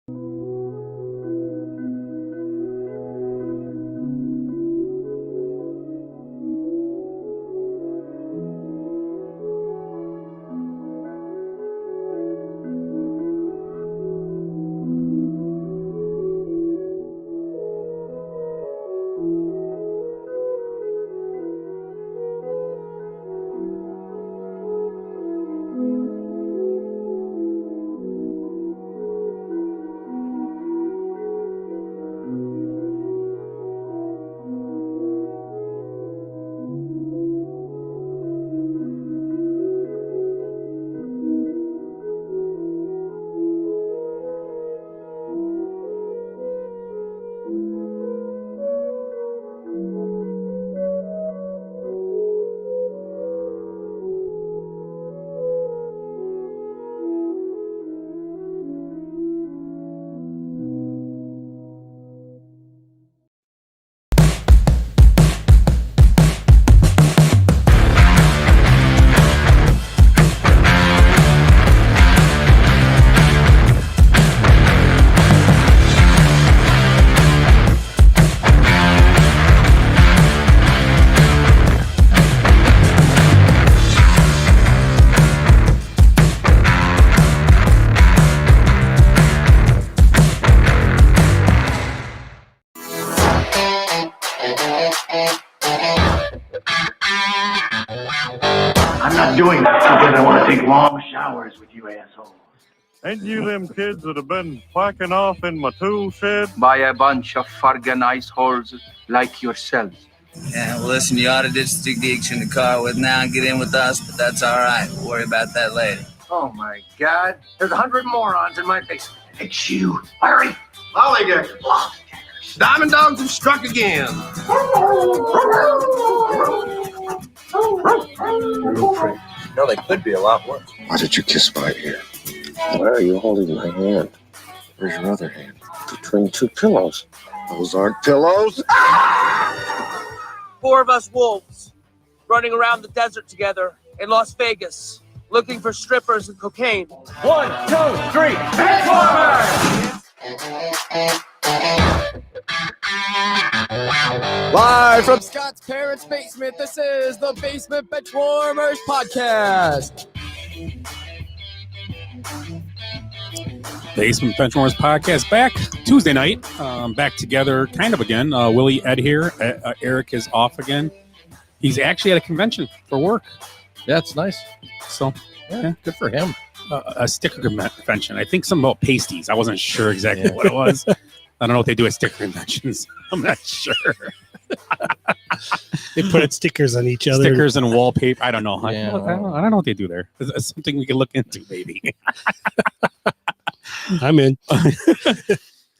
I'm not doing that because I want to take long showers with you assholes. Ain't you them kids that have been whacking off in my tool shed? By a bunch of fargan ice holes like yourselves. Yeah, well, listen, you ought to ditch the geeks in the car with now and get in with us, but that's all right. We'll worry about that later. Oh, my God. There's 100 morons in my basement. It's you, Larry. Lollygaggers. Diamond dogs have struck again. No, they could be a lot worse. Why did you kiss my ear? Why are you holding my hand? Where's your other hand? Between two pillows. Those aren't pillows. 4 of us wolves running around the desert together in Las Vegas looking for strippers and cocaine. 1, 2, 3, Benchwarmers! Live from Scott's parents' basement, this is the Basement Benchwarmers Podcast. Basement Benchwarmers Podcast back Tuesday night. Back together kind of again. Willie, Ed here. Eric is off again. He's actually at a convention for work. Yeah, it's nice. So, yeah, good for him. A sticker convention. I think something about pasties. I wasn't sure exactly what it was. I don't know what they do at sticker conventions. I'm not sure. They put stickers on each other. Stickers and wallpaper. I don't know. Yeah. I don't know what they do there. It's something we can look into, maybe. I'm in.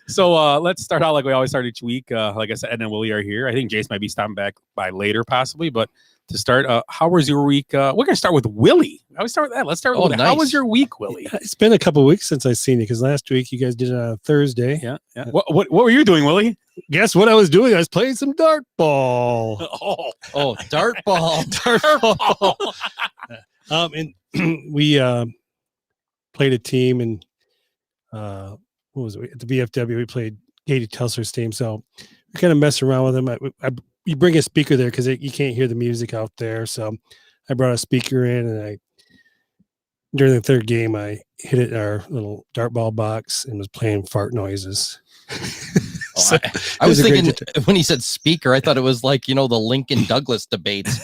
So let's start out like we always start each week. Like I said, Ed and Willie are here. I think Jace might be stopping back by later, possibly. But to start, how was your week? We're going to start with Willie. I always start with that. Let's start with nice. How was your week, Willie? It's been a couple of weeks since I've seen you because last week you guys did it on Thursday. Yeah. What were you doing, Willie? Guess what I was doing? I was playing some dart ball. Oh, dart ball. And we played a team, and what was it? At the VFW, we played Katie Telsler's team. So we kind of mess around with them. You bring a speaker there because you can't hear the music out there. So I brought a speaker in, and during the third game, I hit it in our little dart ball box and was playing fart noises. So, I was thinking when he said speaker, I thought it was like, the Lincoln Douglas debates.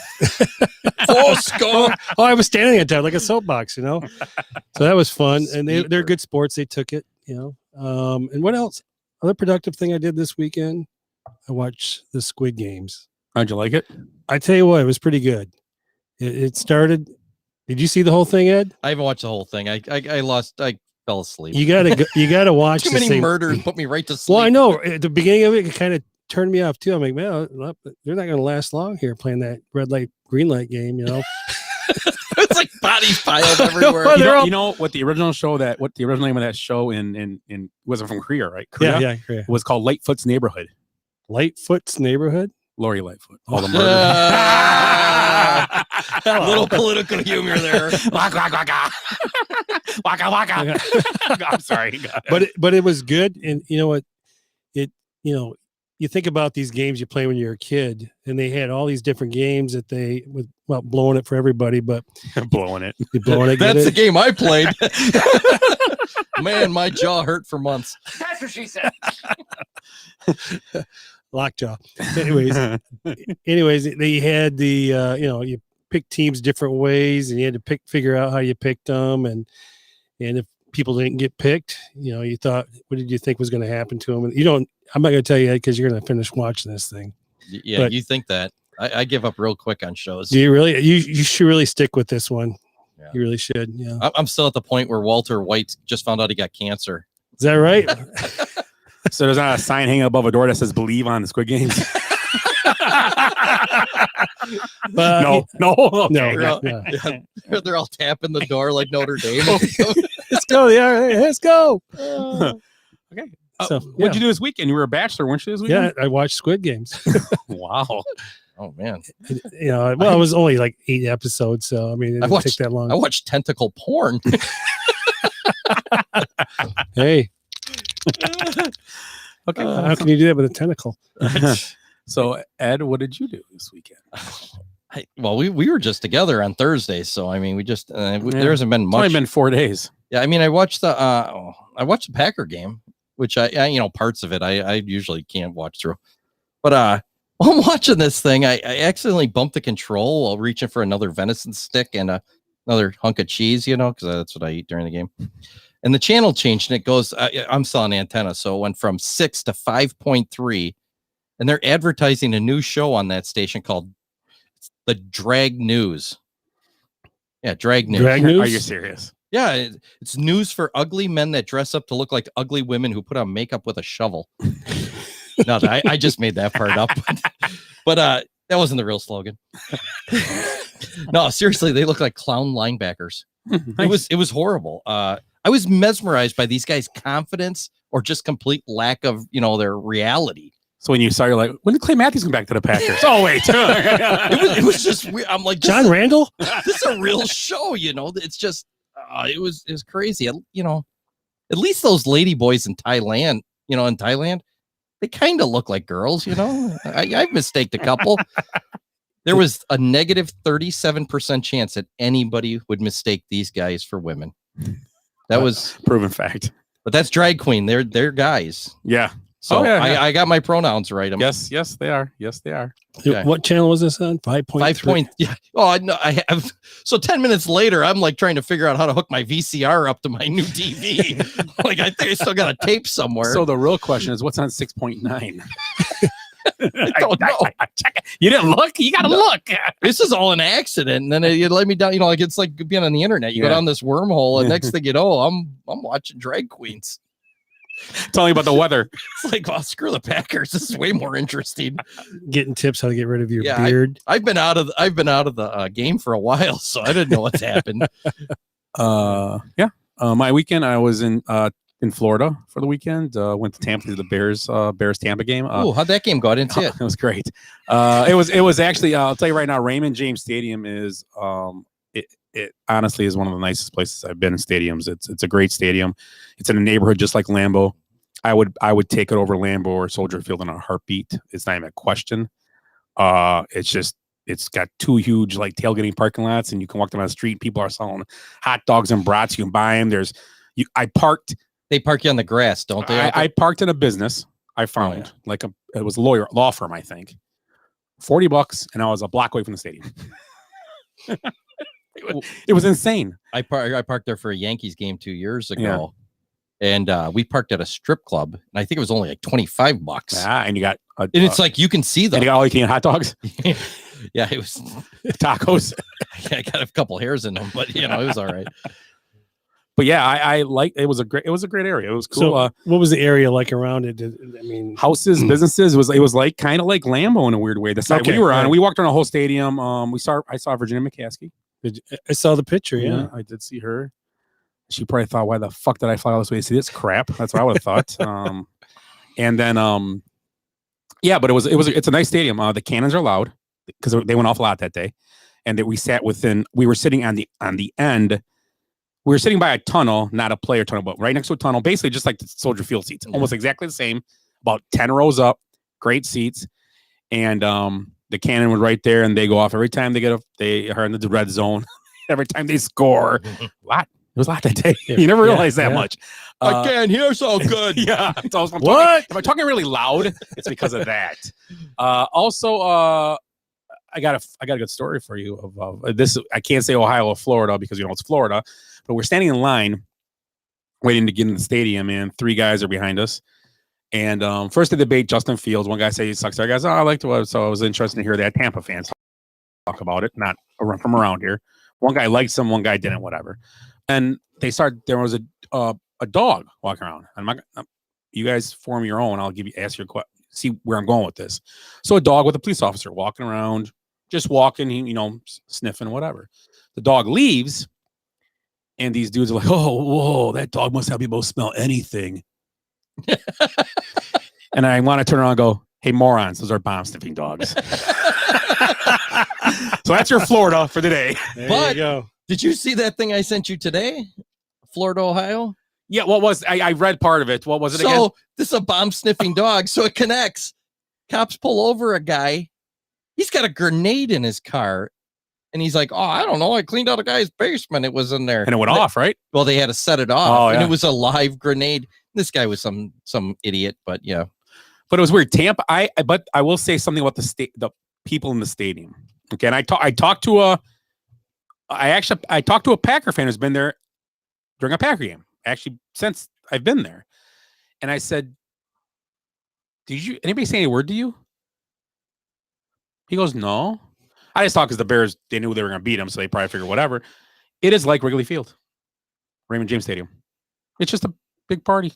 Oh, I was standing at that like a soapbox, So that was fun. And they're good sports. They took it, And what else? Other productive thing I did this weekend, I watched the Squid Games. How'd you like it? I tell you what, it was pretty good. It started. Did you see the whole thing, Ed? I haven't watched the whole thing. I fell asleep. You gotta watch. Too many murders put me right to sleep. Well, I know at the beginning of it kind of turned me off too. I'm like, man, they're not going to last long here playing that red light, green light game. It's like bodies piled everywhere. You know what the original name of that show in wasn't from Korea, right? Korea? Korea. Was called Lightfoot's Neighborhood. Lightfoot's Neighborhood? Lori Lightfoot. All the murders. A little political humor there. Waka waka. Waka waka. I'm sorry. But it was good, and you know what? You think about these games you play when you're a kid, and they had all these different games that they with blowing it for everybody, but blowing it. That's the game I played. Man, my jaw hurt for months. That's what she said. Lockjaw. Anyways, they had the you pick teams different ways, and you had to figure out how you picked them, and if people didn't get picked, you thought, what did you think was going to happen to them? And I'm not going to tell you that because you're going to finish watching this thing. Yeah, but you think that. I give up real quick on shows. Do you really? You should really stick with this one. Yeah. You really should. Yeah. I'm still at the point where Walter White just found out he got cancer. Is that right? So there's not a sign hanging above a door that says "Believe" on the Squid Games. No. Okay. They're all tapping the door like Notre Dame. Let's go. Yeah, let's go. Okay. So, what'd you do this weekend? You were a bachelor, weren't you, this weekend? Yeah, I watched Squid Games. Wow. Oh man. It was only like 8 episodes, so I mean, it didn't take that long. I watched tentacle porn. Hey. Okay. How can you do that with a tentacle? So, Ed, what did you do this weekend? We were just together on Thursday, so I mean, we just there hasn't been much. It's only been 4 days. Yeah, I mean, I watched the Packer game, which I parts of it I usually can't watch through, but while I'm watching this thing, I accidentally bumped the control while reaching for another venison stick and another hunk of cheese, because that's what I eat during the game. And the channel changed, and it goes. I'm still on antenna, so it went from 6 to 5.3, and they're advertising a new show on that station called the Drag News. Yeah, Drag News. Drag News? Are you serious? Yeah, it's news for ugly men that dress up to look like ugly women who put on makeup with a shovel. No, I just made that part up, but that wasn't the real slogan. No, seriously, they look like clown linebackers. Nice. It was horrible. I was mesmerized by these guys' confidence or just complete lack of their reality. So when you saw, you're like, when did Clay Matthews come back to the Packers? Oh wait, it was just weird. I'm like, John Randall. This is a real show, It's just it was crazy. At least those lady boys in Thailand, they kind of look like girls. I've mistaked a couple. There was a negative 37% chance that anybody would mistake these guys for women. That was proven fact. But that's drag queen. They're guys. Yeah. So I got my pronouns right. Yes, they are. Yes, they are. Okay. What channel was this on? 5.3. Yeah. Oh, I know. I have. So 10 minutes later, I'm like trying to figure out how to hook my VCR up to my new TV. Like I think I still got a tape somewhere. So the real question is, what's on 6.9? I don't know. Check it. You didn't look. You got to look. This is all an accident, and then it let me down. Like it's like being on the internet. You go down this wormhole, and next thing you know, I'm watching drag queens. Tell me about the weather. It's like, well, screw the Packers. This is way more interesting. Getting tips how to get rid of your beard. I've been out of the game for a while, so I didn't know what's happened. My weekend, I was in Florida for the weekend. Went to Tampa to the Bears Tampa game. Oh, how'd that game go? I didn't see it. It was great. It was actually. I'll tell you right now, Raymond James Stadium is. It honestly is one of the nicest places I've been in stadiums. It's a great stadium. It's in a neighborhood just like Lambeau. I would take it over Lambeau or Soldier Field in a heartbeat. It's not even a question. It's got 2 huge like tailgating parking lots, and you can walk down the street. People are selling hot dogs and brats. You can buy them. I parked. They park you on the grass, don't they? I parked in a business. I found it was a law firm, I think. $40, and I was a block away from the stadium. It was insane. I parked there for a Yankees game 2 years ago, and we parked at a strip club, and I think it was only like $25. Yeah, and you got and it's like you can see them. And you got all you can eat hot dogs. Yeah, it was tacos. I got a couple hairs in them, but it was all right. But yeah, I like it was a great area. It was cool. So what was the area like around it? I mean, houses, businesses. It was like kind of like Lambeau in a weird way. The side we were on, we walked around the whole stadium. I saw Virginia McCaskey. I saw the picture. Yeah, I did see her. She probably thought, "Why the fuck did I fly all this way to see this crap?" That's what I would have thought. And then, but it's a nice stadium. The cannons are loud because they went off a lot that day, and that we were sitting on the end. We were sitting by a tunnel, not a player tunnel, but right next to a tunnel, basically just like the Soldier Field seats, almost exactly the same, about 10 rows up, great seats. And the cannon was right there, and they go off every time they are in the red zone. Every time they score. It was a lot that day. You never realize that much. I can't hear so good. Yeah. If I'm talking really loud, it's because of that. Also, I got a good story for you of this. I can't say Ohio or Florida because it's Florida, but we're standing in line waiting to get in the stadium, and 3 guys are behind us. And first they debate Justin Fields. One guy says he sucks. The other guy says, I like to. So I was interested to hear that Tampa fans talk about it, not from around here. One guy liked him, one guy didn't, whatever. And there was a dog walking around. You guys form your own. I'll ask your question, see where I'm going with this. So a dog with a police officer walking around, just walking, sniffing, whatever. The dog leaves, and these dudes are like, oh, whoa, that dog must have people smell anything. And I want to turn around and go, hey, morons, those are bomb sniffing dogs. So that's your Florida for today. There you go. Did you see that thing I sent you today? Florida, Ohio? Yeah, what was I read part of it. What was it again? So this is a bomb sniffing dog, so it connects. Cops pull over a guy. He's got a grenade in his car. And he's like, oh, I don't know. I cleaned out a guy's basement. It was in there. And it went off, right? Well, they had to set it off. Oh, and yeah. it was a live grenade. This guy was some idiot, but yeah. But it was weird. Tampa, but I will say something about the people in the stadium. Okay, and I talked to a Packer fan who's been there during a Packer game, actually, since I've been there. And I said, anybody say any word to you? He goes, no. I just thought because the Bears, they knew they were going to beat them, so they probably figured whatever. It is like Wrigley Field, Raymond James Stadium. It's just a big party.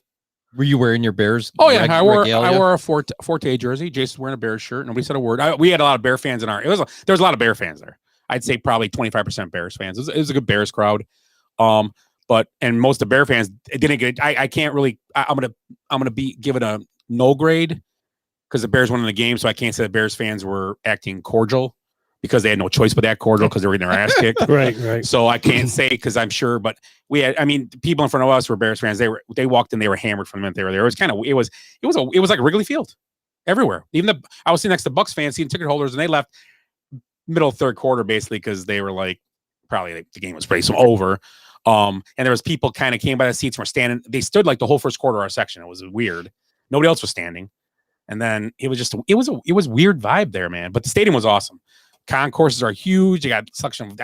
Were you wearing your Bears? Oh yeah, I wore a Forte jersey. Jason's wearing a Bears shirt. Nobody said a word. We had a lot of Bear fans in there was a lot of Bear fans there. I'd say probably 25% Bears fans. It was a good Bears crowd. But most of the Bear fans didn't get. I can't really. I'm gonna give it a no grade because the Bears won in the game, so I can't say the Bears fans were acting cordial because they had no choice but that cordial because they were getting their ass kicked. Right. So I can't say because I'm sure, but people in front of us were Bears fans. They walked in, they were hammered from the minute they were there. It was like Wrigley Field everywhere. I was sitting next to Bucks fans, seeing ticket holders, and they left middle third quarter basically because they were like, probably the game was pretty over. And there was people kind of came by the seats and were standing. They stood like the whole first quarter of our section. It was weird. Nobody else was standing. And then it was weird vibe there, man. But the stadium was awesome. Concourses are huge. You got suction. You'll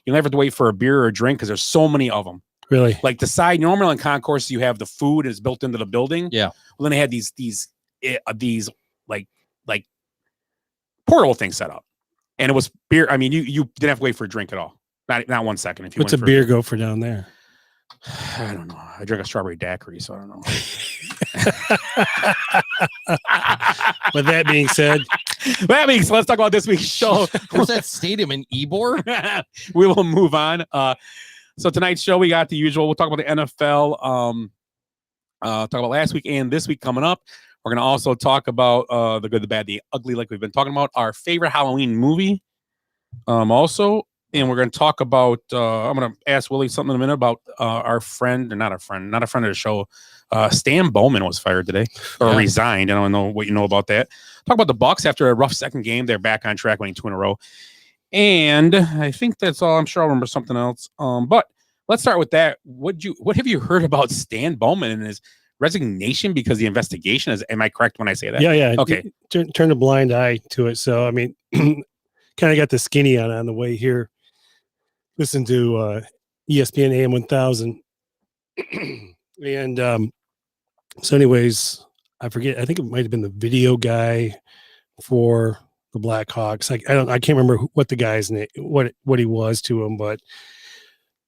never have to wait for a beer or a drink because there's so many of them. Really? Like the side, normally in concourses, you have the food is built into the building. Yeah. Well, then they had these like portable things set up. And it was beer. You didn't have to wait for a drink at all. Not 1 second. If you what's a beer go for down there? I don't know. I drink a strawberry daiquiri, so I don't know. With that being said, let's talk about this week's show. Where's that stadium in Ybor? We will move on. So tonight's show, we got the usual. We'll talk about the NFL. Talk about last week and this week coming up. We're going to also talk about the good, the bad, the ugly, like we've been talking about. Our favorite Halloween movie. Also. And we're going to talk about, I'm going to ask Willie something in a minute about our friend, or not a friend of the show. Stan Bowman was fired today, or resigned. I don't know what you know about that. Talk about the Bucks after a rough second game. They're back on track, winning 2 in a row. And I think that's all. I'm sure I'll remember something else. But let's start with that. What have you heard about Stan Bowman and his resignation because of the investigation? Am I correct when I say that? Yeah. Okay. Turn a blind eye to it. So, kind of got the skinny on the way here. Listen to ESPN AM 1000. And so anyways, I forget. I think it might have been the video guy for the Blackhawks. I can't remember what the guy's name, what he was to him, but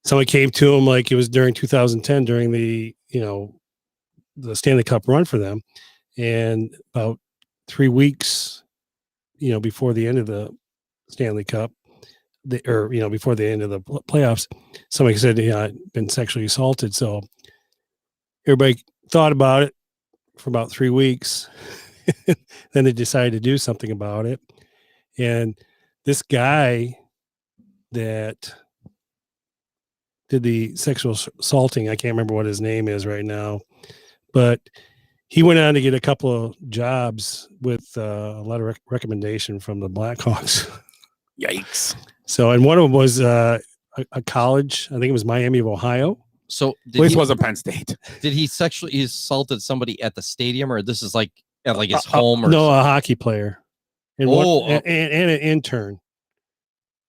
somebody came to him like it was during 2010 during the the Stanley Cup run for them, and about 3 weeks, before the end of the Stanley Cup. Before the end of the playoffs, somebody said, I'd been sexually assaulted. So everybody thought about it for about 3 weeks. Then they decided to do something about it. And this guy that did the sexual assaulting. I can't remember what his name is right now, but he went on to get a couple of jobs with a lot of recommendation from the Blackhawks. Yikes. So, and one of them was a college. I think it was Miami of Ohio. So This wasn't Penn State. did he sexually assaulted somebody at the stadium, or this is like at like his home? Or No, a hockey player. And, Oh, and an intern.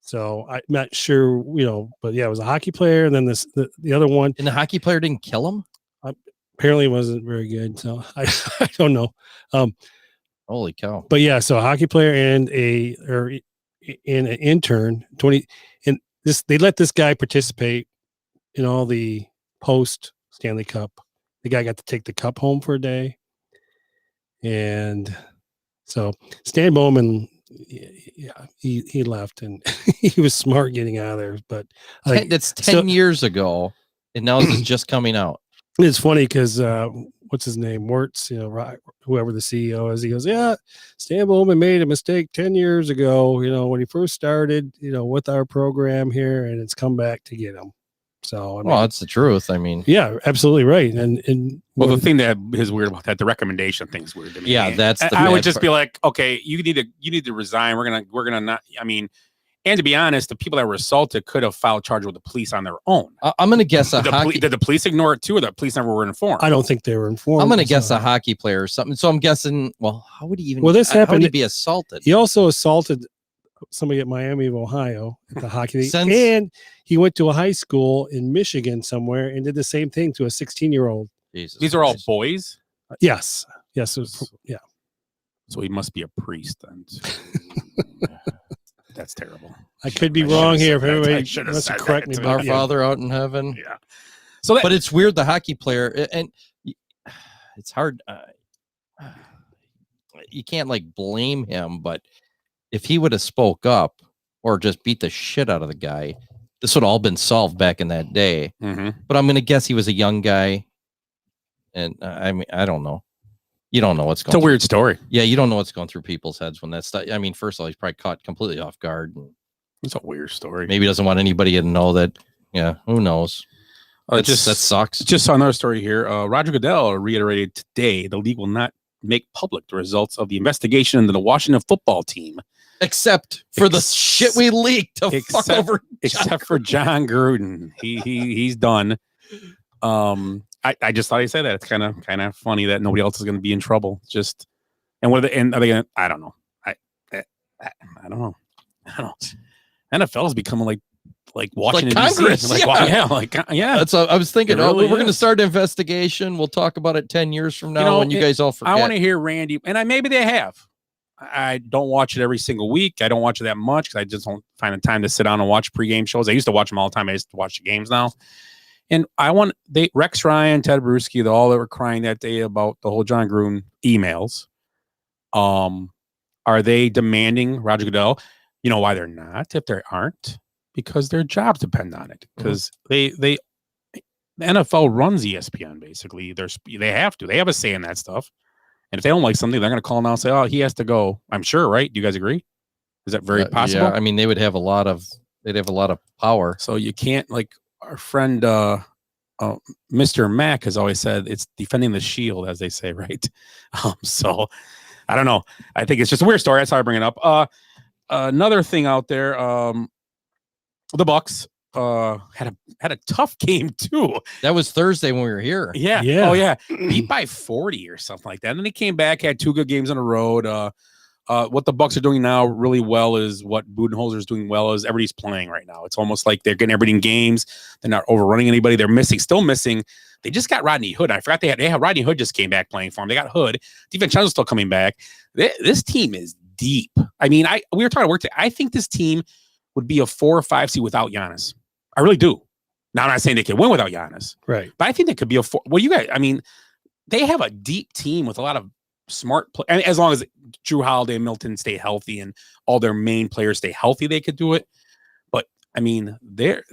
So I'm not sure, but yeah, it was a hockey player. And then the other one and the hockey player didn't kill him? apparently wasn't very good. So I don't know. Holy cow. But yeah, so a hockey player and an intern, 20, and they let this guy participate in all the post Stanley Cup. The guy got to take the cup home for a day. And so Stan Bowman, yeah, he left, and he was smart getting out of there. But That's 10 years ago, and now this is just coming out. It's funny because what's his name? Wirtz, whoever the CEO is, he goes, yeah, Stan Bowman made a mistake 10 years ago, when he first started, with our program here, and it's come back to get him. So, Well, that's the truth. I mean, yeah, absolutely right. And Well, the thing that is weird about that, the recommendation thing is weird to me. yeah, that's the I would bad just part. be like, okay, you need to resign. We're gonna not. I mean, and to be honest, the people that were assaulted could have filed charges with the police on their own. I'm going to guess a Did hockey. did the police ignore it too, or the police never were informed? I don't think they were informed. I'm going to guess so. a hockey player or something. So I'm guessing. Well, how would he even? Well, this how would happened- he be assaulted? He also assaulted somebody at Miami of Ohio at the hockey league, Since- and he went to a high school in Michigan somewhere and did the same thing to a 16-year-old. Jesus These are all Christ. boys, Yes, it was, yeah. so he must be a priest then. That's terrible. I could be I wrong should've here. If said that. I everybody should've wants to said correct that me, too. Our but yeah. Father out in heaven. Yeah. So that, But it's weird. The hockey player, and it's hard. You can't like blame him, but if he would have spoke up or just beat the shit out of the guy, this would all been solved back in that day. Mhm. But I'm going to guess he was a young guy, and I mean, I don't know. You don't know what's it's a going. weird story. Yeah, you don't know what's going through people's heads when that's. I mean, first of all, he's probably caught completely off guard. And It's a weird story. maybe doesn't want anybody to know that. Yeah, who knows? That sucks. Just saw another story here. Roger Goodell reiterated today the league will not make public the results of the investigation into the Washington football team, Except for the shit we leaked to fuck over. except for John Gruden. He's done. I just thought he'd say that. It's kind of funny that nobody else is going to be in trouble. Just and what are they? And are they going? I don't know. I don't know. I don't know. NFL is becoming like Washington Congress, DC. yeah. Yeah. That's I was thinking. It really We're going to is. start an investigation. We'll talk about it 10 years from now when you guys all forget. I want to hear Randy, and maybe they have. I don't watch it every single week. I don't watch it that much because I just don't find the time to sit down and watch pregame shows. I used to watch them all the time. I just watch the games now. And Rex Ryan, Ted Bruschi, they all that were crying that day about the whole John Gruden emails. Are they demanding Roger Goodell? You know why they're not? If they aren't, because their jobs depend on it. Because the NFL runs ESPN basically. They have to. They have a say in that stuff. And if they don't like something, they're going to call him out and say, "Oh, he has to go." I'm sure, right? Do you guys agree? Is that very possible? Yeah, I mean, they'd have a lot of power. So you can't, like our friend Mr. Mack has always said, it's defending the shield, as they say, right? So I don't know. I think it's just a weird story. That's how I bring it up. Another thing out there, the Bucks had a tough game too. That was Thursday when we were here. Yeah. Yeah. Oh yeah. Beat by 40 or something like that. And then they came back, had 2 good games on the road. What the Bucks are doing now really well is what Budenholzer is doing well is everybody's playing right now. It's almost like they're getting everybody in games. They're not overrunning anybody. They're still missing. They just got Rodney Hood. I forgot they had Rodney Hood just came back playing for them. They got Hood. DiVincenzo's still coming back. This team is deep. I mean, we were talking to work today. I think this team would be a 4 or 5 seed without Giannis. I really do. Now, I'm not saying they can win without Giannis, Right. but I think they could be a 4. Well, you guys, I mean, they have a deep team with a lot of smart play. And as long as Drew Holiday and Milton stay healthy and all their main players stay healthy, they could do it. But I mean, they're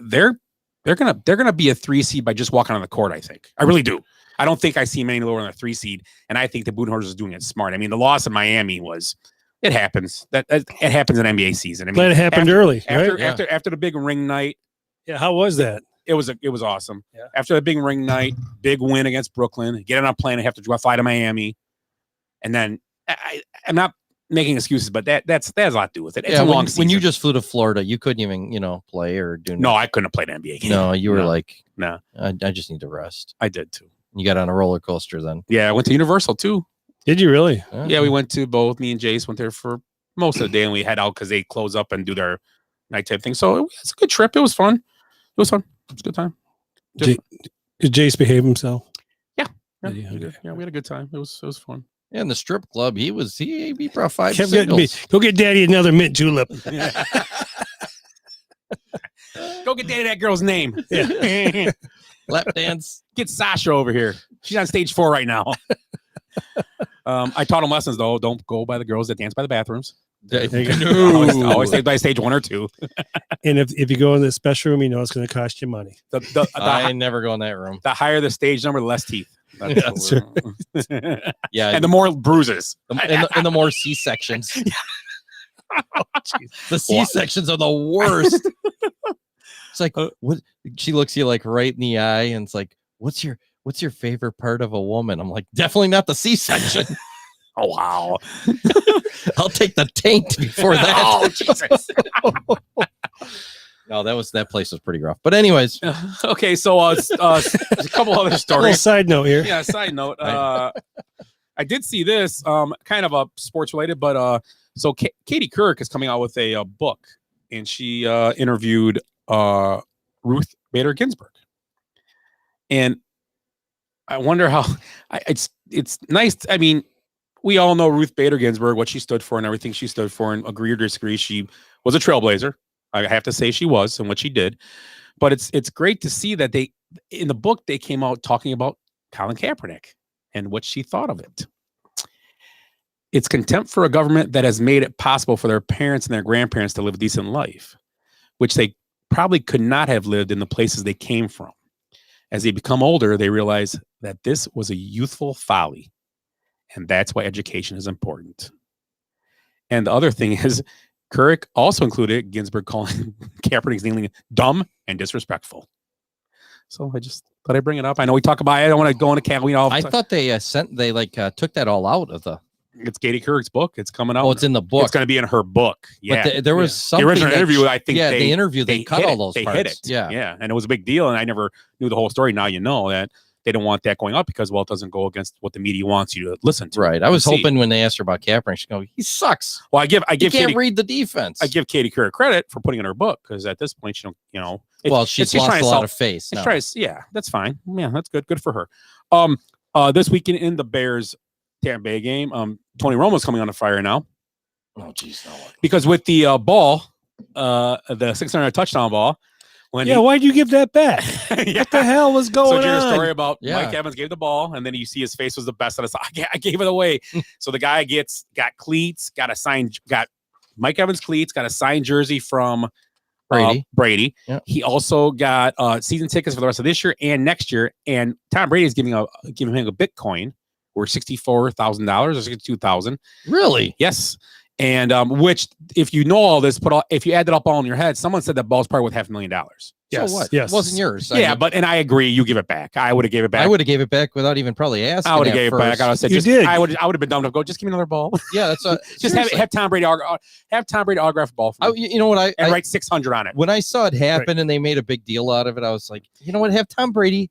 gonna be a 3 seed by just walking on the court. I think. I really do. I don't think I see them any lower than a 3 seed. And I think the Budenholzer is doing it smart. I mean, the loss in Miami was It happens. It happens in NBA season. I mean, Glad it happened early, right? After the big ring night. Yeah, how was that? It was awesome. Yeah. After the big ring night, big win against Brooklyn, get on a plane and have to fly to Miami, and then I'm not making excuses, but that's a lot to do with it. It's a long season. When you just flew to Florida, you couldn't even play or do. No, I couldn't have played an NBA game. No, you were like, no, I just need to rest. I did too. You got on a roller coaster then. Yeah, I went to Universal too. Did you really? Yeah, we went to both. Me and Jace went there for most of the day, and we head out because they close up and do their nighttime thing. So it's a good trip. It was fun. It was fun. It was a good time. Did Jace behave himself? Yeah. Did he? Okay. Yeah, we had a good time. It was fun. Yeah, in the strip club, he brought 5 Kept getting me. singles. Go get Daddy another mint julep. Go get Daddy that girl's name. Yeah. Lap dance. Get Sasha over here. She's on stage 4 right now. I taught him lessons though. Don't go by the girls that dance by the bathrooms. Always stay by stage 1 or 2. And if you go in the special room, you know it's going to cost you money. I never go in that room. The higher the stage number, the less teeth. That's right. Yeah, and the more bruises. And the more C-sections. The C-sections are the worst. It's like, what? She looks you like right in the eye, and it's like, what's your favorite part of a woman? I'm like, definitely not the C-section. Oh wow! I'll take the taint before that. Oh Jesus! No, that place was pretty rough. But anyways, okay. So a couple other A little stories. side note here. Yeah, side note. I did see this, kind of a sports related, but so Katie Couric is coming out with a book, and she interviewed Ruth Bader Ginsburg, and I wonder how it's nice. I mean, we all know Ruth Bader Ginsburg, what she stood for and everything she stood for, and agree or disagree, she was a trailblazer. I have to say she was, and what she did. But it's great to see that in the book they came out talking about Colin Kaepernick and what she thought of it. It's contempt for a government that has made it possible for their parents and their grandparents to live a decent life, which they probably could not have lived in the places they came from. As they become older, they realize that this was a youthful folly. And that's why education is important. And the other thing is, Couric also included Ginsburg calling Kaepernick's kneeling dumb and disrespectful. So I just thought I'd bring it up. I know we talk about it. I don't want to go into Kaepernick all the I time. thought they took that all out of the. It's Katie Couric's book. It's coming out. Oh, it's in the book. It's going to be in her book. Yeah. But there was something. The original interview, I think. Yeah, the interview, they cut all those They parts. hit it. Yeah. Yeah. And it was a big deal. And I never knew the whole story. Now you know that they don't want that going up because, well, it doesn't go against what the media wants you to listen to. Right. I was hoping when they asked her about Kaepernick, she'd go, he sucks. Well, I give He can't Katie, read the defense. I give Katie Couric credit for putting in her book because at this point, she don't, Well, she's lost a lot of face. It's now. trying to, yeah, that's fine. Yeah, that's good. Good for her. This weekend in the Bears Tampa Bay game, Tony Romo's coming on the fire now. Oh, geez, no. Because with the ball, the 600 touchdown ball, why'd you give that back? Yeah. What the hell was going So did you hear a on? story about Mike Evans gave the ball, and then you see his face was the best. And I gave it away. So the guy got cleats, got Mike Evans cleats, got a signed jersey from Brady. Yeah. He also got season tickets for the rest of this year and next year. And Tom Brady is giving him a Bitcoin worth $64,000 or $62,000. Really? Yes. And which, if you know all this, if you add that up all in your head, someone said that ball's probably worth $500,000. Yes. So what? Yes. It wasn't yours. Yeah, and I agree. You give it back. I would have gave it back. I would have gave it back without even probably asking. I would have gave it back. I would have said, You did. I would have been dumb to go. Just give me another ball. Yeah, that's a, Just have Tom Brady autograph a ball for me. you know what I write 600 on it. When I saw it happen and they made a big deal out of it, I was like, you know what? Have Tom Brady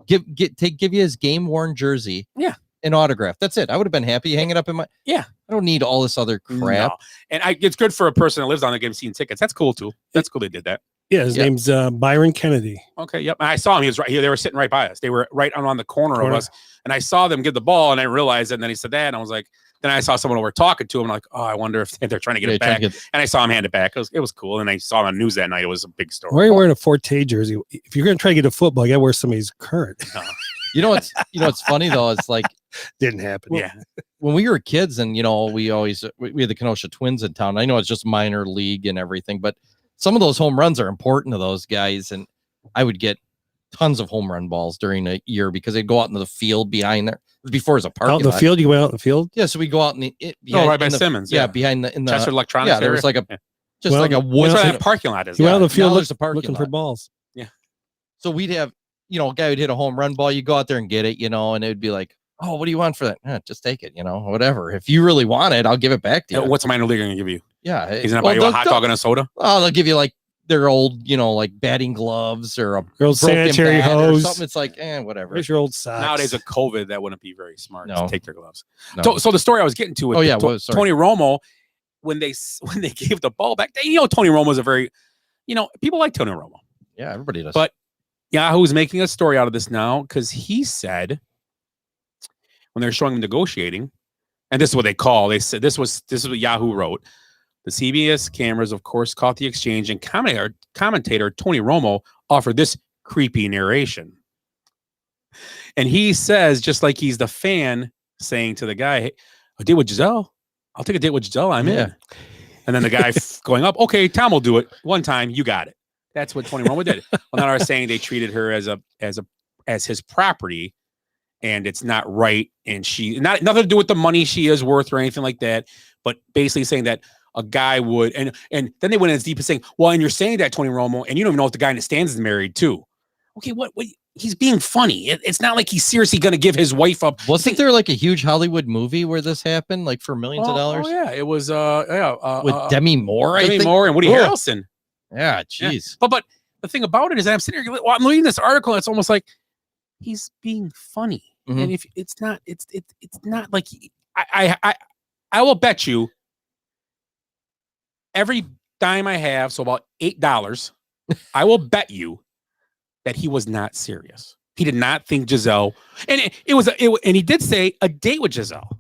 give you his game worn jersey. Yeah. An autograph. That's it. I would have been happy. Hang it up in my. Yeah. I don't need all this other crap. No. And it's good for a person that lives on the game seeing tickets. That's cool too. That's cool they did that. Yeah, his name's Byron Kennedy. Okay, yep. I saw him. He was right here. They were sitting right by us. They were right on the corner of us. And I saw them give the ball, and I realized it. And then he said that, and I was like, then I saw someone over talking to him. I'm like, oh, I wonder if they're trying to get it back. And I saw him hand it back. It was cool. And I saw him on news that night. It was a big story. Why are you wearing a Forte jersey? If you're going to try to get a football, you got to wear somebody's current. No. You know what's funny though? It's like didn't happen. Yeah. When we were kids, and we had the Kenosha Twins in town. I know it's just minor league and everything, but some of those home runs are important to those guys. And I would get tons of home run balls during a year because they'd go out into the field behind there. Before it was a parking Out in the lot. field, you went out in the field. Yeah, so we go out in the right by Simmons. Yeah, behind the Chester Electronics. Yeah, there was like a just like a wood. That's where that parking lot is. You went out in the now field there's a parking looking for lot. balls. Yeah. So we'd have, a guy would hit a home run ball. You go out there and get it, and it would be like, oh, what do you want for that? Just take it, whatever. If you really want it, I'll give it back to you. What's minor league going to give you? Yeah. He's going to buy you a hot dog and a soda? Oh, they'll give you like their old, like batting gloves or a Your old broken sanitary bat or hose. something. It's like, whatever. Where's your old socks? Nowadays with COVID, that wouldn't be very smart to No. take their gloves. No. So the story I was getting to with sorry. Tony Romo, when they gave the ball back, Tony Romo's a very, people like Tony Romo. Yeah, everybody does. But Yahoo's making a story out of this now because he said when they're showing him negotiating, and this is what they call. They said this is what Yahoo wrote. The CBS cameras, of course, caught the exchange, and commentator Tony Romo offered this creepy narration. And he says, just like he's the fan saying to the guy, "Hey, a date with Giselle. I'll take a date with Giselle. I'm in." And then the guy going up, "Okay, Tom will do it. One time, you got it." That's what Tony Romo did. Well, now they're saying they treated her as his property, and it's not right. And she nothing to do with the money she is worth or anything like that. But basically saying that a guy would, and then they went as deep as saying, "Well, and you're saying that, Tony Romo, and you don't even know if the guy in the stands is married too." Okay, what he's being funny. It's not like he's seriously going to give his wife up. Wasn't there like a huge Hollywood movie where this happened, like for millions of dollars? Oh yeah, it was with Demi Moore, I Demi think. Moore and Woody Oh. Harrelson. Yeah, jeez. Yeah. But the thing about it is that I'm sitting here, I'm reading this article. It's almost like he's being funny, and if it's not like I will bet you every dime I have, so about $8, I will bet you that he was not serious. He did not think Giselle, and and he did say a date with Giselle.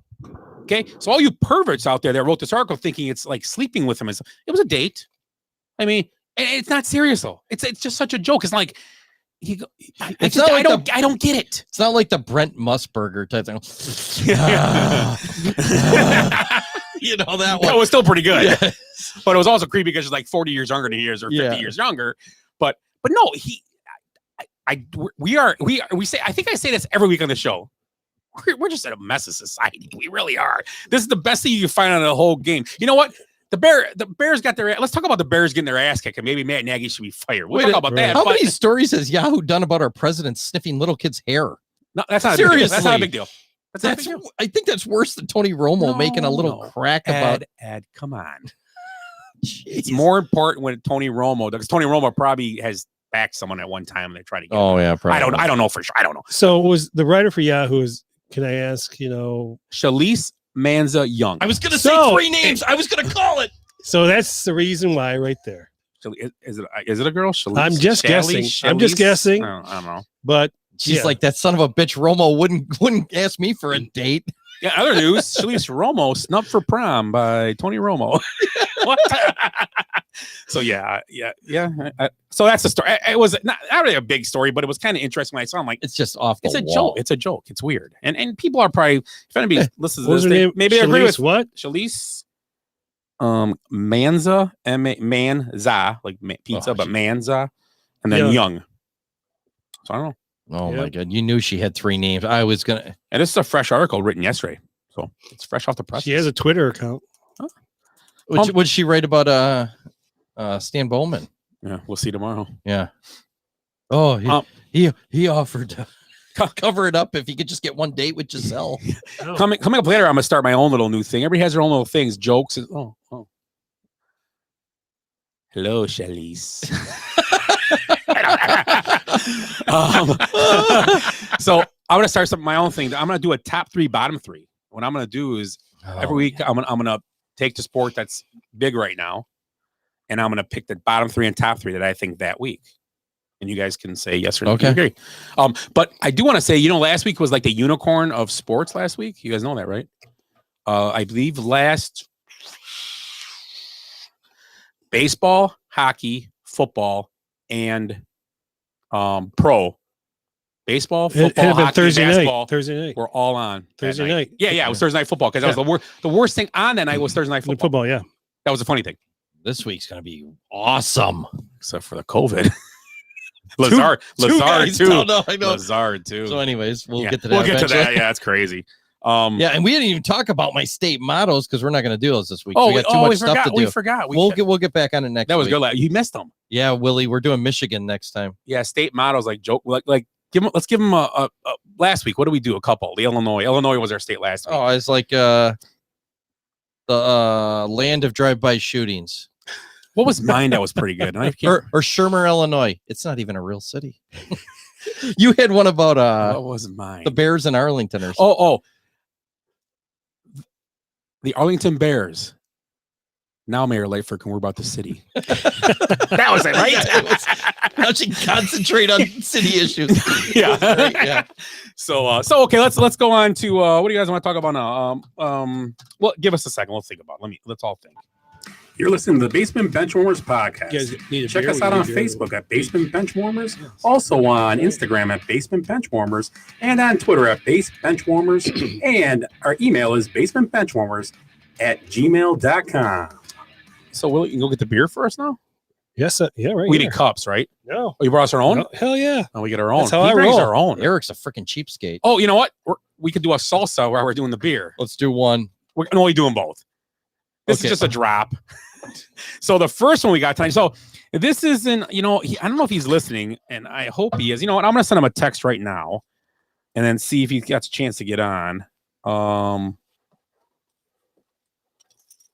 Okay, so all you perverts out there that wrote this article thinking it's like sleeping with him, it was a date. I mean, it's not serious though. It's just such a joke. It's like I don't get it. It's not like the Brent Musburger type thing. That one. It was still pretty good, Yeah. but it was also creepy because she's like 40 years younger than he is, or 50 years younger. But no, we say, I think I say this every week on the show. We're just in a mess of society. We really are. This is the best thing you can find on the whole game. You know what? The Bears got their. Let's talk about the Bears getting their ass kicked, and maybe Matt Nagy should be fired. We'll talk about that. How many stories has Yahoo done about our president sniffing little kids' hair? No, that's not Seriously. That's not a big deal. That's not a big deal. I think that's worse than Tony Romo making a little crack about. Ed, come on. It's more important when Tony Romo, because Tony Romo probably has backed someone at one time and they try to get him. Yeah, probably. I don't know for sure. I don't know. So was the writer for Yahoo is? Can I ask? Shalise Manza Young. I was going to say three names. I was going to call it. So that's the reason why, right there. Is it a girl? Shalise? I'm just guessing. I'm just guessing. I don't know. But she's like, that son of a bitch Romo wouldn't ask me for a date. Yeah. Other news: Shalise Romo snubbed for prom by Tony Romo. What? So so that's the story. It was not really a big story, but it was kind of interesting when I saw him. Like, it's just off the It's a wall. joke. It's a joke. It's weird. And people are probably, if anybody listens to What was this, her name? maybe they agree with what? Shalise Manza, Manza, like pizza, but Manza, and then Young. So I don't know. Oh my God. You knew she had three names. I was going to. And this is a fresh article written yesterday. So it's fresh off the press. She has a Twitter account. Huh? What'd she write about Stan Bowman? Yeah, we'll see tomorrow. Yeah. Oh, he offered to cover it up if he could just get one date with Giselle. Coming up later, I'm gonna start my own little new thing. Everybody has their own little things, jokes. And, hello, Shalise. So I'm gonna start my own thing. I'm gonna do a top 3, bottom 3. What I'm gonna do is every week I'm gonna take the sport that's big right now, and I'm gonna pick the bottom 3 and top 3 that I think that week. And you guys can say yes or no. Okay. Agree. But I do want to say, last week was like the unicorn of sports last week. You guys know that, right? I believe last baseball, hockey, football, and pro baseball, football, hockey, Thursday basketball. night. Thursday night. We're all on Thursday night. Yeah, it was Thursday night football because that was the worst thing on that night was Thursday night football. Yeah. That was a funny thing. This week's gonna be awesome, except for the COVID. Lazard guys. too. No, I know. Lazard too. So, anyways, we'll Yeah, get to that. We'll get to eventually. that. Yeah, that's crazy. Yeah, and we didn't even talk about my state mottos because we're not going to do those this week. Oh, we got too much stuff to do. We forgot. We'll get back on it next. That was week. good. You missed them. Yeah, Willie, we're doing Michigan next time. Yeah, state mottos like joke like give them. Let's give them a last week. What did we do? A couple. The Illinois was our state last week. Oh, it's like the land of drive-by shootings. What was mine? That was pretty good. I can't, Or Shermer, Illinois. It's not even a real city. You had one about what was mine? the Bears in Arlington or something. Oh. The Arlington Bears. Now Mayor Lightfoot can worry about the city. That was it, right? Now she concentrate on city issues. Yeah. Right, yeah. So okay, let's go on to what do you guys want to talk about now? Well, give us a second. Let's think about it. Let's all think. You're listening to the Basement Benchwarmers podcast. You guys need a Check beer? us We out on need beer. Facebook at Basement Benchwarmers, also on Instagram at Basement Benchwarmers, and on Twitter at Base Benchwarmers, and our email is basementbenchwarmers@gmail.com. So Will, you can go get the beer for us now? Yes, yeah, right. We here. need cups, right? No. Oh, you brought us our own? No, hell yeah. Oh, we get our own. That's how He I brings roll. our own. Eric's a freaking cheapskate. Oh, you know what? We could do a salsa while we're doing the beer. Let's do one. We're only doing both. This Okay. is just a drop. So the first one we got tonight. So this isn't, I don't know if he's listening, and I hope he is. You know what? I'm going to send him a text right now and then see if he gets a chance to get on.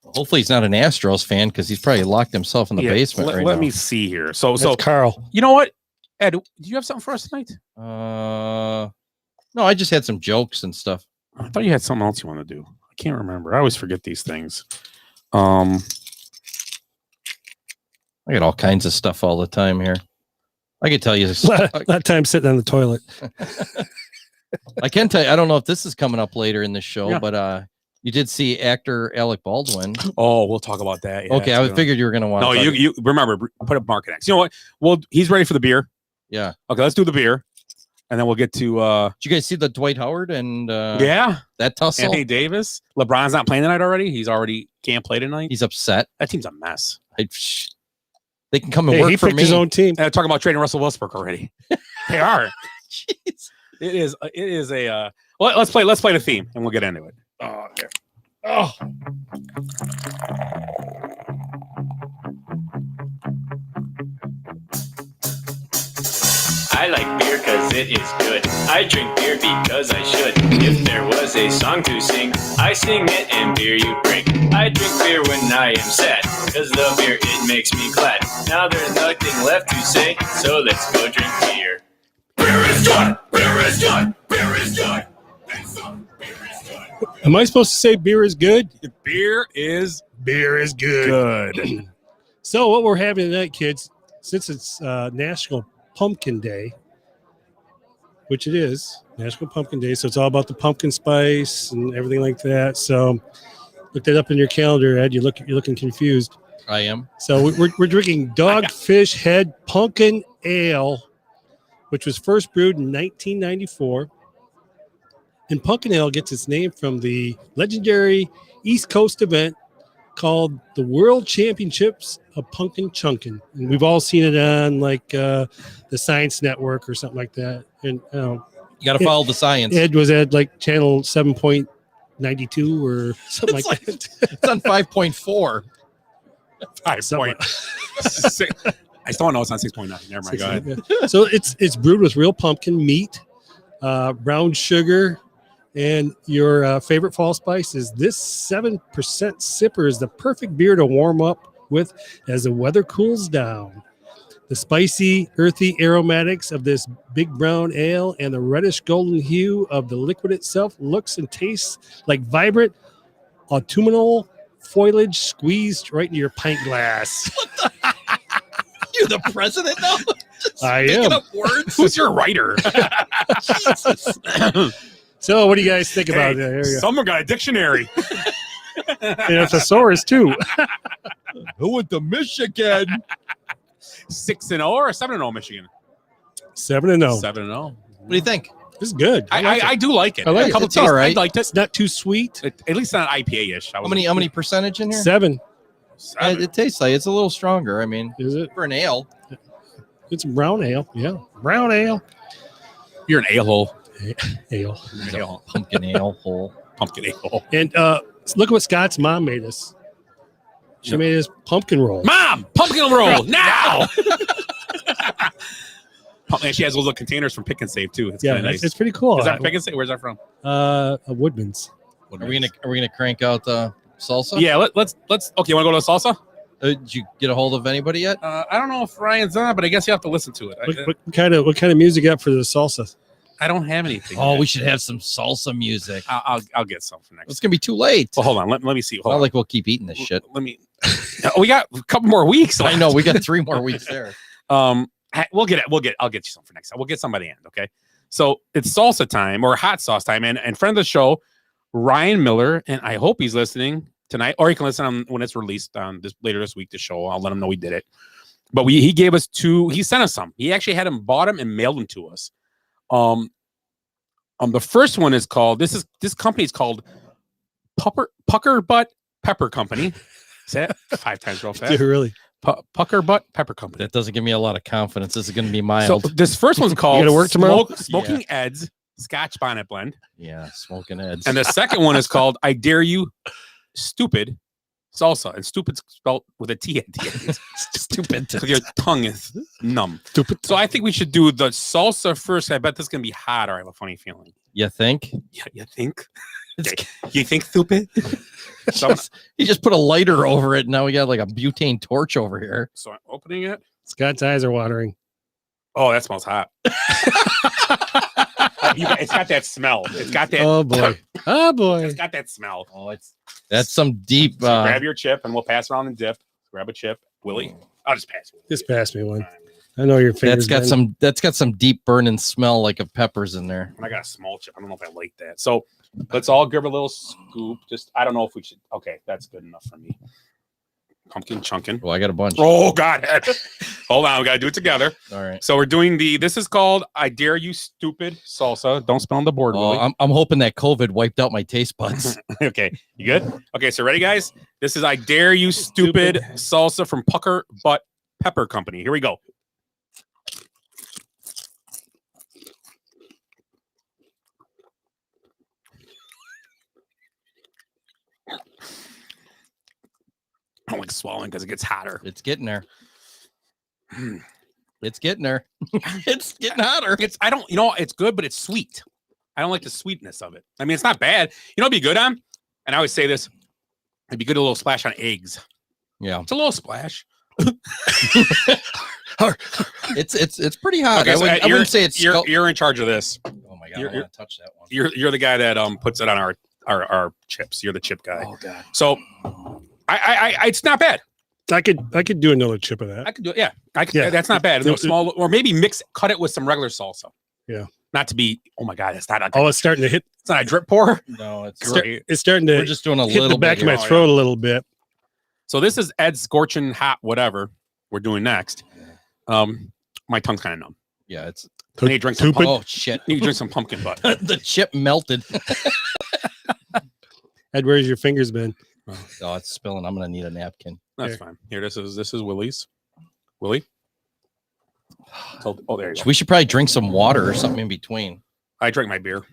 Hopefully he's not an Astros fan because he's probably locked himself in the basement right let now. me see here. So Carl. You know what? Ed, do you have something for us tonight? No, I just had some jokes and stuff. I thought you had something else you want to do. I can't remember. I always forget these things. I got all kinds of stuff all the time here. I can tell you this. A lot of time sitting on the toilet. I can tell you, I don't know if this is coming up later in the show, Yeah. but you did see actor Alec Baldwin. Oh, we'll talk about that. Yeah, Okay, I figured you were going to want No, to. you remember, put up Market X. You know what? Well, he's ready for the beer. Yeah. Okay, let's do the beer. And then we'll get to Did you guys see the Dwight Howard and yeah, that tussle? Anthony Davis. LeBron's not playing tonight already. He's already can't play tonight. He's upset. That team's a mess. They can come and Hey, work he for picked me. his own team. Talking about trading Russell Westbrook already. They are. Jeez. It is a well, let's play the theme and we'll get into it. Oh, there. Oh. I like beer cause it is good. I drink beer because I should. If there was a song to sing, I sing it and beer you drink. I drink beer when I am sad, cause the beer it makes me glad. Now there's nothing left to say, so let's go drink beer. Beer is good! Beer is good! Beer is good! Am I supposed to say beer is good? Beer is good. So what we're having tonight, kids, since it's National Pumpkin Day, which it is, National Pumpkin Day, so it's all about the pumpkin spice and everything like that. So look that up in your calendar, Ed. You're looking confused. I am. So we're drinking Dogfish Head Pumpkin Ale, which was first brewed in 1994. And Pumpkin Ale gets its name from the legendary East Coast event called the World Championships of Pumpkin Chunkin'. And we've all seen it on like the Science Network or something like that. And You got to follow the science. Ed was at like channel 7.92 or something like that. It's on 5.4. 5.6. I still don't know it's on 6.9. Never mind. Go ahead. So it's brewed with real pumpkin meat, brown sugar, and your favorite fall spice is this 7% sipper is the perfect beer to warm up with as the weather cools down. The spicy, earthy aromatics of this big brown ale and the reddish golden hue of the liquid itself looks and tastes like vibrant autumnal foliage squeezed right into your pint glass. You're the president now? Just I making am. up words. Who's your writer? Jesus. So what do you guys think about that? Someone got a dictionary. And a thesaurus too. Who went to Michigan? 6-0 or 7-0 Michigan? 7-0. 7-0. What do you think? This is good. I do like it. I like a couple it. It's all right. I liked it. It's not too sweet. At least not IPA-ish. How many percentage in here? 7. It tastes like it's a little stronger. I mean, Is it? for an ale. It's brown ale. Yeah, brown ale. You're an ale-hole. Ale. Ale. Pumpkin ale hole. Pumpkin ale. And look what Scott's mom made us. She made us pumpkin roll. Mom, pumpkin roll now. And she has those little containers from Pick and Save too. It's kind of nice. It's pretty cool. Is that Pick and Save? Where's that from? Woodman's. Are we gonna crank out salsa? Yeah, let's. Okay, you want to go to the salsa? Did you get a hold of anybody yet? I don't know if Ryan's on, but I guess you have to listen to it. What kind of music you got for the salsa? I don't have anything. Oh, yet. we should have some salsa music. I'll get some for next. It's gonna be too late. Well, hold on. Let me see. Not Hold on. like we'll keep eating this shit. Let me. We got a couple more weeks. I know we got 3 more weeks there. We'll get it. I'll get you some for next time. We'll get some by the end. Okay. So it's salsa time or hot sauce time, and friend of the show, Ryan Miller, and I hope he's listening tonight, or you can listen on when it's released later this week. The show, I'll let him know we did it. But he gave us 2. He sent us some. He actually had them, bought them, and mailed them to us. The first one is called. This company is called Pucker Butt Pepper Company. Say it 5 times real fast. Dude, really? Pucker Butt Pepper Company. That doesn't give me a lot of confidence. This is going to be mild. So this first one's called You gotta work tomorrow? Smoking Ed's Scotch Bonnet Blend. Yeah, smoking Ed's. And the second one is called I Dare You Stupid Salsa. And stupid spelled with a T at the end. Stupid. Because your tongue is numb. Stupid. So I think we should do the salsa first. I bet this is going to be hotter. I have a funny feeling. You think? Yeah, you think? Okay. You think stupid? He just put a lighter over it. And now we got like a butane torch over here. So I'm opening it. Scott's eyes are watering. Oh, that smells hot. It's got that smell. It's got that. Oh boy. Oh boy. It's got that smell. Oh, that's some deep. So grab your chip and we'll pass around and dip. Grab a chip, Willie. I'll just pass it. Just pass me one. I know your fingers. That's got some deep burning smell like of peppers in there. And I got a small chip. I don't know if I like that. So let's all give a little scoop. Just I don't know if we should. Okay, that's good enough for me. Pumpkin chunkin. Well, I got a bunch. Oh God. Hold on, we gotta do it together. All right. So we're doing this is called I Dare You Stupid Salsa. Don't spell on the board, Oh, Willie. I'm hoping that COVID wiped out my taste buds. Okay, you good? Okay, so ready, guys? This is I Dare You Stupid Salsa from Pucker Butt Pepper Company. Here we go. I don't like swallowing because it gets hotter. It's getting there. It's getting there. It's getting hotter. It's good, but it's sweet. I don't like the sweetness of it. I mean, it's not bad. You know what'd be good on? And I always say this, it'd be good a little splash on eggs. Yeah. It's a little splash. It's pretty hot. Okay, I wouldn't say it's you're in charge of this. Oh my god, I want to touch that one. You're the guy that puts it on our chips. You're the chip guy. Oh god. So I it's not bad. I could do another chip of that. I could do it. Yeah. That's not bad. Small or maybe cut it with some regular salsa. Yeah. Not to be, oh my God, it's not it's starting to hit. It's not a drip pour. No, it's starting to we're just doing a hit little the back bit of my here. throat a little bit. So this is Ed's Scorching Hot whatever we're doing next. My tongue's kind of numb. Yeah, it's I need to drink some oh shit. Need to drink some pumpkin butt. The chip melted. Ed, where's your fingers been? Oh, it's spilling. I'm gonna need a napkin. That's fine. Here, this is Willie's. Willie. Oh, there you go. We should probably drink some water or something in between. I drank my beer.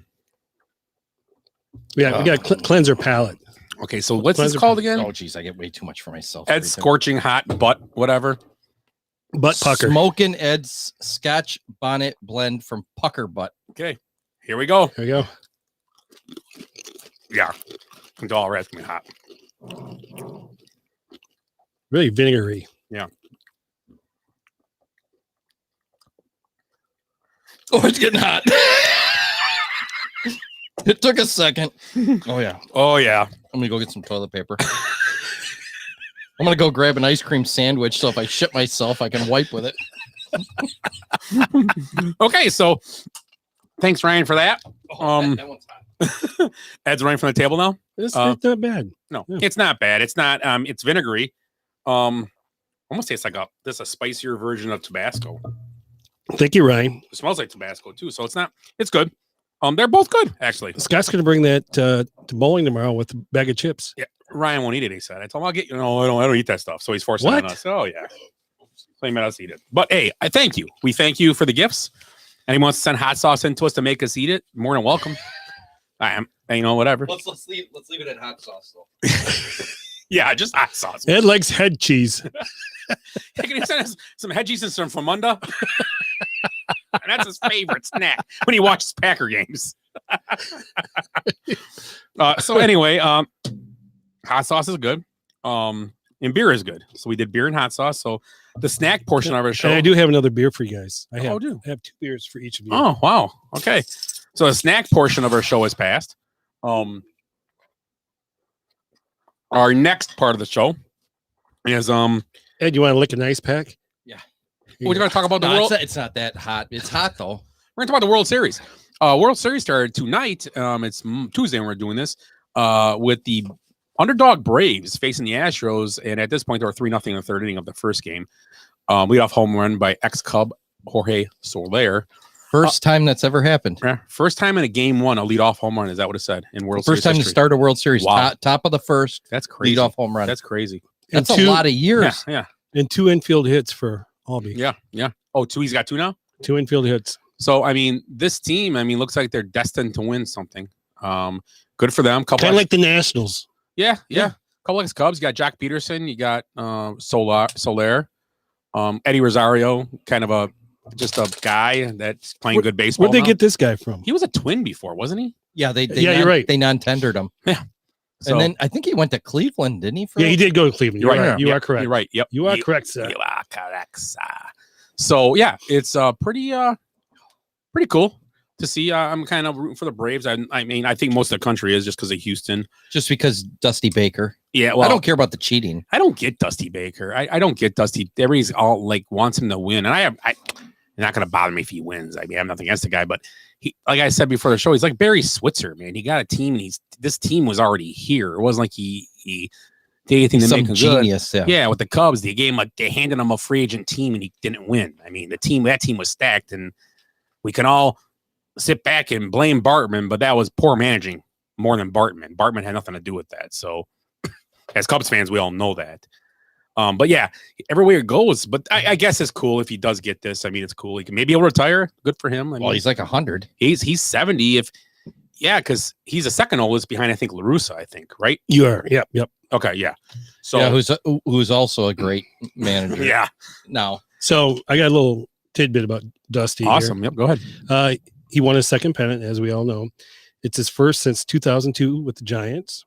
We got cleanser palate. Okay, so what's this called again? Oh, geez, I get way too much for myself. Ed's Scorching Hot Butt, whatever. Butt pucker. Smoking Ed's Scotch Bonnet Blend from Pucker Butt. Okay, here we go. Here we go. Yeah, it's all right. It's gonna be hot. Really vinegary. Yeah. Oh, it's getting hot. It took a second. Oh yeah. Oh yeah. I'm gonna go get some toilet paper. I'm gonna go grab an ice cream sandwich so if I shit myself, I can wipe with it. Okay, so thanks Ryan for that. That one's hot. Ed's running from the table now. It's not bad. No, it's not bad. It's not. It's vinegary. Almost tastes like a spicier version of Tabasco. Thank you, Ryan. It smells like Tabasco too, so it's not. It's good. They're both good actually. Scott's going to bring that to bowling tomorrow with a bag of chips. Yeah, Ryan won't eat it. He said. I told him I'll get. I don't eat that stuff. So he's forcing it on us. Oh yeah. So he made us eat it. But hey, I thank you. We thank you for the gifts. Anyone wants to send hot sauce into us to make us eat it, more than welcome. I am, whatever. Let's leave it at hot sauce though. Yeah, just hot sauce. Ed likes head cheese. Hey, can you send us some head cheese and some Famunda? And that's his favorite snack when he watches Packer games. So anyway, hot sauce is good. And beer is good. So we did beer and hot sauce. So the snack portion of our show. And I do have another beer for you guys. I have 2 beers for each of you. Oh, wow. Okay. So the snack portion of our show is passed. Our next part of the show is Ed, you want to lick an ice pack? Yeah. We're going to talk about the world. It's not that hot. It's hot though. We're going to talk about the World Series. World Series started tonight. It's Tuesday when we're doing this with the underdog Braves facing the Astros. And at this point, they were 3-0 in the third inning of the first game. Leadoff home run by ex-Cub Jorge Soler. First time that's ever happened. Yeah, first time in a game one, a leadoff home run. Is that what it said in World Series? First time history? to start a World Series. Wow. Top of the first. That's crazy. Leadoff home run. That's crazy. That's a lot of years. Yeah. And 2 infield hits for Albie. Yeah. Oh, 2. He's got 2 now? 2 infield hits. So, I mean, this team, looks like they're destined to win something. Good for them. Kind of like the Nationals. Yeah. Couple of Cubs. You got Jack Peterson. You got Soler. Eddie Rosario, kind of just a guy that's playing good baseball. Where'd they get this guy from? He was a Twin before, wasn't he? Yeah, you're right. They non-tendered him. Yeah. And then I think he went to Cleveland, didn't he? Yeah, he did go to Cleveland. You're right. You Yep. are correct. You're right. Yep. You are correct, sir. You are correct, sir. So yeah, it's pretty cool to see. I'm kind of rooting for the Braves. I think most of the country is just because of Houston. Just because Dusty Baker. Yeah, well, I don't care about the cheating. I don't get Dusty Baker. I don't get Dusty. Everybody's all like wants him to win, and I'm not going to bother me if he wins. I have nothing against the guy, but he, like I said before the show, he's like Barry Switzer, man. He got a team, and this team was already here. It wasn't like he did anything to make him genius. good. Yeah, with the Cubs, they handed him a free agent team, and he didn't win. That team was stacked, and we can all sit back and blame Bartman, but that was poor managing more than Bartman. Bartman had nothing to do with that. So, as Cubs fans, we all know that. But yeah, everywhere it goes. But I guess it's cool if he does get this. It's cool. He can maybe he'll retire. Good for him. He's like 100. He's 70. Because he's the second oldest behind, I think, La Russa, I think, right? You are. Yep. Okay, yeah. So who's also a great manager. Yeah. Now. So I got a little tidbit about Dusty. Awesome. Here. Yep. Go ahead. He won his second pennant, as we all know. It's his first since 2002 with the Giants.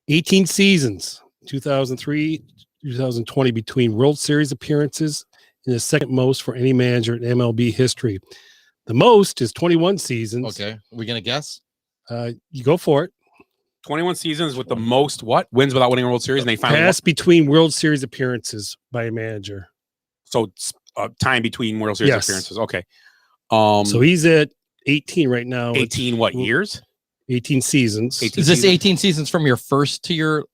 18 seasons, 2003, 2020 between World Series appearances, and the second most for any manager in MLB history. The most is 21 seasons. Okay. Are we going to guess? You go for it. 21 seasons with the most wins without winning a World Series, and they finally pass between World Series appearances by a manager. So time between World Series appearances. Okay. So he's at 18 right now. 18 what years? 18 seasons. Is this 18 seasons from your first to your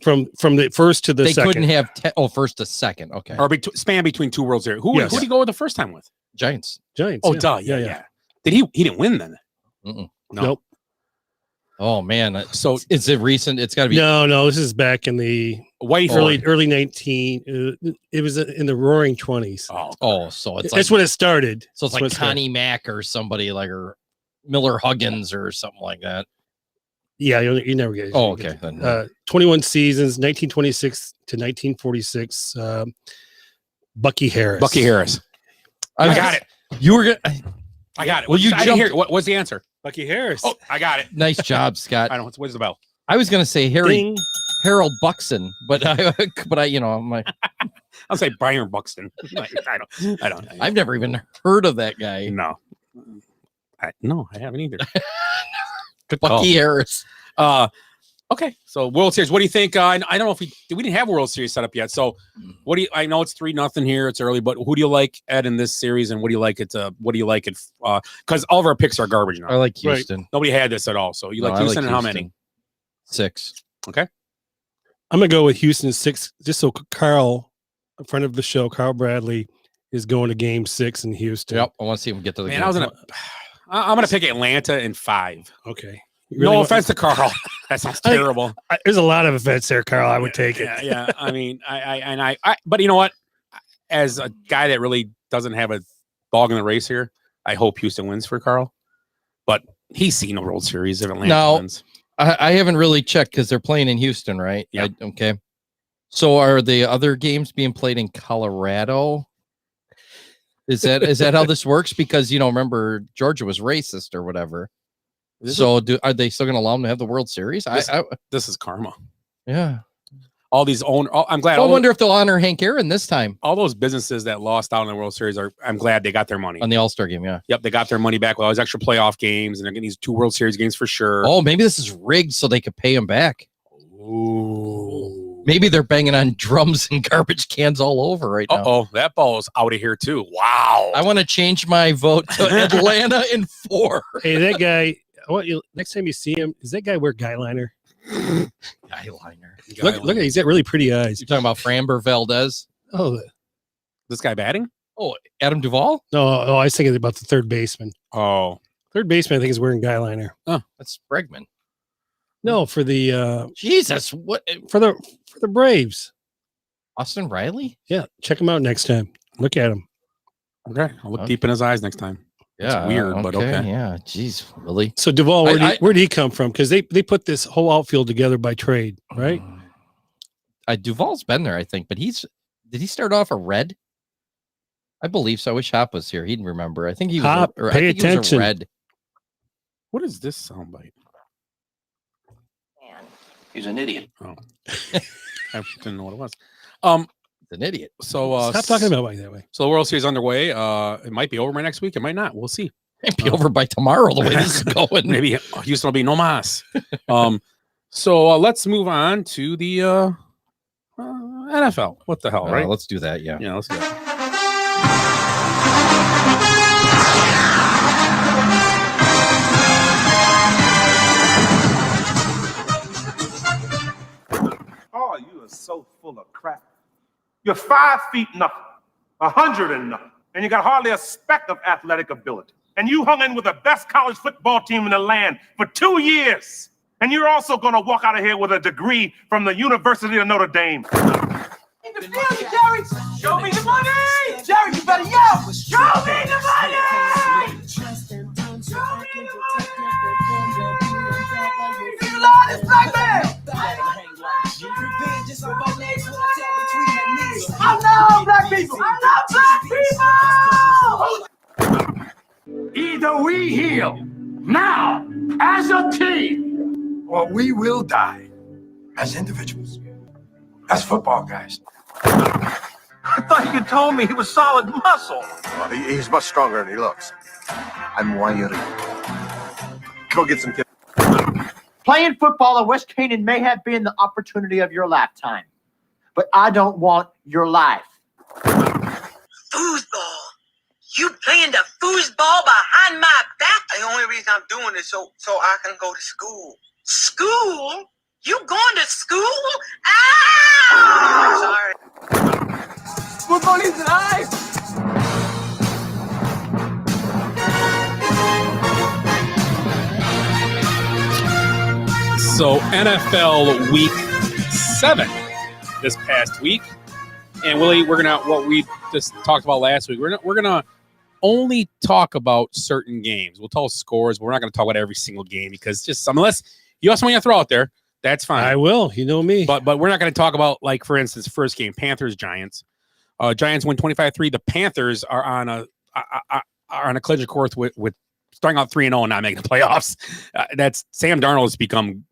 from the first to the second? They couldn't have first to second. Okay. Or span between 2 World Series. Who did he go with the first time with? Giants. Oh, duh. Yeah. Did he didn't win then? No. Nope. Oh man. So is it recent? It's got to be. No. This is back in the early 19. It was in the Roaring 20s. Oh, so it's that's when it started. So it's like Connie Mack or somebody like or Miller Huggins or something like that. Yeah, you never get it. Oh, okay. 21 seasons, 1926 to 1946. Bucky Harris. I got it. You were gonna. I got it. Well, I didn't hear it. What's the answer? Bucky Harris. Oh, I got it. Nice job, Scott. I don't know. What's the bell? I was gonna say Harold Buxton, but I I'm like, I'll say Byron Buxton. I don't. I've never even heard of that guy. No. I haven't either. Good Bucky Harris. Okay, so World Series. What do you think? I don't know if we didn't have a World Series set up yet. So, what do you? I know it's 3-0 here. It's early, but who do you like, Ed, in this series? And what do you like it? Because all of our picks are garbage now. I like Houston. Right. Nobody had this at all. So you like Houston, and how many? 6. Okay. I'm gonna go with Houston 6. Just so Carl, a friend of the show, Carl Bradley, is going to Game 6 in Houston. Yep, I want to see him get to the game. I'm gonna pick Atlanta in 5. Okay. No offense to Carl. That sounds terrible. There's a lot of offense there, Carl. I would take it. Yeah. But you know what? as a guy that really doesn't have a dog in the race here, I hope Houston wins for Carl. But he's seen the World Series if Atlanta Now, wins. I haven't really checked because they're playing in Houston, right? Yeah. Okay. So are the other games being played in Colorado? Is that how this works? Because rember Georgia was racist or whatever. So are they still going to allow them to have the World Series? This is karma. Yeah. All these I'm glad. I wonder if they'll honor Hank Aaron this time. All those businesses that lost out in the World Series I'm glad they got their money on the All-Star game. Yeah. Yep. They got their money back with all these extra playoff games, and they're getting these 2 World Series games for sure. Oh, maybe this is rigged so they could pay him back. Ooh. Maybe they're banging on drums and garbage cans all over right now. Oh, that ball is out of here too. Wow. I want to change my vote to Atlanta in 4. Hey, that guy. I want you next time you see him. Does that guy wear guy liner? Eyeliner. Look, he's got really pretty eyes. You're talking about Framber Valdez? Oh, this guy batting? Oh, Adam Duvall? No, I was thinking about the third baseman. Oh, third baseman, I think is wearing guy liner. Oh, that's Bregman. No, for the Jesus, what for the Braves? Austin Riley? Yeah, check him out next time. Look at him. Okay, I'll look deep in his eyes next time. Yeah, it's weird, but okay. Yeah, jeez, really. So Duvall, where'd he come from? Because they put this whole outfield together by trade, right? Duvall's been there, I think, but did he start off a Red? I believe so. I wish Hop was here. He'd remember. I think he was. Hop, pay attention. He was a Red. What is this soundbite? He's an idiot. Oh, I didn't know what it was. An idiot. So stop talking about it that way. So the World Series underway. It might be over by next week. It might not. We'll see. It might be over by tomorrow. The way this is going, maybe Houston will be no mas. So let's move on to the NFL. What the hell, right? Let's do that. Yeah. Yeah. Let's do that. Oh, you are so full of crap. You're 5 feet nothing, 100 and nothing, and you got hardly a speck of athletic ability. And you hung in with the best college football team in the land for 2 years. And you're also going to walk out of here with a degree from the University of Notre Dame. In the field, Jerry! Show me the money! Jerry, you better yell! Show me the money! Show me the money! You love this black man! I love black people! I love black people! Either we heal now as a team, or we will die as individuals, as football guys. I thought you told me he was solid muscle. He's much stronger than he looks. I'm wired. Go get some kids. Playing football at West Canaan may have been the opportunity of your lifetime, but I don't want your life. Foosball. You playing the foosball behind my back? The only reason I'm doing it so I can go to school. School? You going to school? Ah! I'm sorry. Football is life. So NFL Week 7 this past week, and Willie, we're gonna what we just talked about last week. We're gonna only talk about certain games. We'll tell scores, but we're not gonna talk about every single game because just some. Unless you have something to throw out there, that's fine. I will. You know me. But we're not gonna talk about, like, for instance, first game, Panthers Giants. Giants win 25-3. The Panthers are on a collision course with starting out 3-0 and not making the playoffs. That's Sam Darnold has become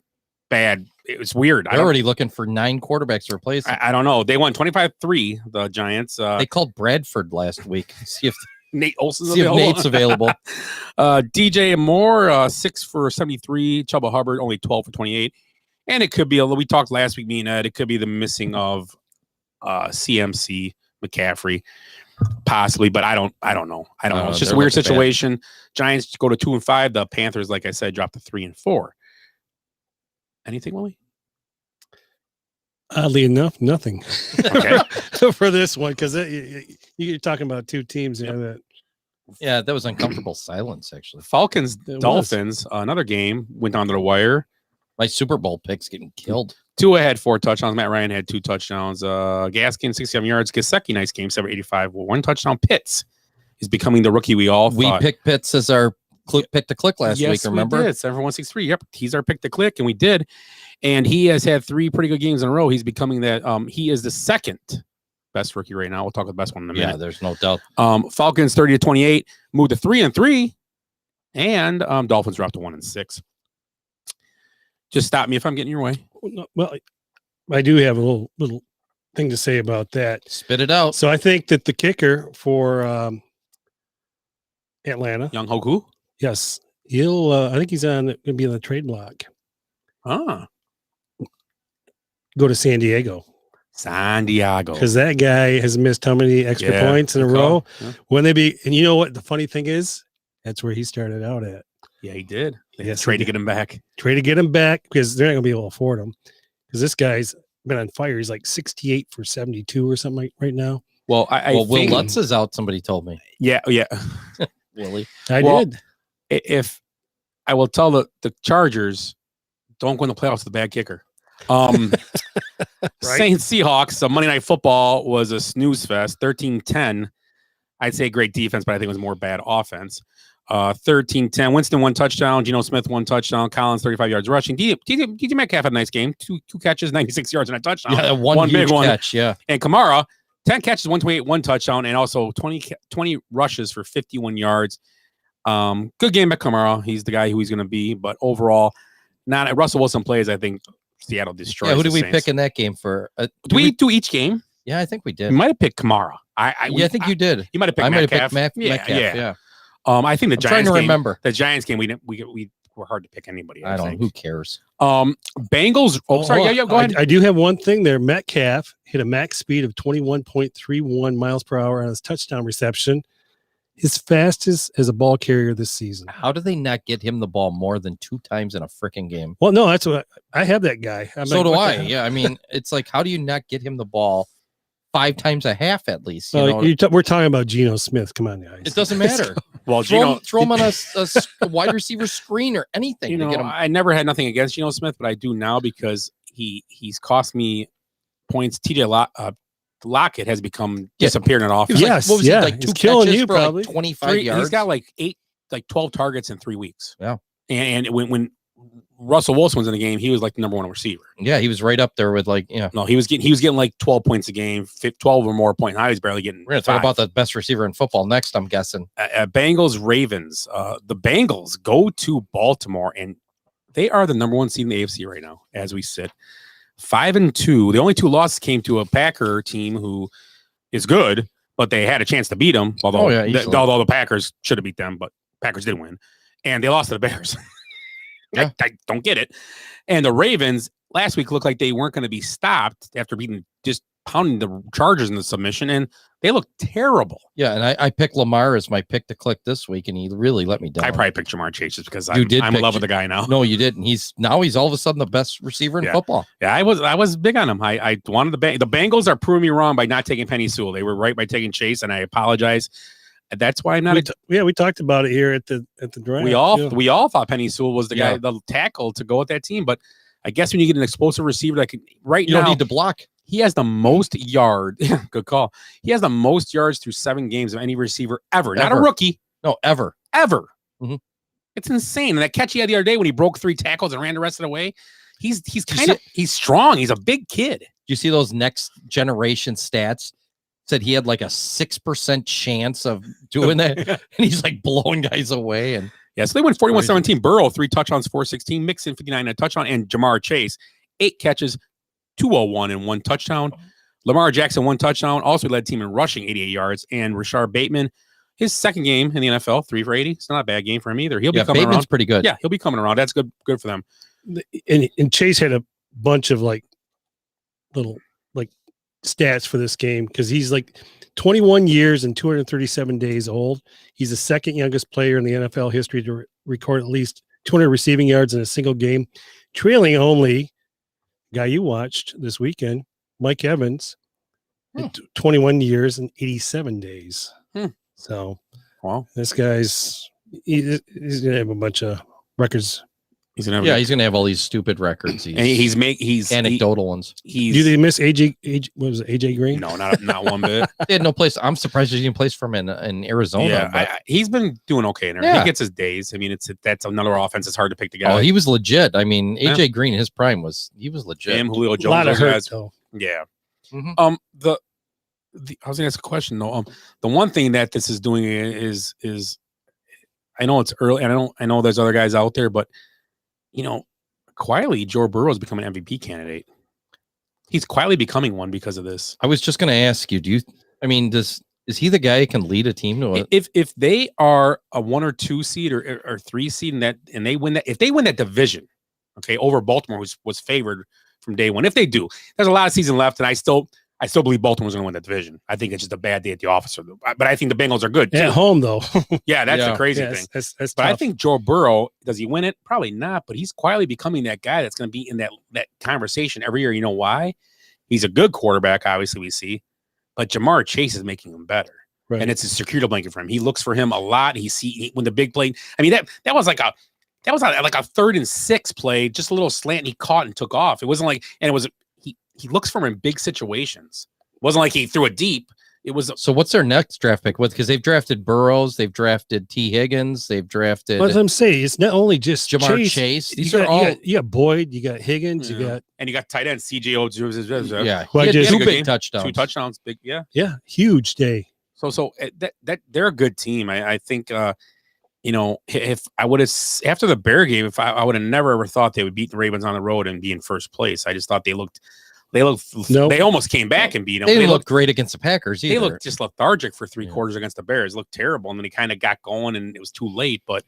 bad. It was weird. They're already looking for 9 quarterbacks to replace him. I don't know. They won 25-3, the Giants. They called Bradford last week. See if Nate Olsen's available. Nate's available. DJ Moore, 6 for 73. Chuba Hubbard, only 12 for 28. And it could be, we talked last week, me and Ed, it could be the missing of CMC, McCaffrey, possibly, but I don't know. It's just a weird situation. Bad. Giants go to 2-5. The Panthers, like I said, drop to 3-4. Anything, Willie? Oddly enough, nothing. Okay. For this one, because you're talking about 2 teams there that. Yeah, that was uncomfortable silence, actually. Falcons, Dolphins, another game went down to the wire. My Super Bowl picks getting killed. Tua had 4 touchdowns. Matt Ryan had 2 touchdowns. Gaskin, 67 yards. Gesicki, nice game, 785. 1 touchdown. Pitts is becoming the rookie we all thought. We picked Pitts as our pick to click last week, remember? We did. 7-1-6-3. Yep. He's our pick to click, and we did. And he has had 3 pretty good games in a row. He's becoming that. He is the second best rookie right now. We'll talk about the best one in a minute. Yeah, there's no doubt. Falcons 30-28, moved to 3-3, and Dolphins dropped to 1-6. Just stop me if I'm getting your way. Well, I do have a little thing to say about that. Spit it out. So I think that the kicker for Atlanta, Young Hoku, yes, he'll. I think he's going to be on the trade block. Go to San Diego. Because that guy has missed how many extra points in a row? Yeah. When they be, and you know what the funny thing is? That's where he started out at. Yeah, he did. Yes, Trade to get him back. Trade to get him back because they're not going to be able to afford him. Because this guy's been on fire. He's like 68 for 72 or something like right now. Well, I Will think, Lutz is out. Somebody told me. Yeah. Willie, I did. If I will tell the Chargers, don't go in the playoffs with a bad kicker. Saints Seahawks, Monday Night Football was a snooze fest. 13-10. I'd say great defense, but I think it was more bad offense. 13-10. Winston 1 touchdown. Geno Smith 1 touchdown. Collins 35 yards rushing. DJ Metcalf had a nice game. Two catches, 96 yards and a touchdown. Yeah, one big catch. Yeah. And Kamara 10 catches, 128, 1 touchdown, and also 20 rushes for 51 yards. Good game by Kamara. He's the guy who he's going to be, but overall, not Russell Wilson plays. I think Seattle destroys. Yeah, who did we Saints. pick in that game for? Do we do each game? Yeah, I think we did. We might have picked Kamara. I think you did. You might have picked I might have Metcalf. picked Metcalf. Yeah. I think the Giants trying to game, remember. The Giants game. We were hard to pick anybody. I don't know. think. Who cares? Bengals. Oh, sorry. Yeah. Go ahead. I do have one thing there. Metcalf hit a max speed of 21.31 miles per hour on his touchdown reception. His fastest as a ball carrier this season. How do they not get him the ball more than 2 times in a freaking game? Well, no, that's what I have that guy. So do I. Yeah, I mean, it's like, how do you not get him the ball 5 times a half at least? We're talking about Geno Smith. Come on, guys. It doesn't matter. Well, throw him on a wide receiver screen or anything. You to get know, him. I never had nothing against Geno Smith, but I do now because he's cost me points. TJ Lockett has become disappeared in offense. Yes, what was it, like 2 he's killing catches you for probably. like 25 yards? He's got like 12 targets in 3 weeks. Yeah. And when Russell Wilson was in the game, he was like the number 1 receiver. Yeah, he was right up there with No, he was getting like 12 points a game, 12 or more points. Now he's barely getting. We're going to talk about the best receiver in football next, I'm guessing. Bengals Ravens. The Bengals go to Baltimore, and they are the number 1 seed in the AFC right now as we sit. 5-2. The only 2 losses came to a Packer team who is good, but they had a chance to beat them. Although the Packers should have beat them, but Packers did win, and they lost to the Bears. Yeah. I don't get it. And the Ravens last week looked like they weren't going to be stopped after just pounding the Chargers in the submission, and they looked terrible. Yeah, and I picked Lamar as my pick to click this week, and he really let me down. I probably picked Jamar Chase just because I'm in love with the guy now. No, you didn't. He's all of a sudden the best receiver in football. Yeah, I was big on him. I wanted the Bengals are proving me wrong by not taking Penny Sewell. They were right by taking Chase, and I apologize. That's why I'm not. We talked about it here at the draft. We all thought Penny Sewell was the guy, the tackle to go with that team. But I guess when you get an explosive receiver that can you don't need to block. He has the most yards. Good call. He has the most yards through 7 games of any receiver ever. Not a rookie. No, ever. Mm-hmm. It's insane. And that catch he had the other day when he broke 3 tackles and ran the rest of the way. He's strong. He's a big kid. Do you see those next generation stats? Said he had like a 6% chance of doing that, and he's like blowing guys away. And yeah, so they went 41-17. Burrow 3 touchdowns, 416. Mixon 59 and a touchdown, and Jamar Chase 8 catches, 201 and 1 touchdown. Lamar Jackson 1 touchdown. Also led team in rushing 88 yards, and Rashard Bateman, his second game in the NFL, 3 for 80. It's not a bad game for him either. He'll be coming Bateman's around. Pretty good. Yeah, he'll be coming around. That's good for them. And Chase had a bunch of like little stats for this game because he's like 21 years and 237 days old. He's the second youngest player in the NFL history to record at least 200 receiving yards in a single game, trailing only guy you watched this weekend, Mike Evans, 21 years and 87 days. So, wow, this guy's he's gonna have a bunch of records He's gonna Yeah, he's gonna have all these stupid records. and he's anecdotal ones. He's Do they miss what was it, AJ Green? no, not one bit. They had no place. I'm surprised there's even place for him in Arizona. Yeah, but- he's been doing okay in there. Yeah. He gets his days. I mean, that's another offense. It's hard to pick together. Oh, he was legit. I mean, AJ Yeah. Green, his prime he was legit. Him, Julio A Jones, lot of those hurt guys. though. Yeah. Mhm. The I was gonna ask a question though. The one thing that this is doing is I know it's early, and I know there's other guys out there, but quietly Joe Burrow is becoming an MVP candidate. He's quietly becoming one because of this. I was just going to ask you, is he the guy who can lead a team to it? If they are a 1 or 2 seed or 3 seed and they win that, if they win that division, okay, over Baltimore, who was favored from day one. If they do, there's a lot of season left, and I still believe Baltimore's going to win the division. I think it's just a bad day at the office, but I think the Bengals are good too. At home though. Yeah, that's Yeah. the crazy Yeah, thing. that's But I tough. think Joe Burrow, does he win it? Probably not, but he's quietly becoming that guy that's going to be in that conversation every year. You know why? He's a good quarterback, obviously, we see, but Jamar Chase is making him better. Right. And it's a security blanket for him. He looks for him a lot. When the big play, I mean, that was like a 3rd and 6 play, just a little slant, and he caught and took off. It wasn't like, and it was, he looks for him in big situations. It wasn't like he threw it deep. It was. So what's their next draft pick? Because they've drafted Burrows, they've drafted T. Higgins, they've drafted. What I'm saying, it's not only just Jamar Chase. Chase. These are all you got Boyd, you got Higgins, Yeah. you got And you got tight end CJ Ojo. Yeah, Who I he had just- two Good big game. touchdowns. 2 touchdowns, big, yeah. huge day. So they're a good team. I think if I would have after the Bear game, if I would have never ever thought they would beat the Ravens on the road and be in first place. I just thought they Nope. they almost came back and beat them. They didn't look great against the Packers either. They looked just lethargic for 3 quarters against the Bears. Looked terrible, and then he kind of got going, and it was too late. But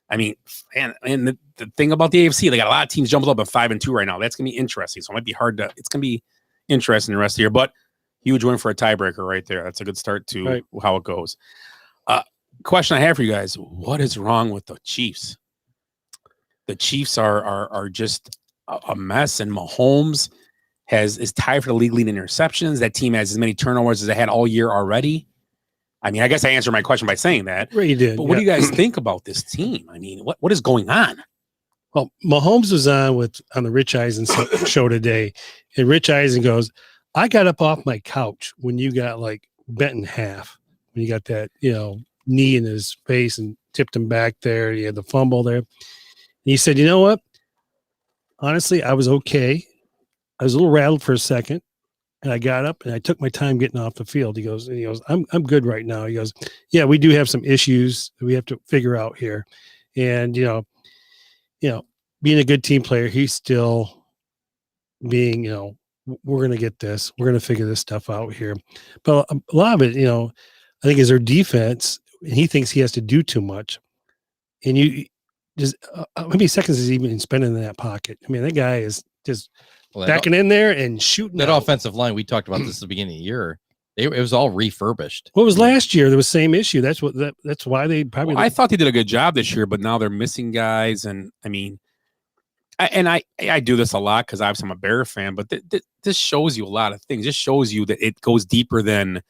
I mean, and the thing about the AFC, they got a lot of teams jumping up at 5-2 right now. That's gonna be interesting. So it might be hard to. It's gonna be interesting the rest of the year. But huge win for a tiebreaker right there. That's a good start to Right. how it goes. Question I have for you guys: what is wrong with the Chiefs? The Chiefs are just a mess, and Mahomes is tied for the league lead in interceptions. That team has as many turnovers as they had all year already. I mean, I guess I answered my question by saying that. Right, you did. But what do you guys think about this team? I mean, what is going on? Well, Mahomes was on the Rich Eisen show today, and Rich Eisen goes, "I got up off my couch when you got like bent in half, when you got that knee in his face and tipped him back there. He had the fumble there." And he said, "You know what? Honestly, I was okay. I was a little rattled for a second, and I got up and I took my time getting off the field." He goes, I'm good right now. He goes, "Yeah, we do have some issues that we have to figure out here." And being a good team player, he's still being, we're going to get this. We're going to figure this stuff out here. But a lot of it, I think is their defense. And he thinks he has to do too much. And you just, how many seconds is he even spending in that pocket? I mean, that guy is just backing in there and shooting. That out. offensive line, we talked about this at the beginning of the year. It was all refurbished. What was last year? There was the same issue. That's why they probably. I thought they did a good job this year, but now they're missing guys. And I mean, I do this a lot because I'm a Bear fan, but this shows you a lot of things. This shows you that it goes deeper than,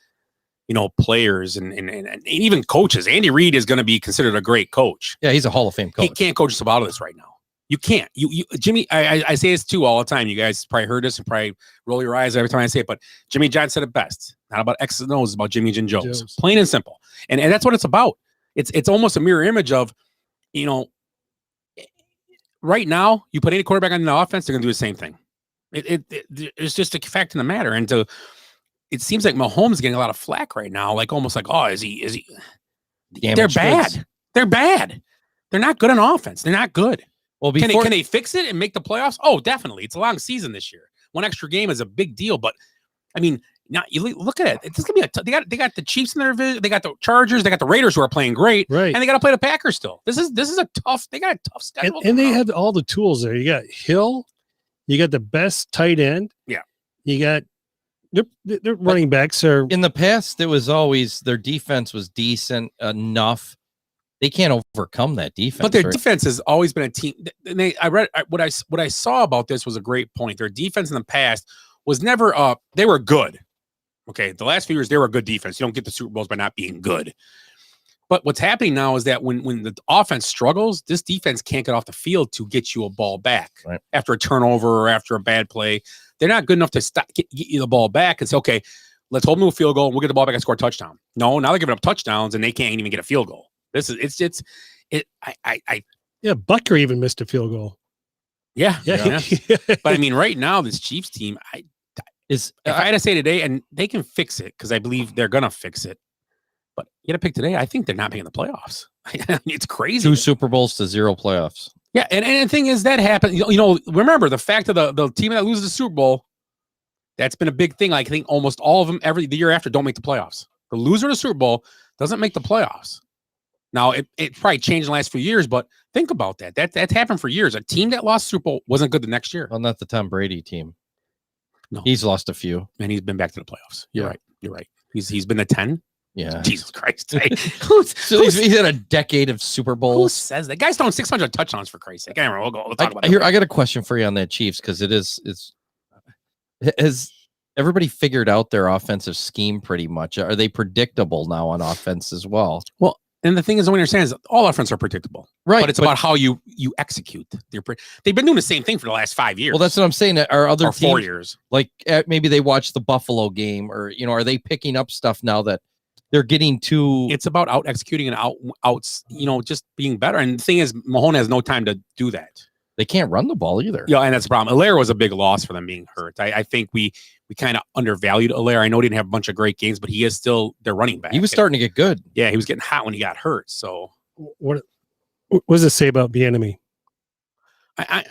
players and even coaches. Andy Reid is going to be considered a great coach. Yeah, he's a Hall of Fame coach. He can't coach us about this right now. You can't. You Jimmy, I say this too all the time. You guys probably heard this and probably roll your eyes every time I say it, but Jimmy John said it best. Not about X's and O's, it's about Jimmy and Joe's. Plain and simple. And that's what it's about. It's almost a mirror image of, right now, you put any quarterback on the offense, they're going to do the same thing. It's just a fact in the matter. And it seems like Mahomes is getting a lot of flack right now. Like almost like, oh, is he? They're bad. goods. They're bad. They're not good on offense. They're not good. Well, Can before they fix it and make the playoffs? Oh, definitely. It's a long season this year. One extra game is a big deal. But I mean, now you look at it. It's gonna be they got the Chiefs in their division. They got the Chargers. They got the Raiders who are playing great. Right. And they got to play the Packers still. This is a tough. They got a tough schedule. and they have all the tools there. You got Hill, you got the best tight end. Yeah. You got their running backs are in the past, it was always their defense was decent enough. They can't overcome that defense. But their right? defense has always been a team. And what I saw about this was a great point. Their defense in the past was never they were good. Okay, the last few years they were a good defense. You don't get the Super Bowls by not being good. But what's happening now is that when the offense struggles, this defense can't get off the field to get you a ball back after a turnover or after a bad play. They're not good enough to get you the ball back and say, okay, let's hold them to a field goal and we'll get the ball back and score a touchdown. No, now they're giving up touchdowns and they can't even get a field goal. Yeah, Butker even missed a field goal. Yeah. But I mean, right now, this Chiefs team, if I had to say today, and they can fix it because I believe they're gonna fix it. But you got to pick today. I think they're not making the playoffs. It's crazy. 2 Super Bowls to 0 playoffs. Yeah, and the thing is that happened. You know, remember the fact of the team that loses the Super Bowl. That's been a big thing. Like, I think almost all of them the year after don't make the playoffs. The loser of the Super Bowl doesn't make the playoffs. Now it probably changed in the last few years, but think about that. That's happened for years. A team that lost Super Bowl wasn't good the next year. Well, not the Tom Brady team. No, he's lost a few, and he's been back to the playoffs. You're right. He's been to 10. Yeah. Jesus Christ. He's had a decade of Super Bowls. Who says that? Guy's throwing 600 touchdowns for Christ's sake. Anyway, we'll talk about that. I got a question for you on that Chiefs because has everybody figured out their offensive scheme pretty much? Are they predictable now on offense as well? Well, and the thing is, what I understand is all offense are predictable, right? But it's about how you execute. They've been doing the same thing for the last 5 years. Well, that's what I'm saying. Are other teams, 4 years, like maybe they watched the Buffalo game, or are they picking up stuff now that they're getting to? It's about out executing and outs, just being better. And the thing is, Mahone has no time to do that. They can't run the ball either. Yeah, and that's the problem. Allaire was a big loss for them being hurt. I think we kind of undervalued Allaire. I know he didn't have a bunch of great games, but he is still their running back. He was starting to get good. Yeah, he was getting hot when he got hurt. So what does it say about Bieniemy? I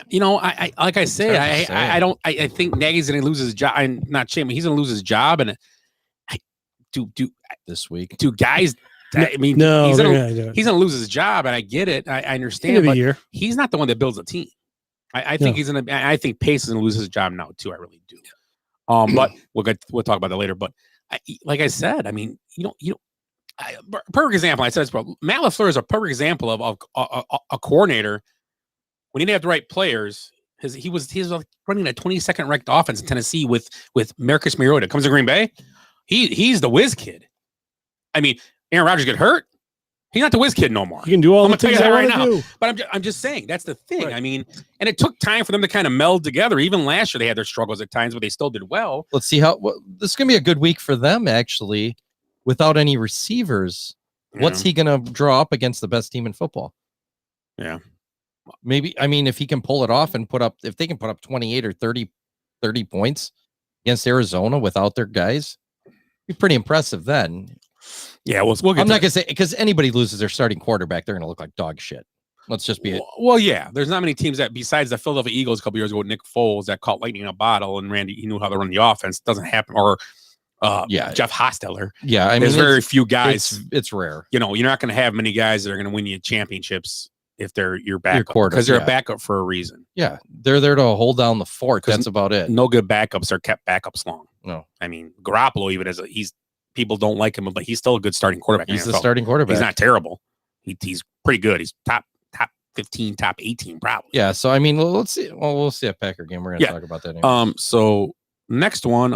like I say, I think Nagy's going to lose his job. I'm not shaming. He's going to lose his job, and this week, do guys. I mean, no, he's going to lose his job, and I get it. I understand, but he's not the one that builds a team. I think I think Pace is going to lose his job now too. I really do. But we'll talk about that later. But like I said, I mean, perfect example. I said this, bro. Matt LaFleur is a perfect example of a coordinator when he didn't have the right players. He was running a 22nd ranked offense in Tennessee with Marcus Mariota. Comes to Green Bay, he's the whiz kid. I mean, Aaron Rodgers get hurt. He's not the whiz kid no more. You can do all I'm the gonna things tell you I that right want now. to do. But I'm just saying that's the thing. Right. I mean, and it took time for them to kind of meld together. Even last year, they had their struggles at times, but they still did well. Let's see this is gonna be a good week for them actually, without any receivers. Yeah. What's he gonna draw up against the best team in football? Yeah, maybe. I mean, if he can pull it off and if they can put up 28 or 30 points against Arizona without their guys, it'd be pretty impressive then. Yeah, we'll get. I'm not gonna say because anybody loses their starting quarterback, they're gonna look like dog shit. Let's just be it. Well, yeah. There's not many teams that, besides the Philadelphia Eagles a couple years ago with Nick Foles, that caught lightning in a bottle, and Randy, he knew how to run the offense. Doesn't happen. Or Jeff Hostetler. Yeah, I mean, there's very few guys. It's rare. You're not going to have many guys that are going to win you championships if they're your backup, because they're a backup for a reason. Yeah, they're there to hold down the fort. That's about it. No good backups are kept backups long. No, I mean Garoppolo, even people don't like him, but he's still a good starting quarterback. He's the starting quarterback. He's not terrible. He's pretty good. He's top 15, top 18, probably. Yeah. So I mean, let's see. Well, we'll see a Packer game. We're gonna talk about that. Anyway. So next one.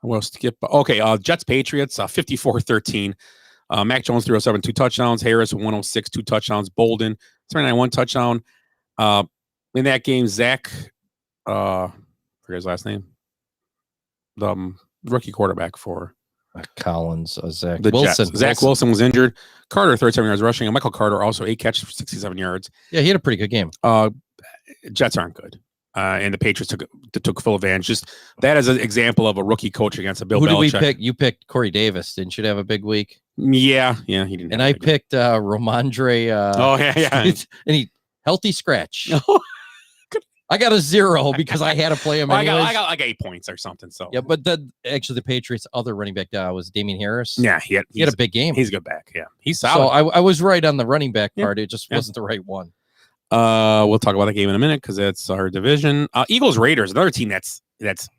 We'll skip. Okay. Jets Patriots. 54-13. Mac Jones 307, 2 touchdowns. Harris 106, 2 touchdowns. Bolden 39, 1 touchdown. In that game, Zach. Forget his last name. The rookie quarterback for. Collins, Zach Wilson. Zach Wilson was injured. Carter, 37 yards rushing. And Michael Carter also 8 catches for 67 yards. Yeah, he had a pretty good game. Jets aren't good. And the Patriots took full advantage. Just that is an example of a rookie coach against a Bill Belichick. Who did we pick? You picked Corey Davis. Didn't you have a big week? Yeah, he didn't. And I picked Ramondre. Oh, yeah. And he healthy scratch. I got a 0 because I had to play him. I got like 8 points or something. So yeah, but actually the Patriots' other running back was Damian Harris. Yeah, he had a big game. He's a good back. Yeah, he's solid. So I was right on the running back part. It just wasn't the right one. We'll talk about that game in a minute because it's our division. Eagles Raiders, another team that's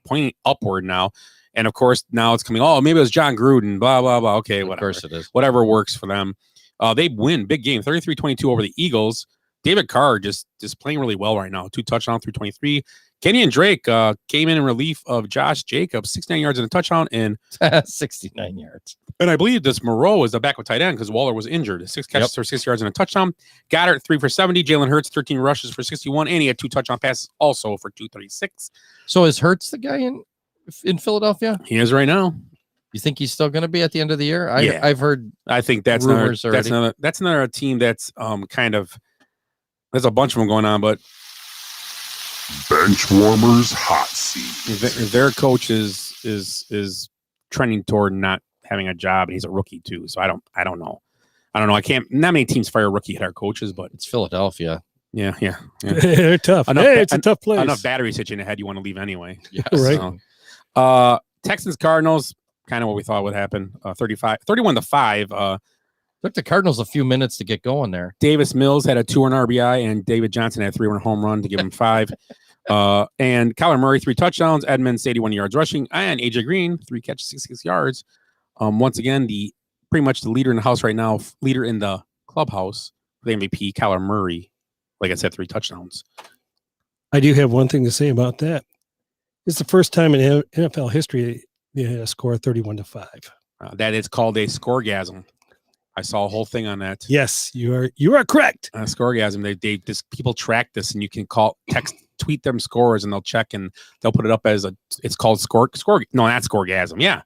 pointing upward now, and of course now it's coming. Oh, maybe it was John Gruden. Blah blah blah. Okay, whatever. Of course it is. Whatever works for them. They win big game, 33-22 over the Eagles. David Carr just playing really well right now. 2 touchdowns, 323. Kenyon Drake came in relief of Josh Jacobs, 69 yards and a touchdown, and 69 yards. And I believe this Moreau was the backup tight end because Waller was injured. 6 catches for 6 yards and a touchdown. Goddard 3 for 70. Jalen Hurts 13 rushes for 61, and he had 2 touchdown passes also for 236. So is Hurts the guy in Philadelphia? He is right now. You think he's still going to be at the end of the year? Yeah. I've heard. I think that's rumors that's another team that's kind of. There's a bunch of them going on, but Benchwarmers hot seat. Their coach is trending toward not having a job, and he's a rookie too. So I don't know. I can't. Not many teams fire rookie head coaches, but it's Philadelphia. Yeah. They're tough. It's a tough place. Enough batteries hit you in the head. You want to leave anyway. Yes. Right. So, Texans Cardinals. Kind of what we thought would happen. 31-5. Took the Cardinals a few minutes to get going there. Davis Mills had a 2-run RBI, and David Johnson had a 3-run home run to give him 5. And Kyler Murray 3 touchdowns. Edmonds 81 yards rushing, and AJ Green 3 catches 66 yards. Once again, pretty much the leader in the house right now, leader in the clubhouse, the MVP Kyler Murray. Like I said, 3 touchdowns. I do have one thing to say about that. It's the first time in NFL history they had a score 31-5. That is called a scoregasm. I saw a whole thing on that. Yes, you are correct. Scoregasm. They just people track this, and you can tweet them scores, and they'll check, and they'll put it up as it's called score. No, not scoregasm. Yeah,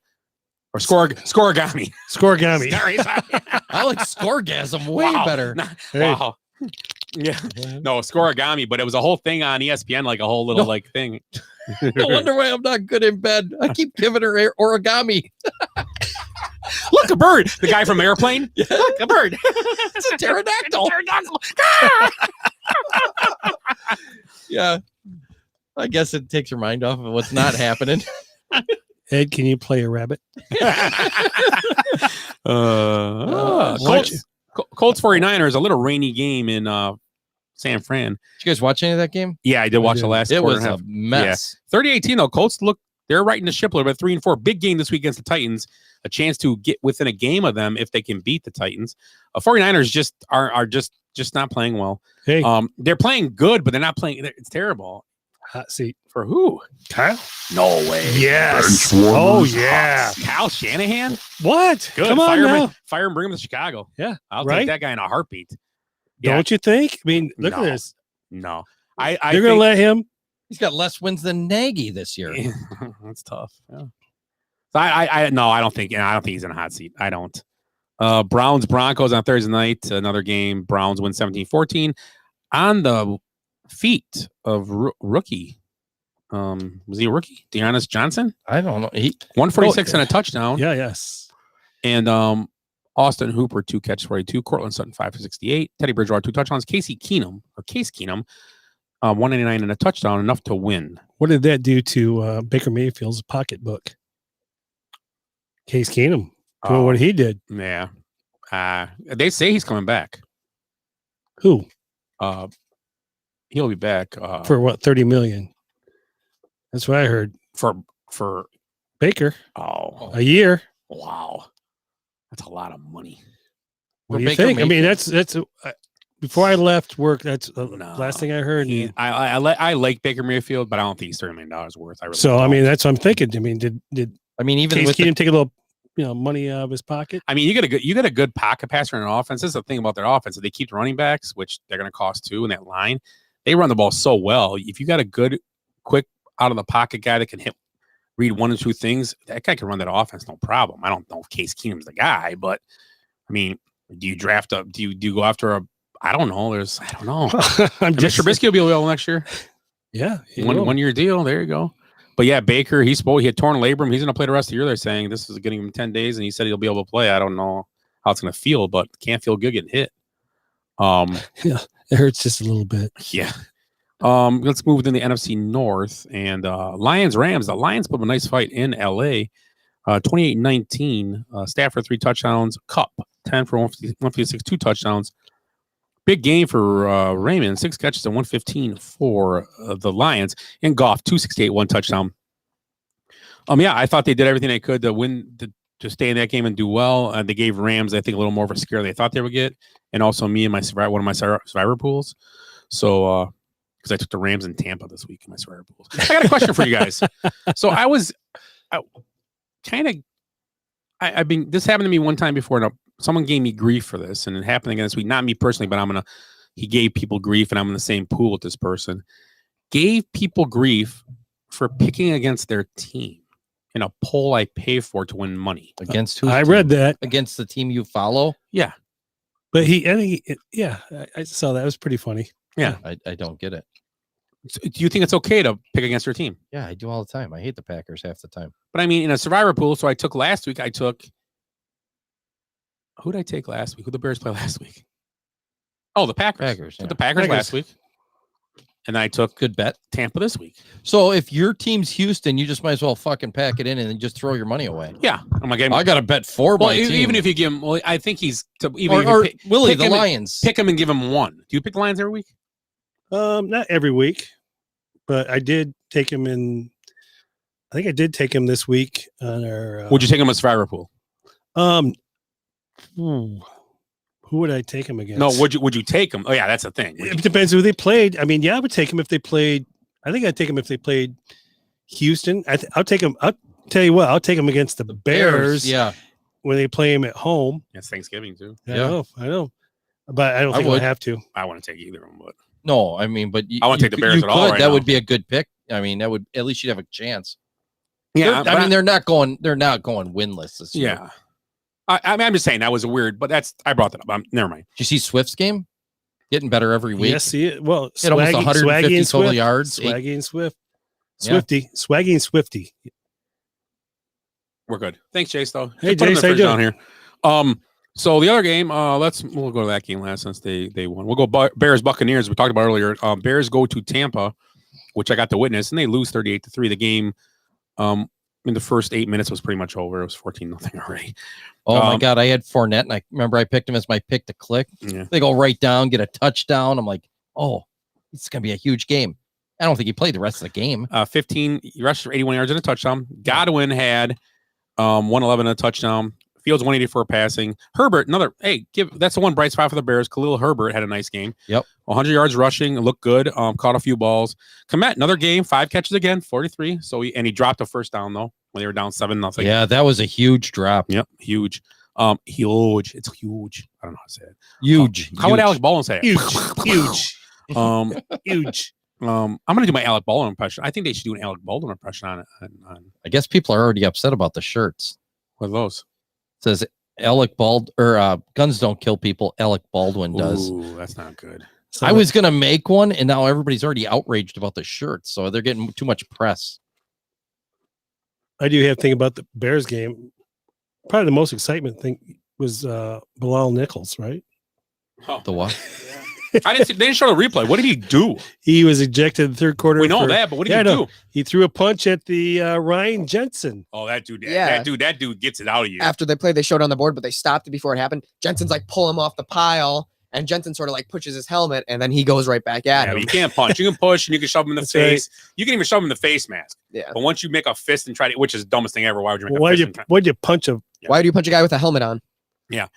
or scoregami. Scoregami. Sorry. I like scoregasm way better. Wow. Yeah. No, scoregami, but it was a whole thing on ESPN, like a whole little thing. No wonder why I'm not good in bed. I keep giving her origami. Look, a bird. The guy from Airplane. Yeah. Look, a bird. It's a pterodactyl. Yeah. I guess it takes your mind off of what's not happening. Ed, can you play a rabbit? Colts 49ers, a little rainy game in San Fran. Did you guys watch any of that game? Yeah, I did watch the last quarter. It was a mess. Yeah. 30-18, though. Colts they're right in the ship a little bit, 3-4. Big game this week against the Titans. A chance to get within a game of them if they can beat the Titans. 49ers just are just not playing well. Hey. They're playing good, but they're not playing. It's terrible. Hot seat. For who? Kyle? No way. Yes. Oh, yeah. Kyle Shanahan? What? Good. Come on now. Fire him, bring him to Chicago. Yeah. I'll right? take that guy in a heartbeat. Don't you think? I mean, look at this. No. They're going to let him. He's got less wins than Nagy this year. That's tough. Yeah. So I don't think he's in a hot seat. I don't. Browns Broncos on Thursday night. Another game. Browns win 17-14 on the feet of rookie. Was he a rookie? Dearness Johnson? I don't know. He 146 and a touchdown. Yeah. Yes. And Austin Hooper 2 catches 42. Cortland Sutton 5 for 68. Teddy Bridgewater 2 touchdowns. Case Keenum 199 and a touchdown, enough to win. What did that do to Baker Mayfield's pocketbook? Case Keenum doing what he did. Yeah. They say he's coming back. Who? He'll be back for what? $30 million. That's what I heard. For Baker. Oh, a year. Wow, that's a lot of money. What do you think? I mean, that's before I left work. That's the last thing I heard. I like Baker Mayfield, but I don't think he's $30 million worth. I mean, that's what I'm thinking. I mean, did even Case Keenum take a little money out of his pocket? I mean, you got a good pocket passer in an offense. This is the thing about their offense. They keep the running backs, which they're going to cost too, in that line. They run the ball so well. If you got a good, quick out of the pocket guy that can read one or two things, that guy can run that offense no problem. I don't know if Case Keenum's the guy, but I mean, do you draft up? Do you go after a? I don't know. I don't know. Mr. Trubisky will be available next year. Yeah, 1 year deal. There you go. But yeah, Baker, he had torn labrum. He's going to play the rest of the year. They're saying this is getting him 10 days, and he said he'll be able to play. I don't know how it's going to feel, but can't feel good getting hit. Yeah, it hurts just a little bit. Yeah. Let's move within the NFC North and Lions Rams. The Lions put up a nice fight in LA. 28-19. Stafford 3 touchdowns. Kupp 10 for 156, 2 touchdowns. Big game for Raymond, 6 catches and 115 for the Lions. And Goff 268, 1 touchdown. Yeah, I thought they did everything they could to win, to stay in that game and do well. They gave Rams, I think, a little more of a scare they thought they would get, and also me and one of my survivor pools. So because I took the Rams in Tampa this week in my Survivor pools. I got a question for you guys. So I've been, this happened to me one time before, and someone gave me grief for this, and it happened again this week. Not me personally, but he gave people grief, and I'm in the same pool with this person. Gave people grief for picking against their team in a poll I pay for to win money. Against who? I read that. Against the team you follow? Yeah. But I saw that. It was pretty funny. Yeah. I don't get it. So, do you think it's okay to pick against your team? Yeah, I do all the time. I hate the Packers half the time. But I mean, in a Survivor pool, so I took last week, who did I take last week? Who the Bears play last week? Oh, the Packers. Took the Packers last week. And I took good bet Tampa this week. So if your team's Houston, you just might as well fucking pack it in and then just throw your money away. Yeah. I'm like, I got to bet 4 well, by team. even if you give him, well, I think he's to Willie, the Lions. Pick him and give him 1. Do you pick the Lions every week? Not every week, but I did take him in. I think I did take him this week on our. Would you take him as Survivor pool? Who would I take him against? No, would you take him? Oh yeah, that's the thing. It depends who they played. I mean, yeah, I would take him if they played. I think I'd take him if they played Houston. I'll take him. I'll tell you what. I'll take him against the Bears. Yeah, when they play him at home. It's Thanksgiving too. I know, but I don't think I have to. I want to take either of them, but no, I mean, but I want to take the Bears at all. Right that now. would be a good pick. I mean, that would at least you'd have a chance. Yeah, I mean, they're not going winless this year. Yeah. I mean, I'm just saying that was a weird, but I brought that up. Never mind. Did you see Swift's game? Getting better every week. Yes, see it. Well, hit almost 150 total yards. Swaggy and Swift. Swaggy and Swifty. We're good. Thanks, Jace. Though. Hey, Just put him in Jace, the how you fridge down here. So the other game, we'll go to that game last since they won. We'll go Bears Buccaneers. We talked about earlier. Bears go to Tampa, which I got to witness, and they lose 38-3. The game, in the first 8 minutes was pretty much over. It was 14-0 already. Oh my God, I had Fournette, and I remember I picked him as my pick to click. Yeah. They go right down, get a touchdown. I'm like, oh, it's gonna be a huge game. I don't think he played the rest of the game. 15 rushed for 81 yards and a touchdown. Godwin had 111 and a touchdown. Fields 184 passing. Herbert, that's the one bright spot for the Bears. Khalil Herbert had a nice game. Yep. 100 yards rushing, looked good. Caught a few balls. Komet, another game, 5 catches again, 43. So he dropped a first down though when they were down 7-0. Yeah, that was a huge drop. Yep, huge. Huge. It's huge. I don't know how to say it. Huge. How would Alec Baldwin say it? Huge. Huge. I'm gonna do my Alec Baldwin impression. I think they should do an Alec Baldwin impression on. I guess people are already upset about the shirts. What are those? It says Alec Bald or guns don't kill people. Alec Baldwin does. Ooh, that's not good. I was gonna make one, and now everybody's already outraged about the shirts, so they're getting too much press. I do have to think about the Bears game. Probably the most excitement thing was Bilal Nichols, right? Oh. The what? They didn't show the replay. What did he do? He was ejected in the third quarter. We know that, but what did he do? He threw a punch at the Ryan Jensen. Oh, that dude! Yeah. That dude gets it out of you. After they played, they showed on the board, but they stopped it before it happened. Jensen's like pull him off the pile, and Jensen sort of like pushes his helmet, and then he goes right back at him. You can't punch. You can push, and you can shove him in the face. Right. You can even shove him in the face mask. Yeah. But once you make a fist and try to, which is the dumbest thing ever. Why would you make a fist? Why'd you punch him? Yeah. Why do you punch a guy with a helmet on? Yeah.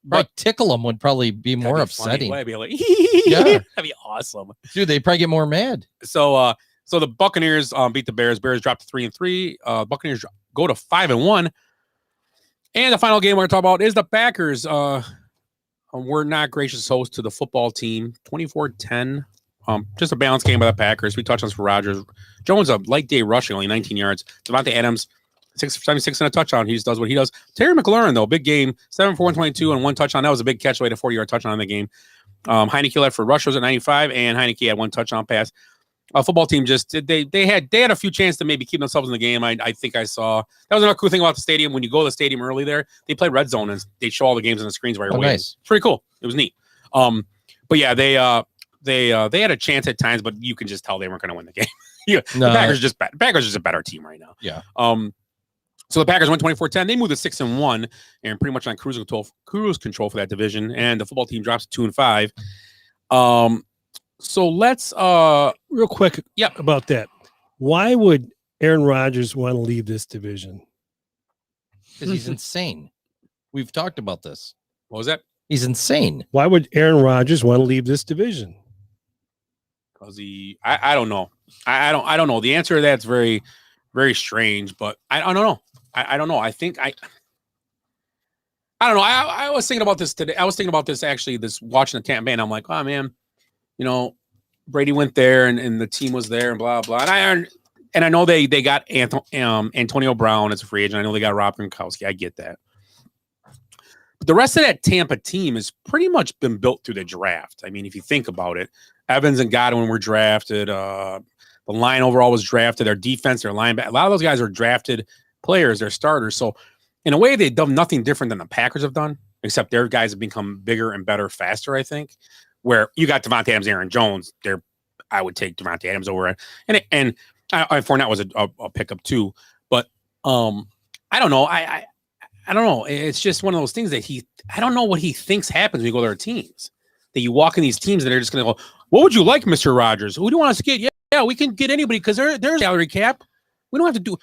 But tickle him would probably be more upsetting. Be like, yeah, that'd be awesome, dude. They probably get more mad. So the Buccaneers beat the Bears. Bears dropped to 3-3. Buccaneers go to 5-1. And the final game we're going to talk about is the Packers. We're not gracious hosts to the football team. 24-10. Just a balanced game by the Packers. We touched on this for Rodgers. Jones a light day rushing, only 19 yards. Devontae Adams. 76 and a touchdown. He just does what he does. Terry McLaurin, though, big game. 7-for-122 and 1 touchdown. That was a big catch away to 40-yard touchdown in the game. Heineke led for rushers at 95, and Heineke had 1 touchdown pass. Football team just they had a few chances to maybe keep themselves in the game. I think I saw that was another cool thing about the stadium. When you go to the stadium early there, they play red zone and they show all the games on the screens while you're waiting. Nice. It's pretty cool. It was neat. But yeah, they had a chance at times, but you can just tell they weren't going to win the game. The Packers are just bad. The Packers are just a better team right now. Yeah. So the Packers went 24-10. They moved to 6-1 and pretty much on cruise control for that division. And the football team drops to 2-5. So let's real quick about that. Why would Aaron Rodgers want to leave this division? Because he's insane. We've talked about this. What was that? He's insane. Why would Aaron Rodgers want to leave this division? Because I don't know. I don't know. The answer to that's very, very strange, but I don't know. I don't know. I think I don't know. I was thinking about this today. I was thinking about this actually, this watching the Tampa Bay, and I'm like, oh man, you know, Brady went there and the team was there and blah blah. And I know they got Antonio Brown as a free agent. I know they got Rob Gronkowski. I get that. But the rest of that Tampa team has pretty much been built through the draft. I mean, if you think about it, Evans and Godwin were drafted. The line overall was drafted. Their defense, their linebacker, a lot of those guys are drafted players. They're starters. So in a way, they've done nothing different than the Packers have done, except their guys have become bigger and better faster, I think. Where you got Devontae Adams, Aaron Jones, I would take Devontae Adams over it. And Fournette was a pickup too. But I don't know. I don't know. It's just one of those things that I don't know what he thinks happens when you go to their teams. That you walk in these teams and they're just going to go, what would you like, Mr. Rodgers? Who do you want us to get? Yeah, we can get anybody because there's salary cap. We don't have to do,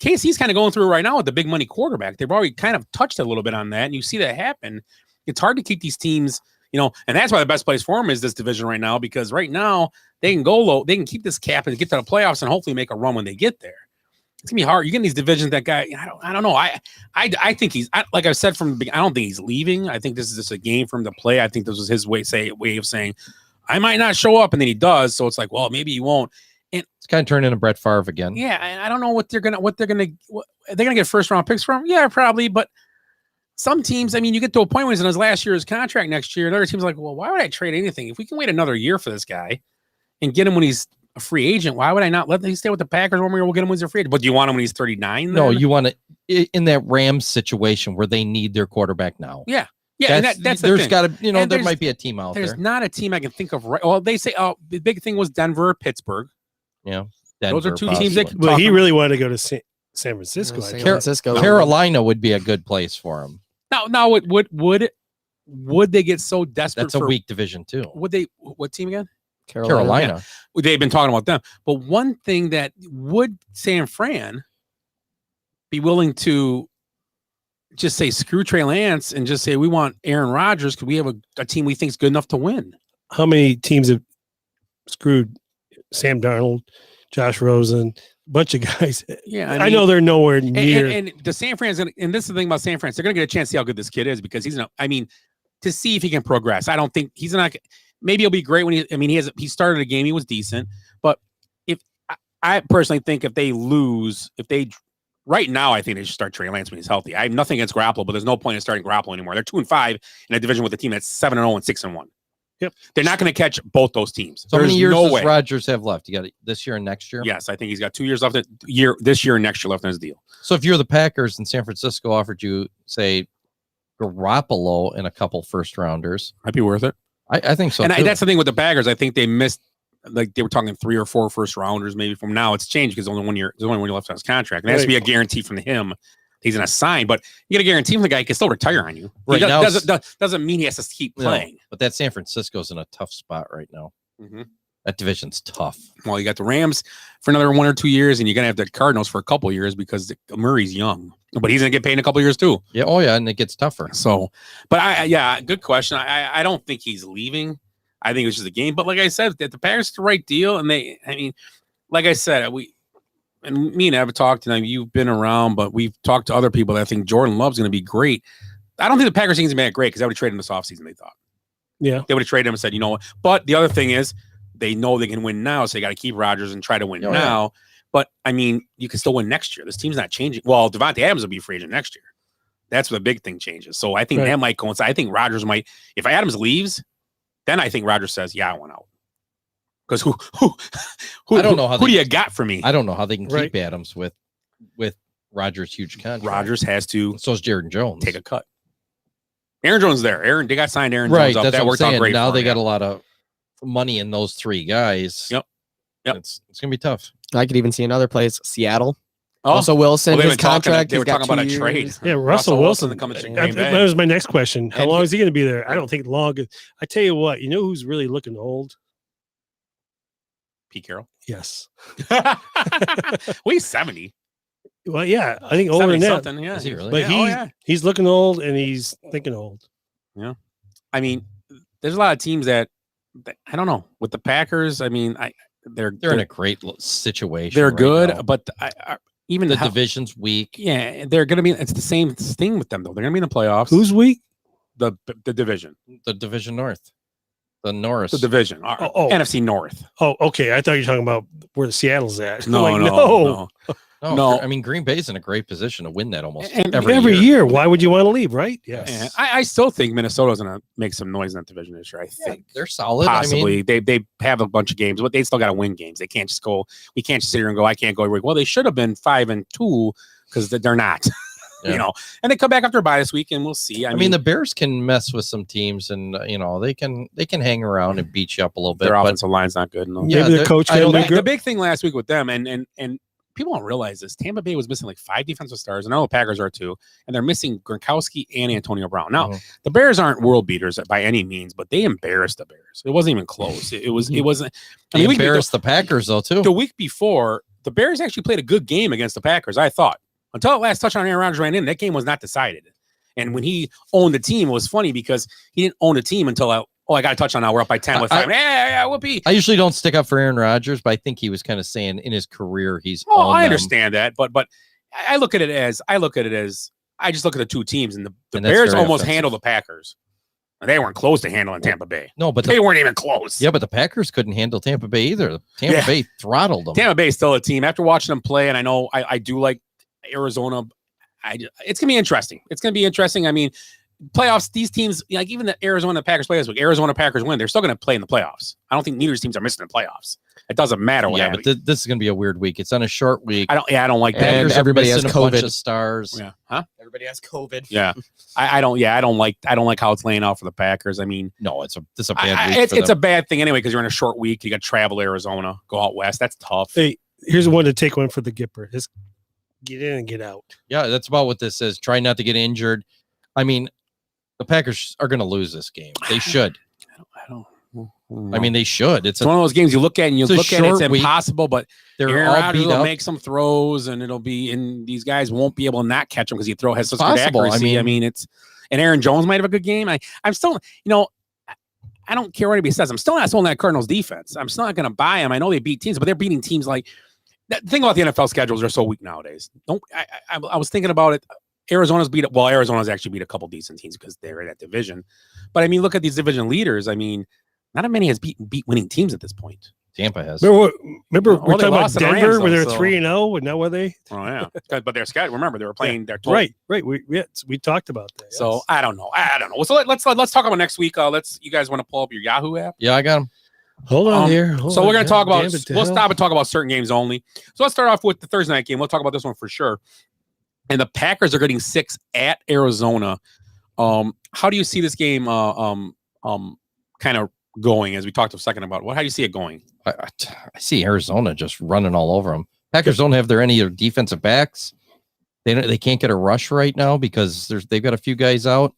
KC's kind of going through it right now with the big money quarterback. They've already kind of touched a little bit on that, and you see that happen. It's hard to keep these teams, and that's why the best place for them is this division right now, because right now they can go low, they can keep this cap and get to the playoffs and hopefully make a run when they get there. It's gonna be hard. You get in these divisions, that guy, I don't know. I think like I said from the beginning, I don't think he's leaving. I think this is just a game for him to play. I think this was his way of saying, I might not show up, and then he does. So it's like, well, maybe he won't. And it's kind of turned into Brett Favre again. Yeah, and I don't know what they're gonna get first round picks from. Yeah, probably, but some teams, I mean, you get to a point when he's in his last year's contract next year, and other teams are like, well, why would I trade anything if we can wait another year for this guy and get him when he's a free agent? Why would I not let him stay with the Packers 1 year? We'll get him when he's a free agent. But do you want him when he's 39? No, you want to in that Rams situation where they need their quarterback now. Yeah. Yeah, that's the there's thing. got to, there might be a team out there. There's not a team I can think of. Well, they say, the big thing was Denver, Pittsburgh. Yeah, those are two teams. Well, he really wanted to go to San Francisco. San Francisco. Carolina would be a good place for him. Now, would they get so desperate? That's a weak division too. Would they? What team again? Carolina. Yeah. They've been talking about them. But one thing that would San Fran be willing to just say screw Trey Lance and just say we want Aaron Rodgers because we have a team we think is good enough to win. How many teams have screwed Sam Darnold, Josh Rosen, a bunch of guys? Yeah, I know they're nowhere near. And the San Fran's gonna, and this is the thing about San Fran, they're gonna get a chance to see how good this kid is because he's to see if he can progress. I don't think he's not. Maybe he'll be great when he started a game, he was decent, but if I personally think if they lose, right now, I think they should start Trey Lance when he's healthy. I have nothing against Garoppolo, but there's no point in starting Garoppolo anymore. They're 2-5 in a division with a team that's 7-0 and 6-1. Yep, they're not going to catch both those teams. So how many years does Rodgers have left? You got this year and next year? Yes, I think he's got 2 years left. This year and next year left in his deal. So if you're the Packers and San Francisco offered you, say, Garoppolo and a couple first rounders, might be worth it. I think so. And too. that's the thing with the Packers. I think they missed. Like they were talking 3 or 4 first rounders, maybe from now. It's changed because there's only 1 year left on his contract. And it has to be a guarantee from him. He's going to sign, but you get a guarantee from the guy. He can still retire on you. Right now, doesnling mean he has to keep playing. But that San Francisco's in a tough spot right now. Mm-hmm. That division's tough. Well, you got the Rams for another 1 or 2 years, and you're going to have the Cardinals for a couple of years because Murray's young, but he's going to get paid in a couple of years too. Yeah. Oh yeah, and it gets tougher. So, but good question. I don't think he's leaving. I think it was just a game. But like I said, the Packers the right deal, and like I said, me and Ev have talked, and you've been around, but we've talked to other people that I think Jordan Love's going to be great. I don't think the Packers thing's going to be great because they would have traded him this offseason, they thought. Yeah. They would have traded him and said, you know what? But the other thing is, they know they can win now, so they got to keep Rodgers and try to win now. Yeah. But, you can still win next year. This team's not changing. Well, Devontae Adams will be a free agent next year. That's where the big thing changes. So I think that might coincide. I think Rodgers might, if Adams leaves, then I think Rodgers says, yeah, I want out. Because who I don't know how who do you got for me? I don't know how they can keep Adams with Rodgers' huge contract. Rodgers has to. So is Jaron Jones. Take a cut. Aaron Jones there. They got signed Aaron Jones up. That's that worked out great. Now they got a lot of money in those 3 guys. Yep. It's gonna be tough. I could even see another place, Seattle. Also, Wilson, his contract. They were talking about a trade. Yeah, Russell Wilson. That was my next question. How long is he going to be there? I don't think long. I tell you what, who's really looking old? Pete Carroll. Yes. Well, he's 70. Well, yeah, I think older than that. Yeah. Is he really? But he's looking old and he's thinking old. Yeah. There's a lot of teams that I don't know with the Packers. I mean, they're in a great situation. They're right good, now. but even the division's weak. Yeah, they're going to be. It's the same thing with them though. They're going to be in the playoffs. Who's weak? The division. The division North. The Norris. The division. NFC North. Oh, okay. I thought you were talking about where the Seattle's at. No, Like, no. No, I mean Green Bay's in a great position to win that almost And every year. Why would you want to leave? Right? Yes. And I still think Minnesota's going to make some noise in that division this year. I think they're solid. Possibly, I mean, they have a bunch of games, but they still got to win games. They can't just go. We can't just sit here and go. I can't go every week. Well, they should have been 5-2 because they're not. You know, and they come back after a bye this week, and we'll see. I mean, the Bears can mess with some teams, and they can hang around and beat you up a little bit. Their but offensive line's not good. No. Yeah, the coach. The big thing last week with them, and people don't realize this. Tampa Bay was missing like 5 defensive stars, and I know the Packers are too, and they're missing Gronkowski and Antonio Brown. Now, the Bears aren't world beaters by any means, but they embarrassed the Bears. It wasn't even close. It wasn't. They embarrassed the Packers though too. The week before, the Bears actually played a good game against the Packers. I thought until that last touchdown Aaron Rodgers ran in, that game was not decided. And when he owned the team, it was funny because he didn't own the team until I got a touchdown now. We're up by 10 with 5. Yeah, whoopee. I usually don't stick up for Aaron Rodgers, but I think he was kind of saying in his career he's. Oh, I understand that, but I look at it as I just look at the two teams, and the Bears almost handled the Packers. And they weren't close to handling Tampa Bay. No, but they weren't even close. Yeah, but the Packers couldn't handle Tampa Bay either. Tampa Bay throttled them. Tampa Bay is still a team. After watching them play, and I know I do like Arizona. It's gonna be interesting. It's gonna be interesting. I mean, playoffs. These teams, like even the Arizona Packers play this week. Arizona Packers win. They're still gonna play in the playoffs. I don't think neither of these teams are missing the playoffs. It doesn't matter what happens. But this is gonna be a weird week. It's on a short week. I don't like that. And everybody has COVID. A bunch of stars. Yeah. Huh? Everybody has COVID. Yeah. I don't like how it's laying out for the Packers. I mean, no, it's a bad week. It's a bad thing anyway because you're in a short week. You got to travel to Arizona, go out west. That's tough. Hey, here's one to take one for the Gipper. Just get in and get out. Yeah, that's about what this is. Try not to get injured. I mean, the Packers are going to lose this game. They should. I mean, they should. It's one of those games you look at and it's week. impossible, but They're Aaron all Rodgers beat will up. make some throws, and these guys won't be able to not catch them because has such possible. good accuracy. I mean, and Aaron Jones might have a good game. I'm still, I don't care what anybody says. I'm still not sold on that Cardinals defense. I'm still not going to buy them. I know they beat teams, but they're beating teams like. The thing about the NFL schedules are so weak nowadays. I was thinking about it. Arizona's actually beat a couple decent teams because they're in that division. But I mean, look at these division leaders. I mean, not many has beat winning teams at this point. Tampa has. Remember we're talking about lost to the Denver Rams, where they're though, 3-0, and now were they? Oh yeah, but they're scheduled. Remember, they were playing their right. We talked about that. Yes. So I don't know. So let's talk about next week. You guys want to pull up your Yahoo app? Yeah, I got them. Hold on here. We're going to talk about. We'll stop and talk about certain games only. So let's start off with the Thursday night game. We'll talk about this one for sure. And the Packers are getting 6 at Arizona. How do you see this game? Kind of going as we talked a second about. How do you see it going? I see Arizona just running all over them. Packers don't have any defensive backs. They can't get a rush right now because they've got a few guys out.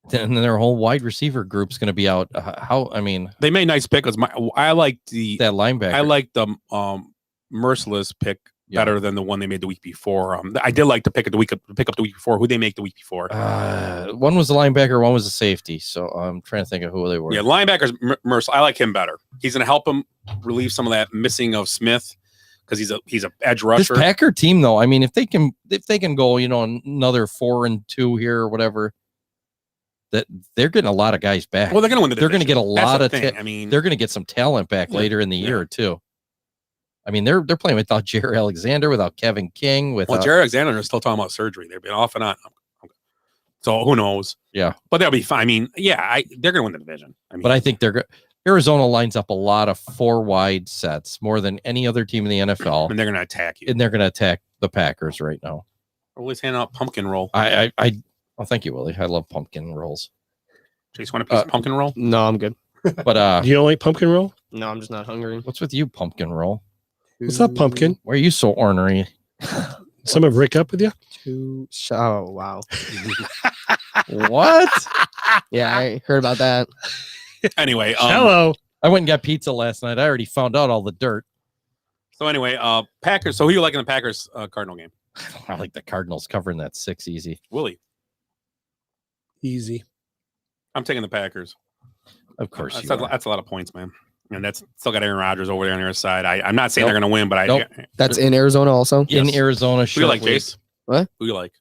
And then their whole wide receiver group's going to be out. They made nice pick. I like that linebacker. I like the Merciless pick better than the one they made the week before. I did like to pick up the week before. Who they make the week before? One was the linebacker, one was the safety. So I'm trying to think of who they were. Yeah, linebackers Merciless. I like him better. He's going to help him relieve some of that missing of Smith because he's a edge rusher. This Packer team, though, I mean, if they can go, another 4-2 here or whatever. That they're getting a lot of guys back. Well, they're going to win the division. They're going to get a lot of. They're going to get some talent back later in the year too. I mean, they're playing without Jerry Alexander, without Kevin King, Jerry Alexander is still talking about surgery. They've been off and on. So who knows? Yeah, but they'll be fine. I mean, they're going to win the division. But I think Arizona lines up a lot of 4 wide sets more than any other team in the NFL, and they're going to attack you. And they're going to attack the Packers right now. Always handing out pumpkin roll. Oh, thank you, Willie. I love pumpkin rolls. Chase, want a piece of pumpkin roll? No, I'm good. But you don't like pumpkin roll? No, I'm just not hungry. What's with you, pumpkin roll? What's up, pumpkin? Why are you so ornery? Someone break up with you? Oh wow. What? Yeah, I heard about that. Anyway, hello. I went and got pizza last night. I already found out all the dirt. So anyway, Packers. So who you liking the Packers Cardinal game? I like the Cardinals covering that 6 easy. Willie. Easy. I'm taking the Packers. Of course, that's a lot of points, man. And that's still got Aaron Rodgers over there on the other side. I'm not saying Nope. they're going to win, but Nope. That's in Arizona also. in Arizona. Who you like, shortly. Jace? What? Who you like?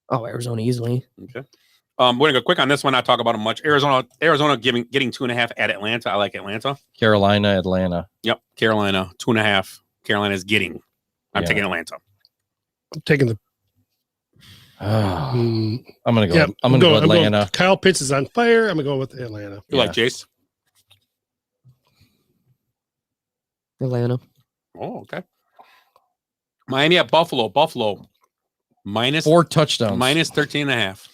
Oh, Arizona easily. Okay. We're gonna go quick on this one. Not talk about them much. Arizona getting 2.5 at Atlanta. I like Atlanta. Carolina, Atlanta. Yep. Carolina 2.5. Carolina's getting. I'm Yeah. taking Atlanta. I'm taking the. I'm gonna go. Yeah, I'm gonna go Atlanta. Going, Kyle Pitts is on fire. I'm gonna go with Atlanta. You like Jace? Atlanta. Oh, okay. Miami at Buffalo. Buffalo minus 4 touchdowns. minus 13.5.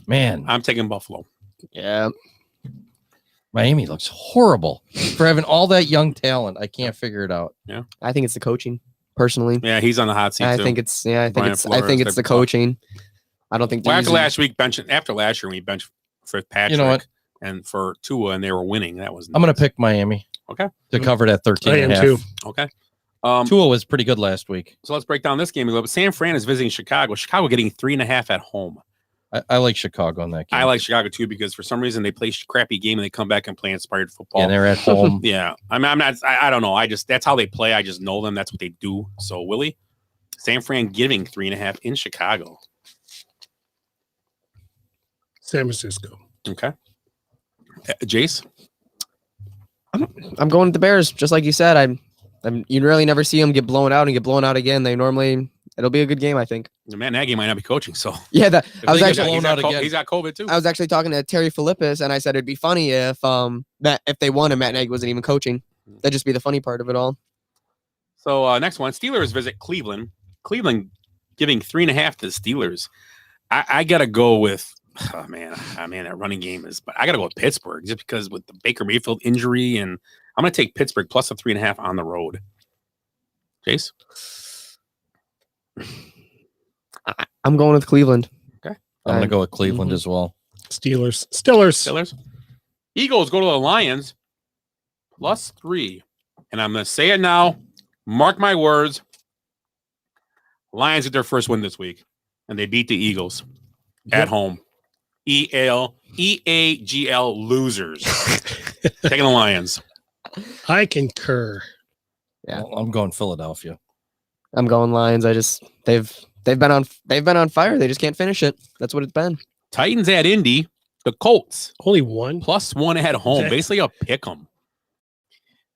Man, I'm taking Buffalo. Yeah. Miami looks horrible for having all that young talent. I can't figure it out. Yeah. I think it's the coaching, personally. Yeah, he's on the hot seat. I too. think it's I Brian think Flores, it's the type of coaching. I don't think Well, they're after using- last week, after last year, we benched Fitzpatrick. You know what? And for Tua, and they were winning. That was. I'm gonna pick Miami. Okay. To cover that 13 I and a am half. too. Okay. Tua was pretty good last week. So let's break down this game a little bit. San Fran is visiting Chicago. Chicago getting 3.5 at home. I like Chicago in that game. I like Chicago too because for some reason they play a crappy game and they come back and play inspired football. Yeah, they're at home. Yeah, I'm not. I don't know. That's how they play. I just know them. That's what they do. So Willie, San Fran giving 3.5 in Chicago. San Francisco. Okay. Jace, I'm going with the Bears, just like you said. You really never see them get blown out and get blown out again. It'll be a good game, I think. Matt Nagy might not be coaching, so Yeah, I was he's actually he's got COVID too. I was actually talking to Terry Philippus, and I said it'd be funny if they won and Matt Nagy wasn't even coaching. That'd just be the funny part of it all. So next one, Steelers visit Cleveland. Cleveland giving 3.5 to the Steelers. I gotta go with that running game is, but I gotta go with Pittsburgh just because with the Baker Mayfield injury, and I'm gonna take Pittsburgh plus a 3.5 on the road. Jace, I'm going with Cleveland. Okay. I'm gonna go with Cleveland as well. Steelers. Eagles go to the Lions plus 3, and I'm gonna say it now. Mark my words. Lions get their first win this week, and they beat the Eagles at home. EAGL losers. Taking the Lions. I concur. Yeah, Well, I'm going Philadelphia. I'm going Lions. They've been on fire. They just can't finish it. That's what it's been. Titans at Indy. The Colts Only one. plus 1 at home. Okay. Basically a pick 'em.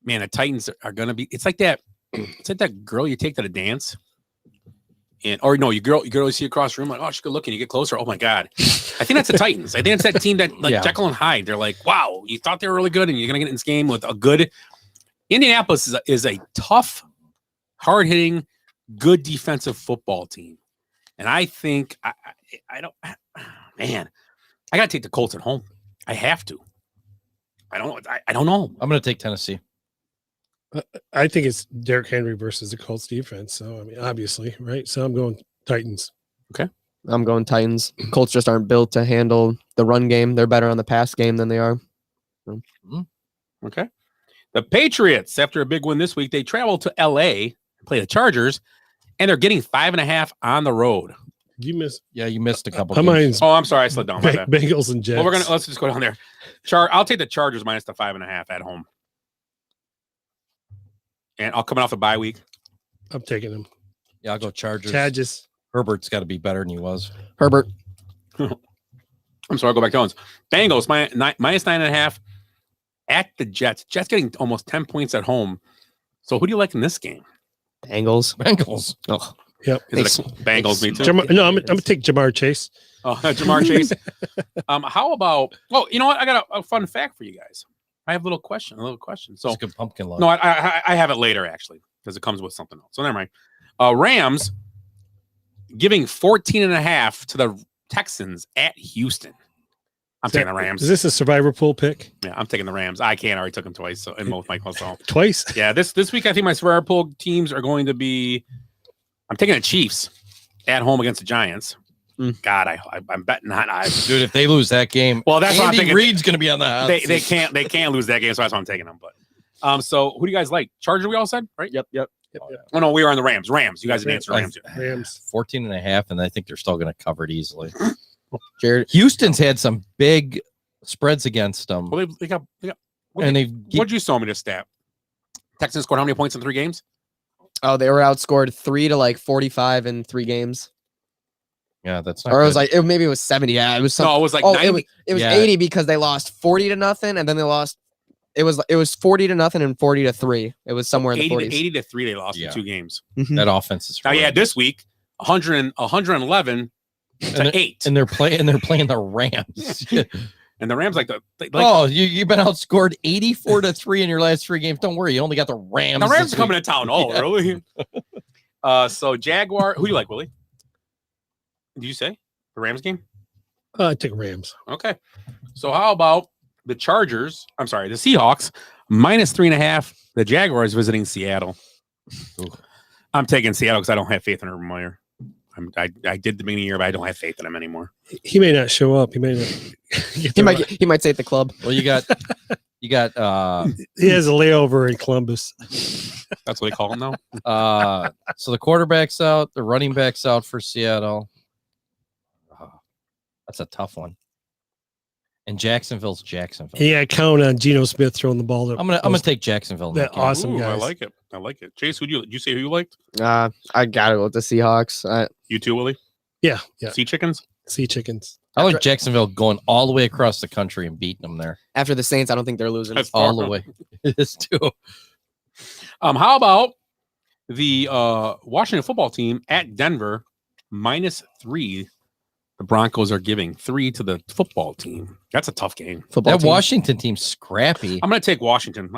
Man, the Titans are gonna be. It's like that. It's like that girl you take to the dance. Or no, you see you across the room like, oh, she's good looking. You get closer. Oh my God. I think that's the Titans. I think it's that team that like Yeah. Jekyll and Hyde. They're like, wow, you thought they were really good and you're going to get in this game with a good Indianapolis is a tough, hard hitting, good defensive football team. And I think I don't, man, I got to take the Colts at home. I have to. I don't know. I'm gonna take Tennessee. I think it's Derrick Henry versus the Colts defense. So I mean, obviously, right? So I'm going Titans. I'm going Titans. Colts just aren't built to handle the run game. They're better on the pass game than they are. Okay. The Patriots, after a big win this week, they travel to LA, play the Chargers, and they're getting 5.5 on the road. You missed. Yeah, you missed a couple. Mine's Oh, I'm sorry, I slid down. My bad. Bengals and Jets. Well, let's just go down there. I'll take the Chargers minus the 5.5 at home. And I'll come off a bye week. I'm taking them. Yeah, I'll go Chargers. Chargers. Herbert's got to be better than he was. Herbert. I'm sorry, I'll go back to Owens. Bengals minus 9.5 at the Jets. Jets getting almost 10 points at home. So who do you like in this game? Bengals. Bengals. Oh, Yep. Is it Bengals? Me too. No, I'm gonna take Jamar Chase. Oh, Jamar Chase. How about? Well, you know what? I got a fun fact for you guys. I have a little question. So Just good pumpkin luck. no, I have it later actually because it comes with something else. So never mind. Rams giving 14.5 to the Texans at Houston. I'm taking the Rams. Is this a survivor pool pick? Yeah, I'm taking the Rams. I already took them twice. So in both my so Twice? yeah, this week I think my survivor pool teams are going to be. I'm taking the Chiefs at home against the Giants. God, I'm betting that. Dude, if they lose that game, well, that's what I'm Andy thinking. Reid's going to be on the hot They seat. can't lose that game, so that's why I'm taking them. But so who do you guys like? Charger, we all said, right? Yep. Oh no, we are on the Rams. You guys didn't answer Rams. Rams. 14.5, and I think they're still going to cover it easily. Jared. Houston's had some big Spreads against them. Well, they got And what'd you show me this stat? Texans scored how many points in 3 games? Oh, they were outscored 3 to like 45 in 3 games. Yeah, that's not Or it was good. like maybe it was 70. Yeah, it was some, No, it was like oh, 90. it was Yeah. 80 because they lost 40 to nothing, and then they lost. It was 40 to nothing and 40 to 3. It was somewhere in the 80 40s. to 80 to 3 they lost Yeah. in 2 games. Mhm. That offense is Now, yeah, horrible. this week 111 And to they're- 8. and they're playing the Rams. And the Rams like oh, you've been outscored 84 to 3 in your last 3 games. Don't worry, you only got the Rams. the Rams this are coming week. to town. Oh, Yeah. really? So Jaguar, who do you like, Willie? Did you say the Rams game? I take Rams. Okay. So how about the Chargers? I'm sorry, the Seahawks -3.5. The Jaguars visiting Seattle. I'm taking Seattle because I don't have faith in Urban Meyer. I did the beginning of the year, but I don't have faith in him anymore. He may not show up. He may not. He might stay at the club. Well, you got He has a layover in Columbus. That's what they call him now. So the quarterback's out, the running back's out for Seattle. That's a tough one. And Jacksonville's Jacksonville. Yeah, I count on Geno Smith throwing the ball. I'm gonna take Jacksonville. in That game. awesome Ooh, guys. I like it. I like it. Chase, who you say who you liked? I gotta go with the Seahawks. You too, Willie? Yeah. Sea chickens? Sea chickens. I like Jacksonville going all the way across the country and beating them there. After the Saints, I don't think they're losing. That's All far. the way. It is too. How about the Washington football team at Denver -3? The Broncos are giving 3 to the football team. That's a tough game. That Washington team's scrappy. I'm going to take Washington.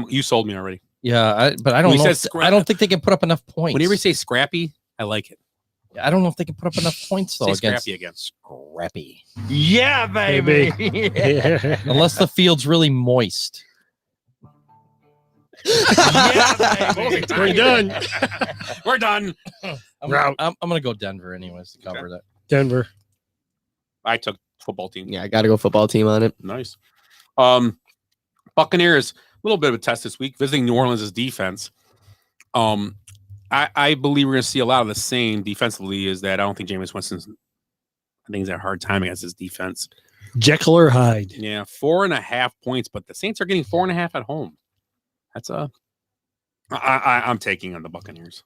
You sold me already. Yeah, but I don't When he know. says I don't think they can put up enough points. Whenever you say scrappy, I like it. I don't know if they can put up enough points though. Say Against scrappy again. Scrappy. Yeah, baby. Unless the field's really moist. We're done. We're done. I'm gonna go Denver anyways to cover that. Denver. I took football team. Yeah, I gotta go football team on it. Nice. Buccaneers, a little bit of a test this week, visiting New Orleans' defense. I believe we're going to see a lot of the same defensively. Is that I don't think Jameis Winston's. I think he's had a hard time against his defense. Jekyll or Hyde. Yeah, 4.5 points, but the Saints are getting 4.5 at home. That's I'm taking on the Buccaneers.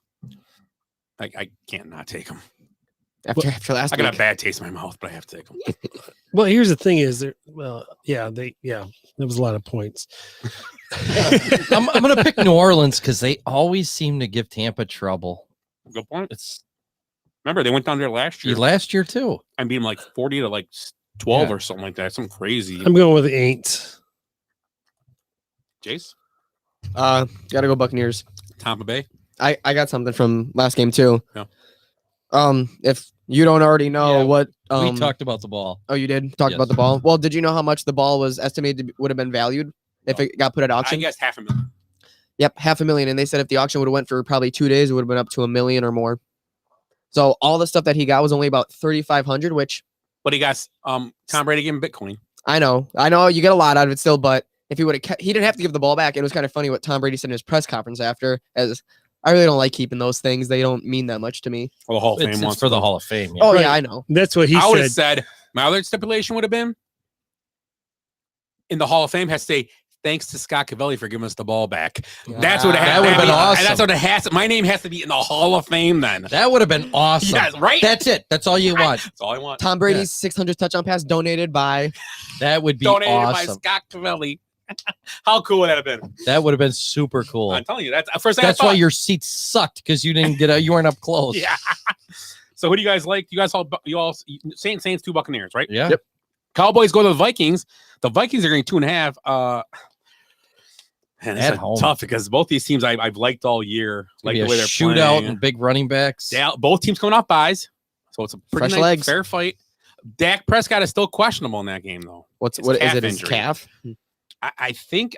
I can't not take them. After last I got week. a bad taste in my mouth, but I have to take them. Well, here's the thing: is there? Well, yeah, there was a lot of points. I'm gonna pick New Orleans because they always seem to give Tampa trouble. Good point. It's Remember they went down there last year. last year too. I beat them like 40 to like 12 Yeah. or something like that. Something crazy. I'm going with the Aints. Jace, Gotta go Buccaneers. Tampa Bay. I got something from last game too. Yeah. If you don't already know Yeah, what we talked about the ball. Oh, you did talk Yes. about the ball. Well, did you know how much the ball was estimated to would have been valued if it got put at I auction? guess $500,000. Yep, $500,000. And they said if the auction would have went for probably 2 days, it would have been up to $1 million or more. So all the stuff that he got was only about 3,500, which But he got Tom Brady giving Bitcoin. I know you get a lot out of it still, but if he would have, he didn't have to give the ball back. It was kind of funny what Tom Brady said in his press conference after, as I really don't like keeping those things. They don't mean that much to me. Well, the Hall of Fame It's wants for the to- Hall of Fame. Oh Right. yeah, I know. That's what he I would said. have said my other stipulation would have been in the Hall of Fame has to say thanks to Scott Cavelli for giving us the ball back. That's what it That had. would have been awesome. And that's what it has. My name has to be in the Hall of Fame then. That would have been awesome. Yes, right? That's it. That's all you want. That's all I want. Tom Brady's 600 touchdown pass donated by. That would be Donated by awesome. Scott Cavelli. How cool would that have been? That would have been super cool. I'm telling you, that's first thing That's I why thought. your seats sucked because you didn't get you weren't up close. Yeah. So who do you guys like? You all Saints 2 Buccaneers, right? Yeah. Yep. Cowboys go to the Vikings. The Vikings are getting 2.5. And At it's home. tough because both these teams I've liked all year. Like Maybe the a way they're shootout playing. and big running backs. Both teams coming off buys, so it's a pretty Fresh nice, legs. fair fight. Dak Prescott is still questionable in that game though. What It's is calf it? His injury. calf? I think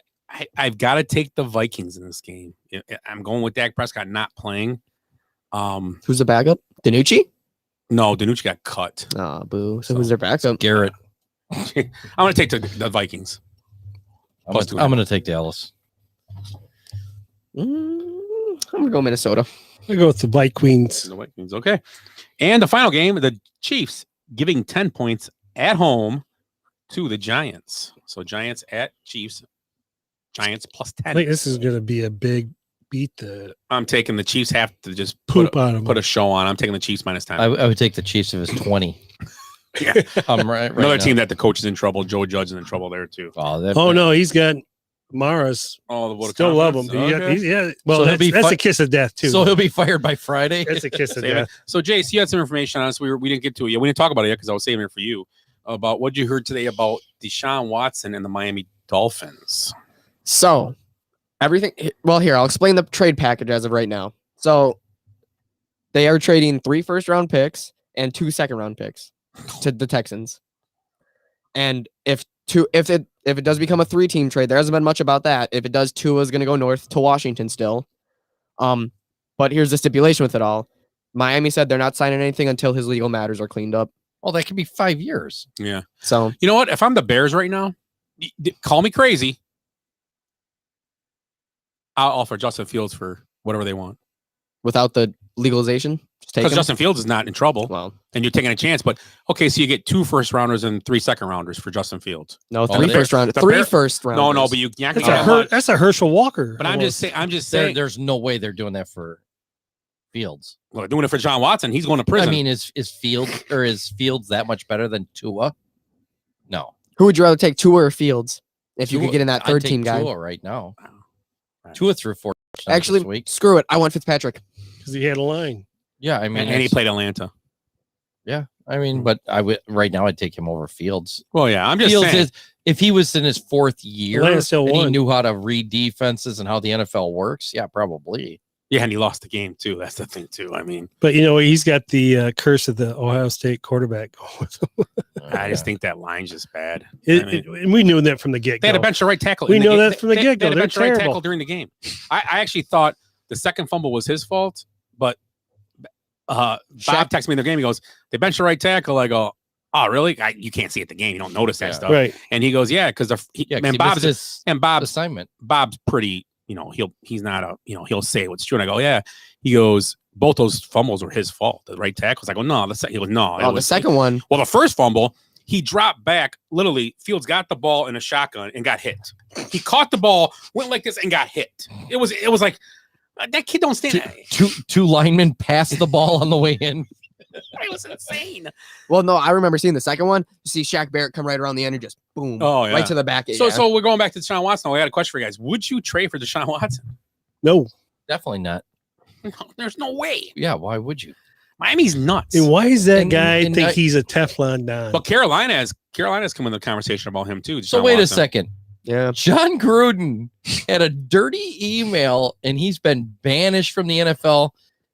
I've got to take the Vikings in this game. I'm going with Dak Prescott not playing. Who's the backup? Danucci? No, Danucci got cut. Ah, boo. So who's their backup? Garrett. I'm going to take the Vikings. I'm Plus going to take Dallas. I'm gonna go Minnesota. I go with the Vikings. The Vikings, okay. And the final game, the Chiefs giving 10 points at home to the Giants. So Giants at Chiefs. Giants plus I 10. think this is going to be a big beat. The I'm taking the Chiefs have to just poop on them. put a show on. I'm taking the Chiefs minus 10. I would take the Chiefs if it's 20. Yeah. I'm right. Another now. team that the coach is in trouble. Joe Judge is in trouble there too. Oh no, he's got Mara's. Oh, the Still love him. Okay. Yeah. Well, So he'll that's, be that's fi- a kiss of death too. So he'll be fired by Friday. That's a kiss of Save it. death. So Jace, you had some information on us. We didn't get to it yet. We didn't talk about it yet because I was saving it for you. About what you heard today about Deshaun Watson and the Miami Dolphins. So everything. Well, here I'll explain the trade package as of right now. So they are trading 3 first-round picks and 2 second-round picks to the Texans. And if it does become a 3-team trade, there hasn't been much about that. If it does, Tua is going to go north to Washington still. But here's the stipulation with it all. Miami said they're not signing anything until his legal matters are cleaned up. Oh, that could be 5 years. Yeah. So you know what? If I'm the Bears right now, call me crazy. I'll offer Justin Fields for whatever they want. without the legalization, just take Because him? Justin Fields is not in trouble. Well, and you're taking a chance. But okay, so you get 2 first rounders and 3 second rounders for Justin Fields. No, 3 first round, 3 first rounders. No, but you can't. That's a Herschel Walker. But I'm just saying. There's no way they're doing that for Fields. Well, they're doing it for John Watson. He's going to prison. I mean, is Fields that much better than Tua? No. Who would you rather take, Tua or Fields? If you Tua- could get in that I'd third take team guy. Tua right now. Tua threw 4 touchdowns this Actually, week. screw it. I want Fitzpatrick. Because he had a line. Yeah, I mean, and he it's- played Atlanta. Yeah, I mean, but I would right now. I'd take him over Fields. Well, yeah, I'm just Fields saying. is, if he was in his 4th year Atlanta still and he won. knew how to read defenses and how the NFL works, yeah, probably. Yeah, and he lost the game too. That's the thing too. I mean, But you know, he's got the curse of the Ohio State quarterback. I just think that line's just bad. And we knew that from the get They had go. a bench of right tackle. We in the know game. that from the They get go. had a They're bench of right tackle terrible. during the game. I actually thought the second fumble was his fault, but Bob texted me in the game. He goes, "They benched a right tackle." I go, "Oh, really? You can't see it at the game. You don't notice that stuff." Right. And he goes, "Yeah, because he Bob's missed his Bob's assignment. Bob's pretty. You know, he's not a. You know, he'll say what's true." And I go, "Yeah." He goes, "Both those fumbles were his fault. The right tackles." I go, "No." He goes, "No." Oh, the second one. Well, the first fumble, he dropped back. Literally, Fields got the ball in a shotgun and got hit. He caught the ball, went like this, and got hit. It was like that kid don't stand. Two linemen passed the ball on the way in. It was insane. Well, no, I remember seeing the second one. You see Shaq Barrett come right around the end and just boom, Oh, yeah. right to the back. So we're going back to Deshaun Watson. I got a question for you guys. Would you trade for Deshaun Watson? No. Definitely not. No, there's no way. Yeah, why would you? Miami's nuts. And why does that And- guy and think I- he's a Teflon Don? But Carolina's come in the conversation about him too. So Deshaun wait a Watson. second. Yeah. John Gruden had a dirty email and he's been banished from the NFL.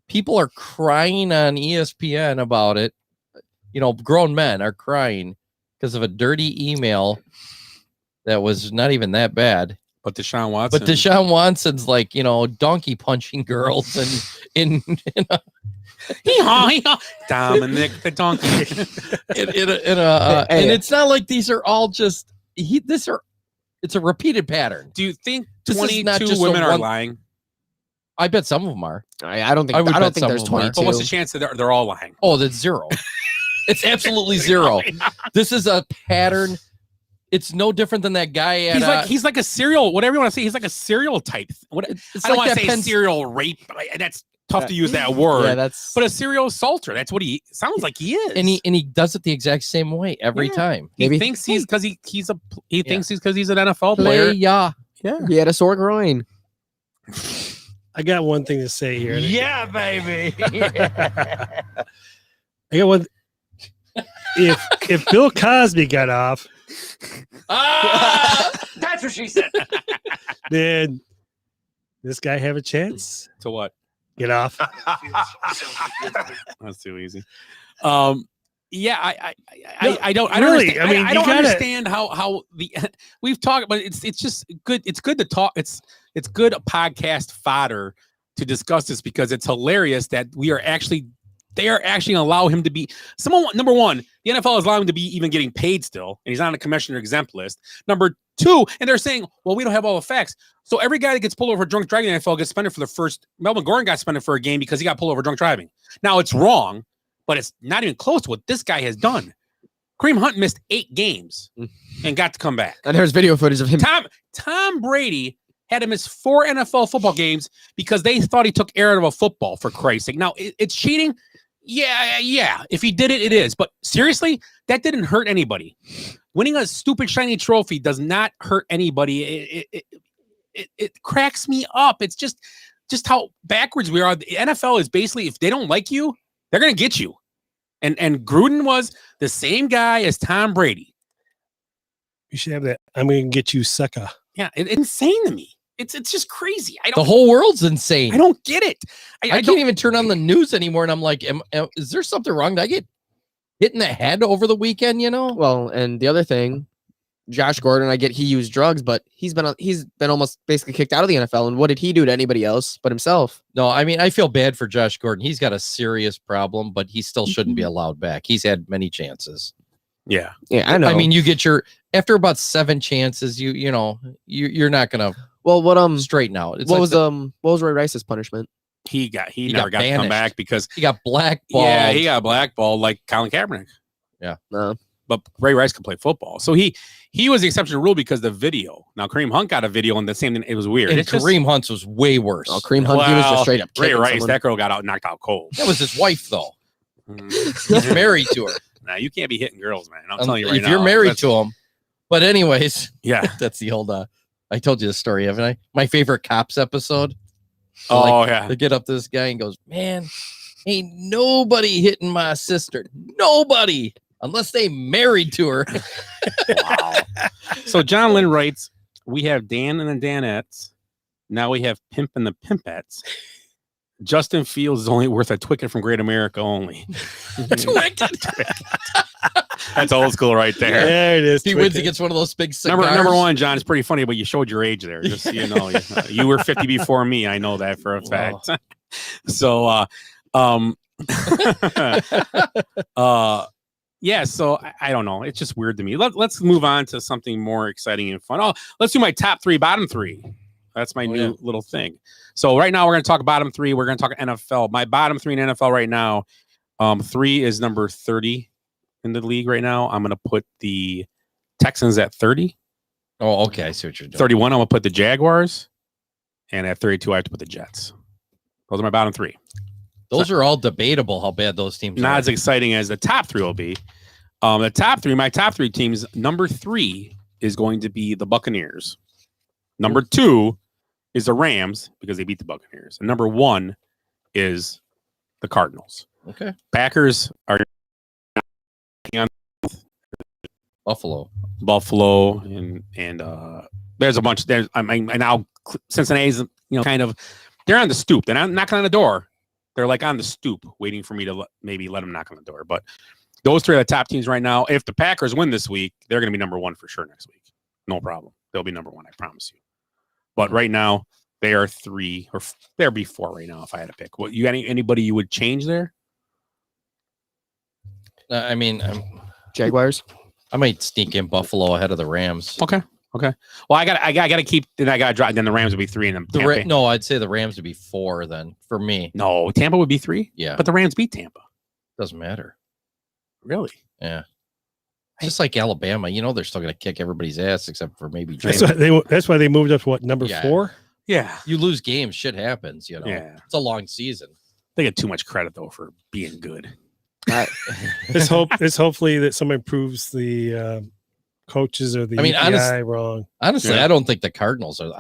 People are crying on ESPN about it. You know, grown men are crying because of a dirty email that was not even that bad. But Deshaun Watson. But Deshaun Watson's like, you know, donkey punching girls and in Hee-haw. Dominic the donkey. and it's not like these are all just it's a repeated pattern. Do you think This is not 22 just a women are one- lying? I bet some of them are. I don't think. I would I don't bet think some there's of them are. 22. But what's the chance that they're all lying? Oh, that's zero. It's absolutely zero. This is a pattern. It's no different than that guy at He's like a serial, whatever you want to say. He's like a serial type. What it's I don't like want to that say serial rape. That's tough to use that word. Yeah, that's. But a serial assaulter. That's what he sounds like. He is. and he does it the exact same way every time. He Maybe- thinks he's because thinks he's because he's an NFL player. Yeah. He had a sore groin. I got one thing to say here. Yeah, baby. I got one. If Bill Cosby got off, That's what she said. then this guy have a chance. To what? Get off. That's too easy. Yeah, I don't really, understand. I mean, I you don't gotta- understand how the we've talked, but it's just good. It's good to talk. It's good podcast fodder to discuss this because it's hilarious that they are actually gonna allow him to be someone. Number one, the NFL is allowing him to be even getting paid still, and he's not on a commissioner exempt list. Number two, and they're saying, well, we don't have all the facts. So every guy that gets pulled over for drunk driving in the NFL gets suspended for the first. Melvin Gordon got suspended for a game because he got pulled over drunk driving. Now it's wrong, but it's not even close to what this guy has done. Kareem Hunt missed 8 games and got to come back. And there's video footage of him. Tom Brady had to miss 4 NFL football games because they thought he took air out of a football, for Christ's sake. Now, it's cheating. Yeah. If he did it, it is. But seriously, that didn't hurt anybody. Winning a stupid shiny trophy does not hurt anybody. It cracks me up. It's just how backwards we are. The NFL is basically, if they don't like you, they're going to get you. And Gruden was the same guy as Tom Brady. You should have that. I'm going to get you, sucker. Yeah, it's insane to me. It's just crazy. The whole world's insane. I don't get it. I can't even turn on the news anymore, and I'm like, is there something wrong? Did I get hit in the head over the weekend? Well, and the other thing, Josh Gordon, I get he used drugs, but he's been almost basically kicked out of the NFL. And what did he do to anybody else but himself? No, I mean, I feel bad for Josh Gordon. He's got a serious problem, but he still shouldn't be allowed back. He's had many chances. Yeah, I know. I mean, you get after about 7 chances, you're not gonna straighten out. What was Ray Rice's punishment? He never got to come back because he got blackballed. Yeah, he got blackballed like Colin Kaepernick. Yeah. But Ray Rice can play football. So he was the exception to the rule because the video. Now Kareem Hunt got a video and the same thing. It was weird. And Kareem Hunt's was way worse. Oh, Kareem Hunt, he was just straight up Ray Rice, someone. that girl got knocked out cold. That was his wife, though. He's married to her. Nah, you can't be hitting girls, man. I'm telling you right now. If you're married to him. But anyways, yeah, that's the old. I told you the story, haven't I? My favorite Cops episode. Yeah. They get up to this guy and goes, "Man, ain't nobody hitting my sister. Nobody, unless they married to her." Wow. So John Lynn writes, "We have Dan and the Danettes. Now we have Pimp and the Pimpettes. Justin Fields is only worth a Twicket from Great America only." That's old school right there. There it is. He wins against one of those big cigars. Number 1, John, it's pretty funny, but you showed your age there. Just so you know, you were 50 before me. I know that for a fact. So, yeah. So I don't know. It's just weird to me. Let's move on to something more exciting and fun. Let's do my top 3, bottom 3. That's my new little thing. So right now we're going to talk bottom 3. We're going to talk NFL. My bottom 3 in NFL right now. 3 is number 30 in the league right now. I'm going to put the Texans at 30. Oh, okay. I see what you're doing. 31, I'm going to put the Jaguars. And at 32, I have to put the Jets. Those are my bottom 3. Those are all debatable how bad those teams are. Not as exciting as the top 3 will be. My top 3 teams, number 3 is going to be the Buccaneers. Number 2 is the Rams because they beat the Buccaneers. And number 1 is the Cardinals. Okay. Packers are on Buffalo, and there's a bunch. Now Cincinnati's kind of they're on the stoop. They're not knocking on the door. They're like on the stoop, waiting for me to maybe let them knock on the door. But those 3 are the top teams right now. If the Packers win this week, they're going to be number 1 for sure next week. No problem. They'll be number 1. I promise you. But right now they are 3, or there'll be 4 right now if I had to pick. What you anybody you would change there? I mean, Jaguars. I might sneak in Buffalo ahead of the Rams. Okay. Well, I got to keep. Then I got to drop. Then the Rams would be 3, and then no, I'd say the Rams would be 4. Then for me, no, Tampa would be 3. Yeah, but the Rams beat Tampa. Doesn't matter. Really? Yeah. Just like Alabama, they're still going to kick everybody's ass except for maybe. That's why they moved up to what, number 4? Yeah. You lose games, shit happens. Yeah. It's a long season. They get too much credit though for being good. Let's hopefully that someone proves the coaches or the EPI wrong. Honestly, I don't think the Cardinals are.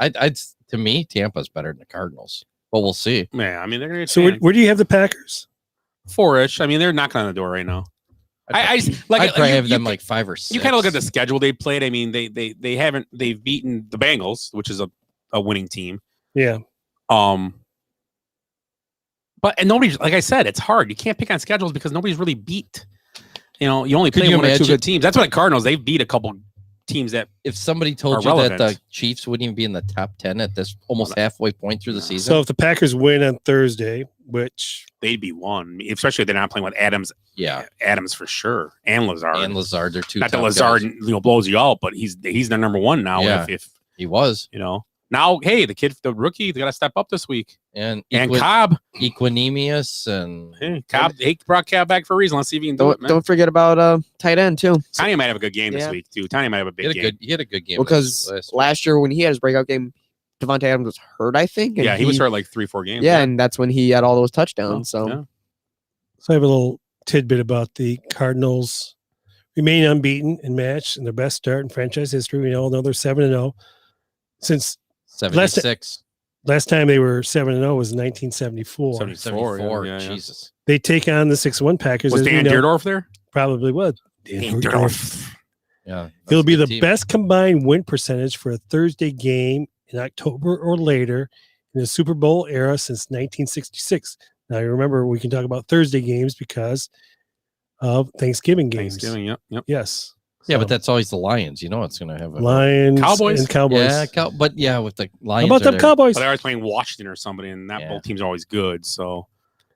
To me, Tampa's better than the Cardinals, but we'll see. Yeah, I mean they're going to. So where do you have the Packers? 4-ish. I mean they're knocking on the door right now. I'd probably have them like 5 or 6. You kind of look at the schedule they played. I mean they've beaten the Bengals, which is a winning team. Yeah. But nobody, like I said, it's hard. You can't pick on schedules because nobody's really beat. You only play you 1 or 2 imagine- good teams. That's what the Cardinals. They've beat a couple teams that. If somebody told you that the Chiefs wouldn't even be in the top 10 at this almost halfway point through the season, So if the Packers win on Thursday, which they'd be 1, especially if they're not playing with Adams. Yeah, Adams for sure, and Lazard. They're 2. Not that Lazard blows you out, but he's their number 1 now. Yeah. If he was, Now, hey, the rookie, they got to step up this week. And Cobb, Equanimous, and Cobb, he brought Cobb back for a reason. Let's see if he can do it, man. Don't forget about tight end too. Tiny might have a good game this week too. Tiny might have a big game. He had a good game because last year when he had his breakout game, Devontae Adams was hurt, I think. And Yeah, he was hurt like 3-4 games. Yeah, and that's when he had all those touchdowns. So I have a little tidbit about the Cardinals remain unbeaten in match and their best start in franchise history. We all know they're 7-0 since 76. Last time they were 7-0 was 1974. 74. Yeah. Jesus. They take on the 6-1 Packers. Was as we Dan know. Dierdorf there? Probably was. Dan Dierdorf. Yeah. It'll be the team. best combined win percentage for a Thursday game in October or later in the Super Bowl era since 1966. Now, you remember, we can talk about Thursday games because of Thanksgiving games. Thanksgiving, yep. Yes. Yeah, but that's always the Lions. You know it's going to have a Lions Cowboys. and Cowboys. Yeah, but yeah, with the Lions. How about them Cowboys? But they're always playing Washington or somebody, and that both teams are always good. So,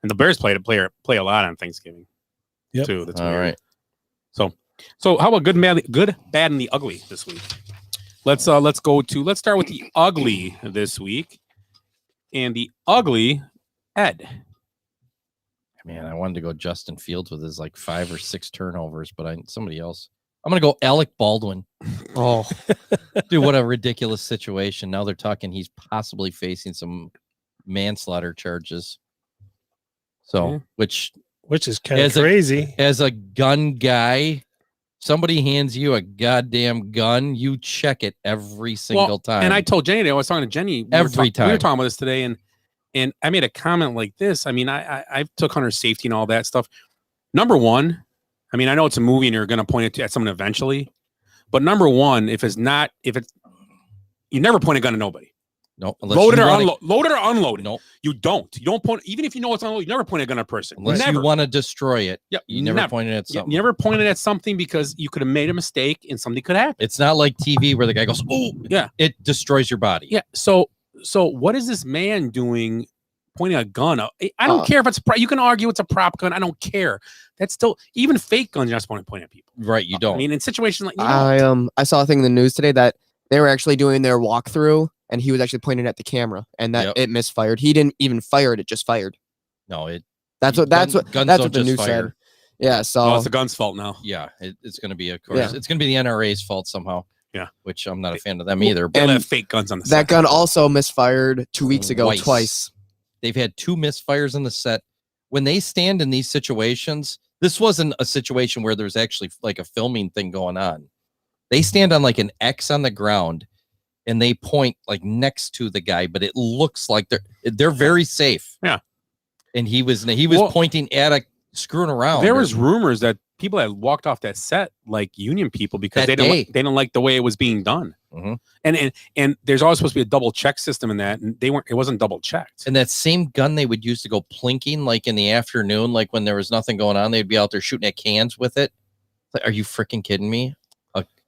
and the Bears play a lot on Thanksgiving too. That's all weird. right. So how about good, bad, and the ugly this week? Let's start with the ugly this week, and the ugly, Ed. Man, I wanted to go Justin Fields with his like 5 or 6 turnovers, but somebody else. I'm gonna go Alec Baldwin. Oh, dude, what a ridiculous situation. Now they're talking he's possibly facing some manslaughter charges. So, which is kind of crazy. As a gun guy, somebody hands you a goddamn gun, you check it every single time. And I told Jenny, I was talking to Jenny we were talking about this today, and I made a comment like this. I mean, I took Hunter's safety and all that stuff. Number one, I mean, I know it's a movie and you're going to point it at someone eventually, but number one, you never point a gun at nobody. No, loaded or unloaded. No, you don't. You don't point, even if you know it's unloaded, you never point a gun at a person. Unless you want to destroy it. Yeah, you never pointed at something. You never pointed at something because you could have made a mistake and something could happen. It's not like TV where the guy goes, "Oh, yeah," it destroys your body. Yeah. So what is this man doing? Pointing a gun up. I don't care if it's you can argue it's a prop gun. I don't care. That's still even fake guns. You're not supposed to point at people. Right. You don't. I mean, in situations like I saw a thing in the news today that they were actually doing their walkthrough, and he was actually pointing at the camera, and that it misfired. He didn't even fire it; it just fired. No, that's what the news said. Yeah. So it's the gun's fault now. Yeah, it's going to be, of course, it's going to be the NRA's fault somehow. Yeah, which I'm not a fan of them either. But But have fake guns on the that gun also misfired 2 weeks ago twice. They've had 2 misfires in the set. When they stand in these situations, this wasn't a situation where there's actually like a filming thing going on. They stand on like an X on the ground and they point like next to the guy, but it looks like they're very safe. Yeah. And he was pointing at a screwing around. There was rumors that people had walked off that set like union people because they didn't like the way it was being done. Mm-hmm. And there's always supposed to be a double check system in that, and it wasn't double checked. And that same gun they would use to go plinking like in the afternoon, like when there was nothing going on, they'd be out there shooting at cans with it. Like, are you freaking kidding me?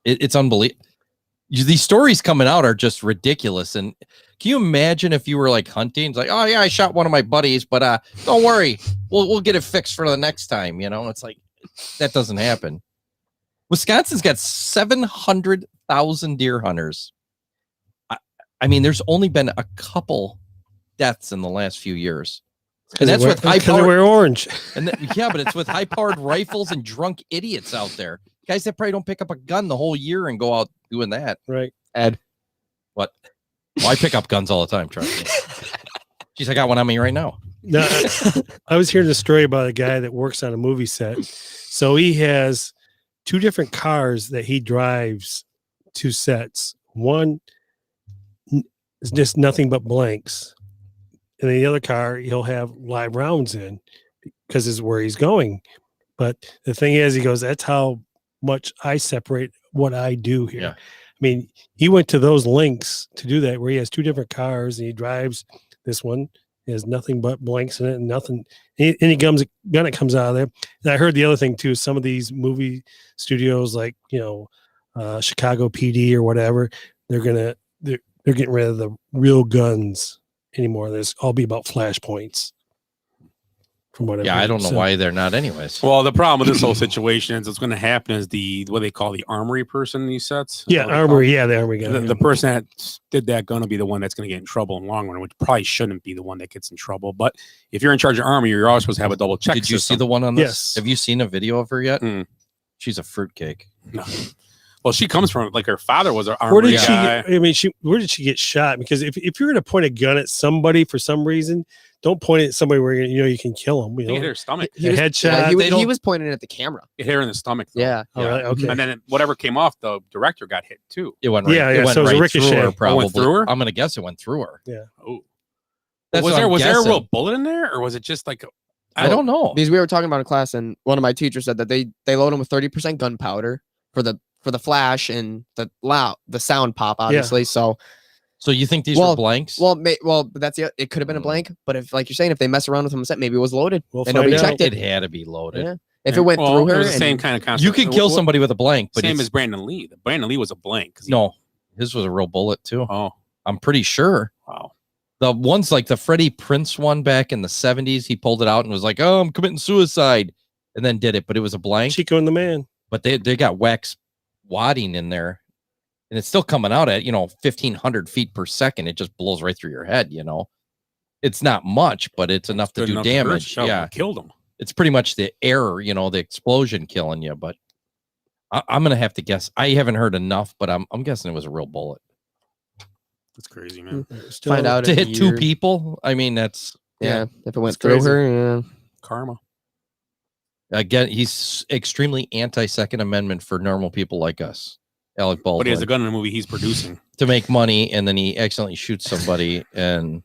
It's unbelievable. These stories coming out are just ridiculous. And can you imagine if you were like hunting? It's like, oh yeah, I shot one of my buddies, but don't worry, we'll get it fixed for the next time. You know, it's like that doesn't happen. Wisconsin's got 700,000 deer hunters. I mean, there's only been a couple deaths in the last few years, and that's with high powered orange. And but it's with high powered rifles and drunk idiots out there, guys that probably don't pick up a gun the whole year and go out doing that. Right, Ed? What? Well, I pick up guns all the time. Trust me. Jeez, I got one on me right now. No, I was hearing a story about a guy that works on a movie set. So he has 2 different cars that he drives to sets. One is just nothing but blanks. And the other car, he'll have live rounds in because it's where he's going. But the thing is, he goes, that's how much I separate what I do here. Yeah. I mean, he went to those links to do that where he has 2 different cars and he drives this one. It has nothing but blanks in it and nothing. Any gun that comes out of there. And I heard the other thing too. Some of these movie studios, like Chicago PD or whatever, they're getting rid of the real guns anymore. There's all be about flashpoints. From what Yeah, I've I heard, don't know so- why they're not anyways. Well, the problem with this whole situation is what's going to happen is what they call the armory person in these sets. Is Yeah, that what they call armory. it? Yeah, the armory guy. The person that did that going to be the one that's going to get in trouble in the long run, which probably shouldn't be the one that gets in trouble. But if you're in charge of army, you're always supposed to have a double check. Did you see system. the one on this? Yes. Have you seen a video of her yet? Mm. She's a fruitcake. No. Well, she comes from like her father was an armory Where did she? guy. I mean, where did she get shot? Because if you're going to point a gun at somebody for some reason, don't point it at somebody where you can kill them. I think it hit her stomach. A headshot. He was pointing it at the camera. It hit her in the stomach. Though. Yeah. Oh, really? Okay. And then whatever came off, the director got hit too. It went right. Yeah, it yeah, went so it was a right through ricochet. her. It Probably. went through her? I'm gonna guess it went through her. Yeah. Oh. That's Was what there I'm a real guessing. bullet in there, or was it just like? I don't know. Because we were talking about in class, and one of my teachers said that they load them with 30% gunpowder for the flash and the sound pop, obviously. So you think these were blanks? Well, but that's it could have been a blank. But if, like you're saying, if they mess around with them on set, maybe it was loaded We'll and nobody find out. checked It had to be loaded. Yeah. If it went through her, it was the and- same kind of concept. You can kill somebody with a blank, but same it's, as Brandon Lee. Brandon Lee was a blank. no, his was a real bullet too. Oh, I'm pretty sure. wow. The ones like the Freddie Prinze one back in the 70s, he pulled it out and was like, "Oh, I'm committing suicide," and then did it, but it was a blank. Chico and the Man. But they got wax wadding in there, and it's still coming out at 1,500 feet per second. It just blows right through your head. It's not much, but it's enough to Good do enough to hurt damage. yourself. Yeah, Killed him. it's pretty much the air, the explosion killing you. But I'm gonna have to guess. I haven't heard enough, but I'm guessing it was a real bullet That's crazy, man. Still, find out to in a hit two year. people. I mean, that's Yeah, if it went It's through crazy. her, yeah. Karma. again. He's extremely anti-Second Amendment for normal people like us. Alec Baldwin But he has a gun in the movie he's producing. to make money, and then he accidentally shoots somebody, and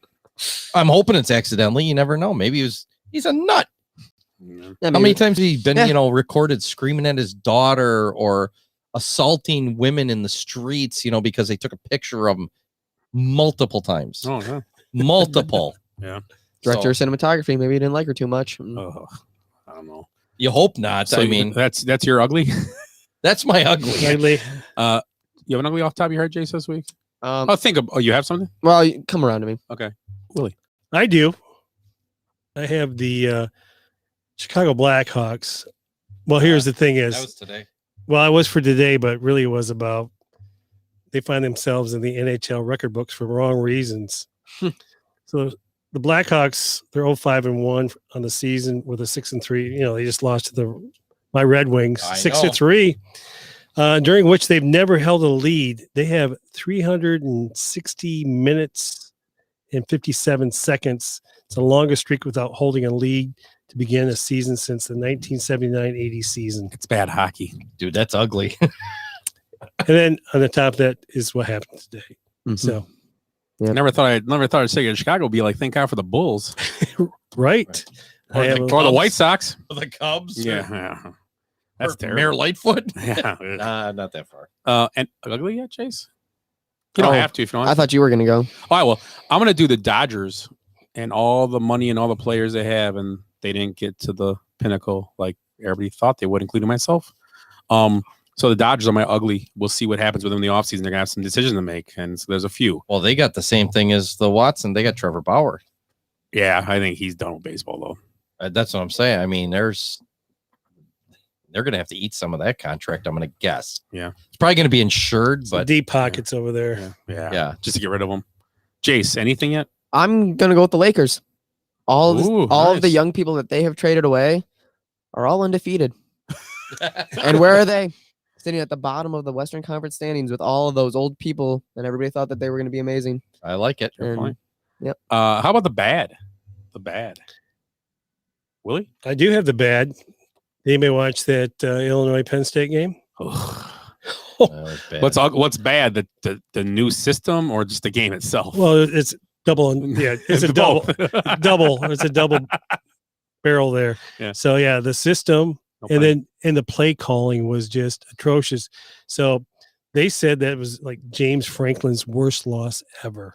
I'm hoping it's accidentally. You never know. Maybe he's a nut. Yeah. Yeah, How many maybe- times has he been, Yeah. recorded screaming at his daughter or assaulting women in the streets, because they took a picture of him multiple times. Oh yeah. Multiple. Yeah. Director So, of cinematography, maybe he didn't like her too much. Oh, I don't know. you hope not. So I mean, that's your ugly. that's my ugly. Ugly. You have an ugly off the top of your head, Jace, this week? Um, you have something? well, come around to me. Okay. I do. I have the Chicago Blackhawks. Well, here's the thing That is, was today. well, I was for today, but really it was about they find themselves in the NHL record books for wrong reasons. So the Blackhawks, they're 0-5-1 on the season with a 6-3. They just lost to my Red Wings I 6-3. During which they've never held a lead. They have 360 minutes and 57 seconds. It's the longest streak without holding a lead to begin a season since the 1979-80 season. It's bad hockey. Dude, that's ugly. And then on the top of that is what happened today. Mhm. So, Yep. Never thought I'd say Chicago would be like, thank God for the Bulls. right. Or I have the a- Or the White Sox. The Cubs. Yeah. That's Or terrible. Mayor Lightfoot. Yeah. Not that far. And ugly yet, Chase? You don't Oh, have to if you don't want I thought you were gonna go. All right, well, I'm going to do the Dodgers and all the money and all the players they have, and they didn't get to the pinnacle like everybody thought they would, including myself. So the Dodgers are my ugly. We'll see what happens with them in the offseason. They're going to have some decisions to make, and so there's a few. Well, they got the same thing as the Watson. They got Trevor Bauer. Yeah, I think he's done with baseball, though. That's what I'm saying. I mean, they're going to have to eat some of that contract, I'm going to guess. Yeah. It's probably going to be insured, Some but deep pockets over there. Yeah. Just to get rid of them. Jace, anything yet? I'm gonna go with the Lakers. All Ooh, of the nice. young people that they have traded away are all undefeated. And where are they? Sitting at the bottom of the Western Conference standings with all of those old people, and everybody thought that they were going to be amazing. I like it. Good And- point. Yep. How about the bad? The bad. Willie? I do have the bad. Anybody watch that Illinois Penn State game? That was bad. What's bad? The new system or just the game itself? Well, it's double. Yeah, it's a double. Both. double. It's a double barrel there. Yeah. So yeah, the system No and play. then the play calling was just atrocious. So they said that it was like James Franklin's worst loss ever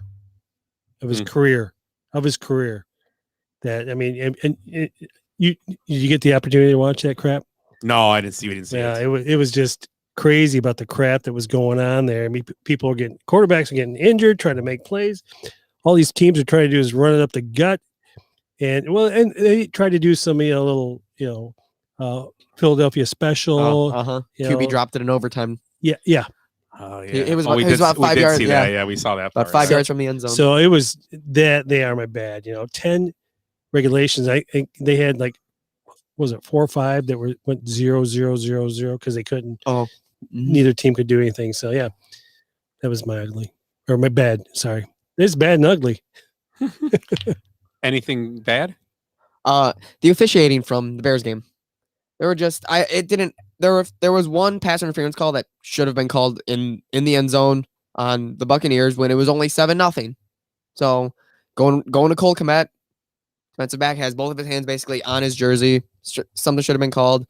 of his career. That I mean, and you get the opportunity to watch that crap? No, I didn't see. We didn't see Yeah, it. it was just crazy about the crap that was going on there. I mean, people are quarterbacks are getting injured, trying to make plays. All these teams are trying to do is run it up the gut, and they tried to do some little Philadelphia special. QB dropped it in overtime. Yeah. Oh yeah. It was, we it was about 5 yards. See that. Yeah, we saw that. About 5 yards from the end zone. So it was that they are my bad. 10 regulations. I think they had was it 4 or 5 that went 0-0-0-0 because they couldn't. Neither team could do anything. So yeah, that was my bad. Sorry, it's bad and ugly. Anything bad? The officiating from the Bears game. There was one pass interference call that should have been called in the end zone on the Buccaneers when it was only 7-0. So going to Cole Kmet, defensive back has both of his hands basically on his jersey. Something should have been called.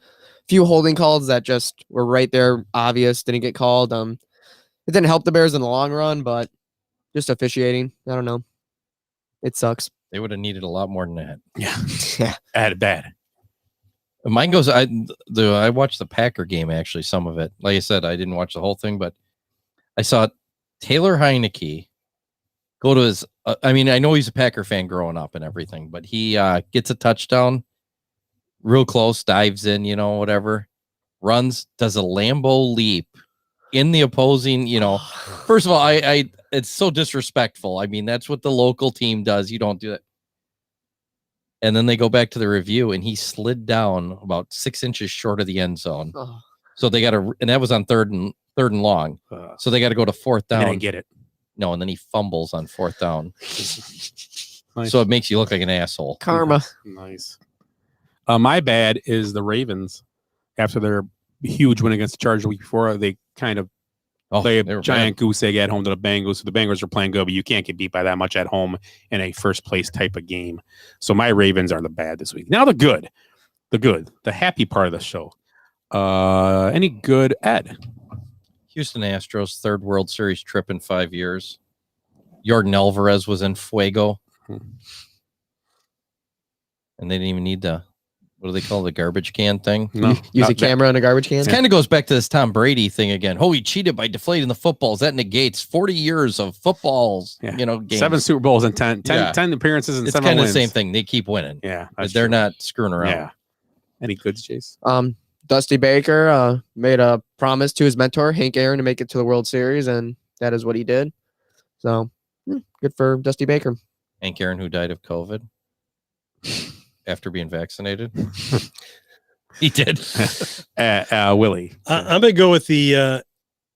Few holding calls that just were right there, obvious, didn't get called. It didn't help the Bears in the long run, but just officiating, I don't know. It sucks. They would have needed a lot more than that. Yeah. Bad. Mine goes. I watched the Packer game, actually, some of it. Like I said, I didn't watch the whole thing, but I saw Taylor Heineke go to his. I know he's a Packer fan growing up and everything, but he gets a touchdown, real close, dives in, whatever, runs, does a Lambeau leap in the opposing. First of all, I it's so disrespectful. That's what the local team does. You don't do that. And then they go back to the review, and he slid down about 6 inches short of the end zone. So they got to, and that was on third and long. So they got to go to fourth down. I didn't get it. No, and then he fumbles on fourth down. Nice. So it makes you look like an asshole. Karma. Nice. My bad is the Ravens. After their huge win against the Chargers the week before, they kind of play a giant goose egg at home to the Bengals. So the Bengals are playing good, but you can't get beat by that much at home in a first place type of game. So my Ravens are the bad this week. Now the good, the happy part of the show. Any good, Ed? Houston Astros, third World Series trip in 5 years. Jordan Alvarez was in Fuego. And they didn't even need the, what do they call the garbage can thing? No, use a camera on a garbage can. It kind of goes back to this Tom Brady thing again. Oh, he cheated by deflating the footballs. That negates 40 years of footballs. Games. 7 Super Bowls and 10 appearances and it's 7 kind of wins. the same thing. They keep winning. Yeah, but they're not screwing around. Yeah. Any goods, Jace? Dusty Baker made a promise to his mentor Hank Aaron to make it to the World Series, and that is what he did. So good for Dusty Baker. Hank Aaron, who died of COVID after being vaccinated. He did. Willie. I'm going to go with the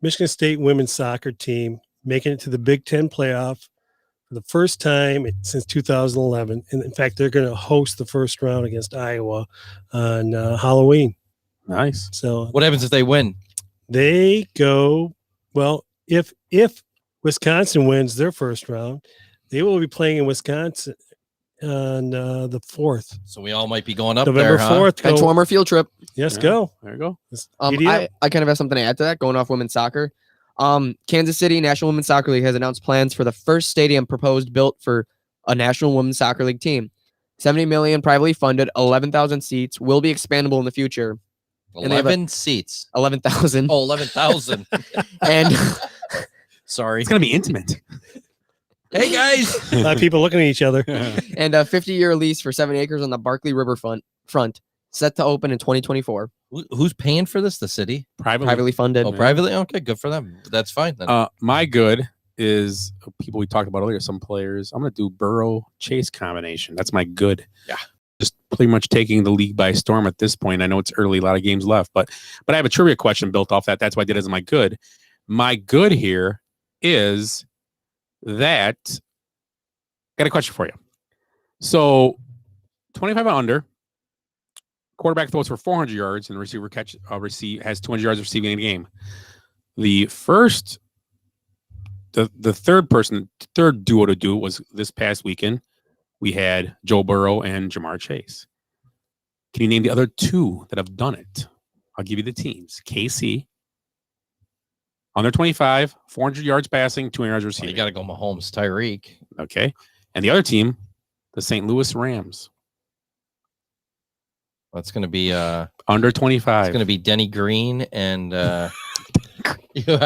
Michigan State women's soccer team making it to the Big Ten playoff for the first time since 2011. And in fact, they're going to host the first round against Iowa on Halloween. Nice. So what happens if they win? They go, well, if Wisconsin wins their first round, they will be playing in Wisconsin on the 4th. So we all might be going up November there, 4th. Bench warmer field trip. Yes, go. There you go. I kind of have something to add to that, going off women's soccer. Kansas City National Women's Soccer League has announced plans for the first stadium built for a National Women's Soccer League team. $70 million, privately funded, 11,000 seats, will be expandable in the future. 11 seats. 11,000. Oh, 11,000. And sorry. It's going to be intimate. Hey, guys. A lot of people looking at each other. And a 50-year lease for 7 acres on the Barkley River front, set to open in 2024. Who's paying for this? The city? Privately funded. Oh, privately? Okay, good for them. That's fine then. My good is people we talked about earlier, some players. I'm going to do Burrow-Chase combination. That's my good. Yeah. Just pretty much taking the league by storm at this point. I know it's early, a lot of games left, but I have a trivia question built off that. That's why I did it as my good. My good here is that I got a question for you. So 25 and under, quarterback throws for 400 yards and the receiver has 200 yards receiving in a game. The third duo to do it was this past weekend. We had Joe Burrow and Jamar Chase. Can you name the other two that have done it? I'll give you the teams. KC, under 25, 400 yards passing, 200 yards receiving. You got to go Mahomes, Tyreek. Okay. And the other team, the St. Louis Rams. That's going to be under 25. It's going to be Denny Green and I can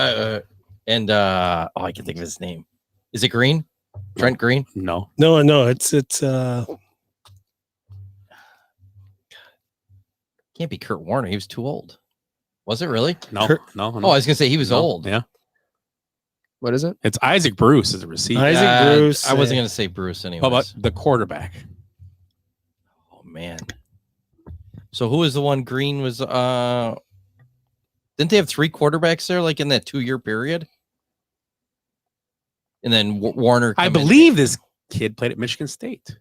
think of his name. Is it Green? Trent Green? No. It's Can't be Kurt Warner. He was too old. Was it really? No, Kurt- no. Oh, I was gonna say he was No, old. Yeah, What is it? it's Isaac Bruce as a receiver. Isaac Yeah, Bruce. I wasn't gonna say Bruce anyway. How about the quarterback? Oh man. So who was the one Green was? Didn't they have 3 quarterbacks there, like in that 2-year period? And then Warner. I came in. believe this kid played at Michigan State.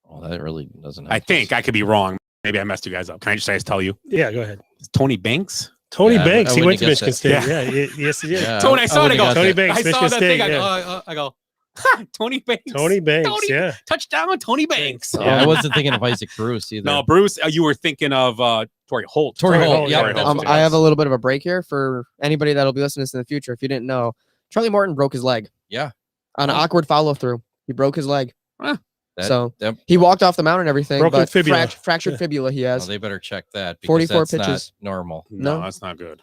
Oh, that really doesn't. I think I could be wrong. Maybe I messed you guys up. Can I just tell you? Yeah, go ahead. It's Tony Banks. Tony Yeah, Banks. I He went wouldn't to have Michigan guessed State. that. Yeah, yes, he did. Yeah, Tony, I saw it. I wouldn't go. have Tony got that. Banks, I saw Michigan that State. thing. Yeah. I go. Tony Banks. Tony Banks. Tony- Yeah. Touchdown, Tony Banks. Yeah, I wasn't thinking of Isaac Bruce either. No, Bruce, you were thinking of Torrey Holt. Torrey Holt, Holt, yeah, Torrey that's Holt. what I have a little bit of a break here for anybody that'll be listening to this in the future. If you didn't know, Charlie Morton broke his leg Yeah. on an awkward follow through. He broke his leg. That- So that- he walked off the mound and everything, Broken but fibula. fractured fibula he well, has. they better check that. Because 44 that's pitches. Not normal. No, No. that's not good.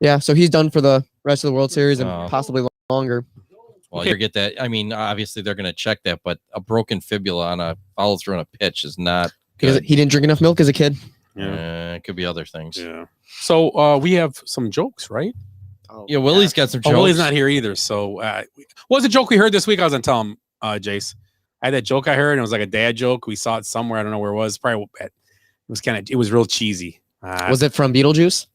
Yeah, so he's done for the rest of the World Series and Oh. possibly longer. Well, Okay. you get that. I mean, obviously they're going to check that, but a broken fibula on a follow through on a pitch is not Because good. he didn't drink enough milk as a kid. It could be other things. Yeah. So we have some jokes, right? Yeah, Willie's got some jokes. Oh, Willie's not here either. So what was a joke we heard this week? I was going to tell him, Jace. I had that joke I heard, and it was like a dad joke. We saw it somewhere. I don't know where it was. Probably it was real cheesy. Was it from Beetlejuice?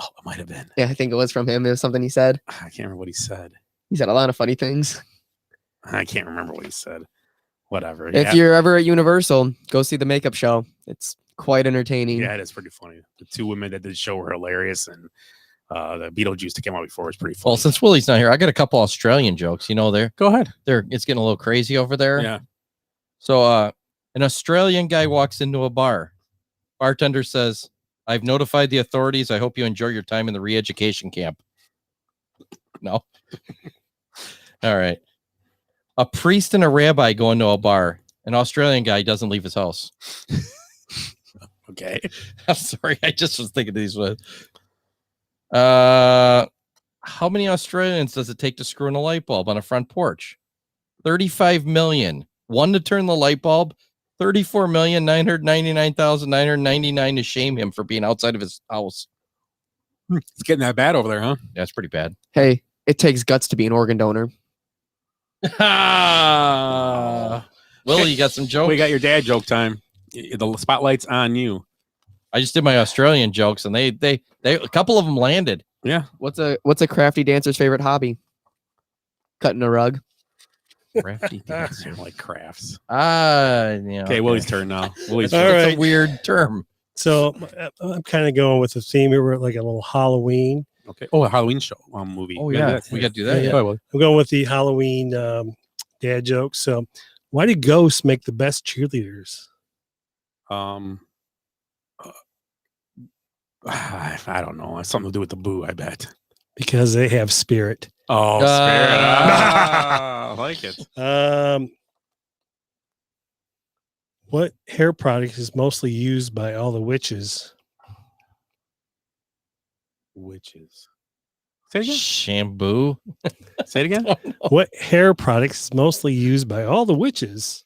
Oh, it might have been. Yeah, I think it was from him. It was something he said. I can't remember what he said. He said a lot of funny things. I can't remember what he said. Whatever. If you're ever at Universal, go see the makeup show. It's quite entertaining. Yeah, it is pretty funny. The 2 women that did the show were hilarious, and the Beetlejuice that came out before was pretty funny. Well, since Willie's not here, I got a couple Australian jokes. You know, Go ahead. it's getting a little crazy over there. Yeah. So an Australian guy walks into a bar. Bartender says, "I've notified the authorities. I hope you enjoy your time in the re-education camp." No. All right. A priest and a rabbi go into a bar. An Australian guy doesn't leave his house. Okay. I'm sorry. I just was thinking of these ones. How many Australians does it take to screw in a light bulb on a front porch? 35 million. 1 to turn the light bulb. 34,999,999 to shame him for being outside of his house. It's getting that bad over there, huh? That's pretty bad. Hey, it takes guts to be an organ donor. Willie, you got some jokes? We got your dad joke time. The spotlight's on you. I just did my Australian jokes, and they a couple of them landed. Yeah. What's a crafty dancer's favorite hobby? Cutting a rug. Crafty dancer. Like crafts. Yeah. Okay, Willie's turn now. Willie's All turn. right. It's a weird term. So I'm kind of going with the theme here. We're like a little Halloween. Okay. Oh, a Halloween show movie. Oh, yeah. We got to do that. Yeah. Yeah. Go ahead, Willie. I'm going with the Halloween dad joke. So why do ghosts make the best cheerleaders? I don't know. It's something to do with the boo, I bet. Because they have spirit. Oh, spirit. I like it. What hair product is mostly used by all the witches? Witches. Say it again. Shampoo. Say it again. What hair product is mostly used by all the witches?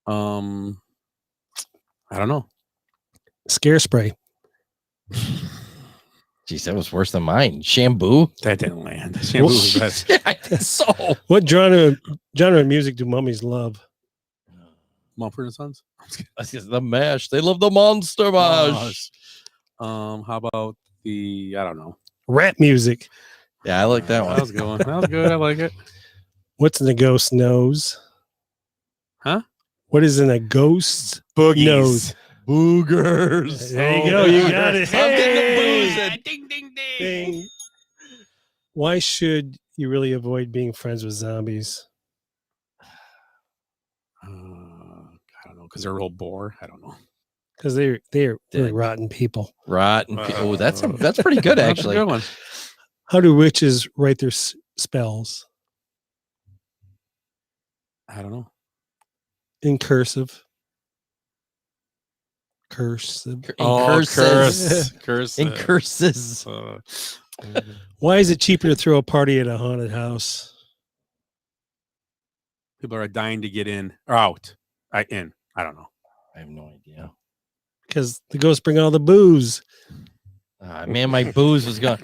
I don't know. Scare spray. Jeez, that was worse than mine. Shampoo. That didn't land. Shampoo was the best. Yeah, I think so. What genre of music do mummies love? Mumford and Sons. The mash. They love the monster mash. How about I don't know. Rap music. Yeah, I like that one. That was a good one. That was good. I like it. What's in a ghost's nose? Huh? What is in a ghost's Boogies. nose? Boogers. There you go. You got it. I'm getting the Hey! booze. Ding, ding, ding. Ding. Why should you really avoid being friends with zombies? I don't know, because they're real bore. I don't know. Because they're really rotten people. Rotten. Oh, that's pretty good That's actually. a good one. How do witches write their spells? I don't know. In cursive. Cursive. In curses. Curse. In curses. Why is it cheaper to throw a party at a haunted house? People are dying to get in or out. In. I don't know. I have no idea. Because the ghosts bring all the booze. Man, my booze was gone.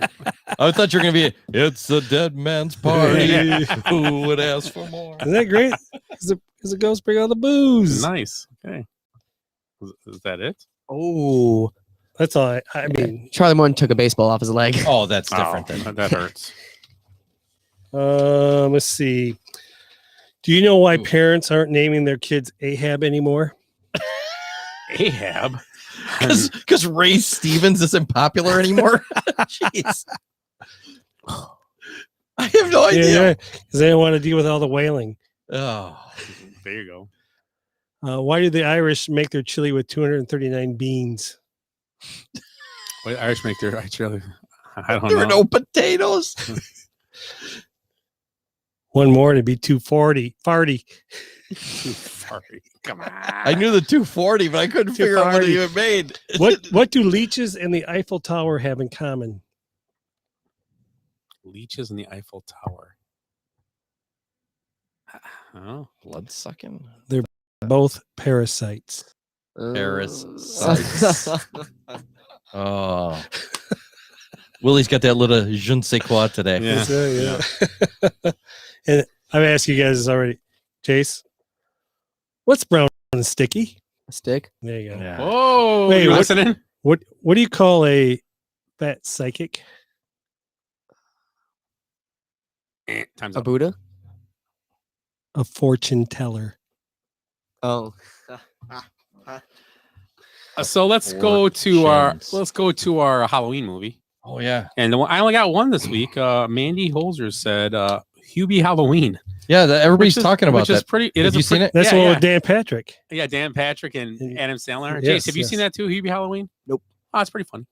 I thought you were gonna be. It's a dead man's party. Who would ask for more? Isn't that great? Because the ghosts bring all the booze. Nice. Okay. Is that it? Oh, that's all. I mean, Charlie Morton took a baseball off his leg. Oh, that's different. That hurts. Let's see. Do you know why parents aren't naming their kids Ahab anymore? Ahab? Because Ray Stevens isn't popular anymore. Jeez. I have no idea. Because they don't want to deal with all the wailing. Oh, there you go. Why do the Irish make their chili with 239 beans? Why do Irish make their chili? I don't know. There were no potatoes. One more to be 240. Farty. 240. Come on. I knew the 240, but I couldn't figure out what it even made. What do leeches and the Eiffel Tower have in common? Leeches in the Eiffel Tower. Oh, blood sucking. They're both parasites. Parasites. Oh. Willie's got that little je ne sais quoi today. Yeah. And I've asked you guys this already. Chase, what's brown and sticky? A stick. There you go. Yeah. Whoa. Wait, you what- listening? What do you call a fat psychic? Time's A up. Buddha? A fortune teller. Oh. So let's go to our Halloween movie. Oh yeah. And I only got one this week. Mandy Holzer said Hubie Halloween. Yeah, everybody's Which is- talking about which is that. pretty. Have you seen it? That's the yeah, one yeah. with Dan Patrick. Yeah, Dan Patrick and Adam Sandler. Yes, Jace, have you seen yes. that too? Hubie Halloween? Nope. Oh, it's pretty funny.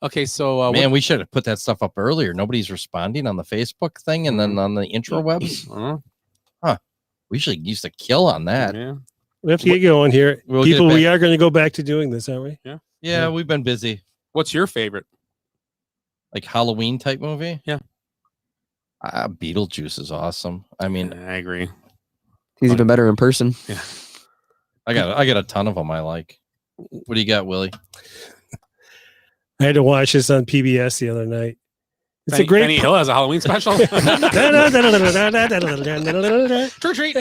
Okay, so Man, we should have put that stuff up earlier. Nobody's responding on the Facebook thing and then on the intrawebs. Huh. We should used to kill on that. Yeah. We have to get going here. We'll get People, back. we are going to go back to doing this, aren't we? Yeah. Yeah, we've been busy. What's your favorite? Like Halloween type movie? Yeah. Beetlejuice is awesome. I mean, I agree. He's even better in person. Yeah. I got a ton of them I like. What do you got, Willie? I had to watch this on PBS the other night. It's Benny, a great. Benny Hill has a Halloween special. Trick or treat.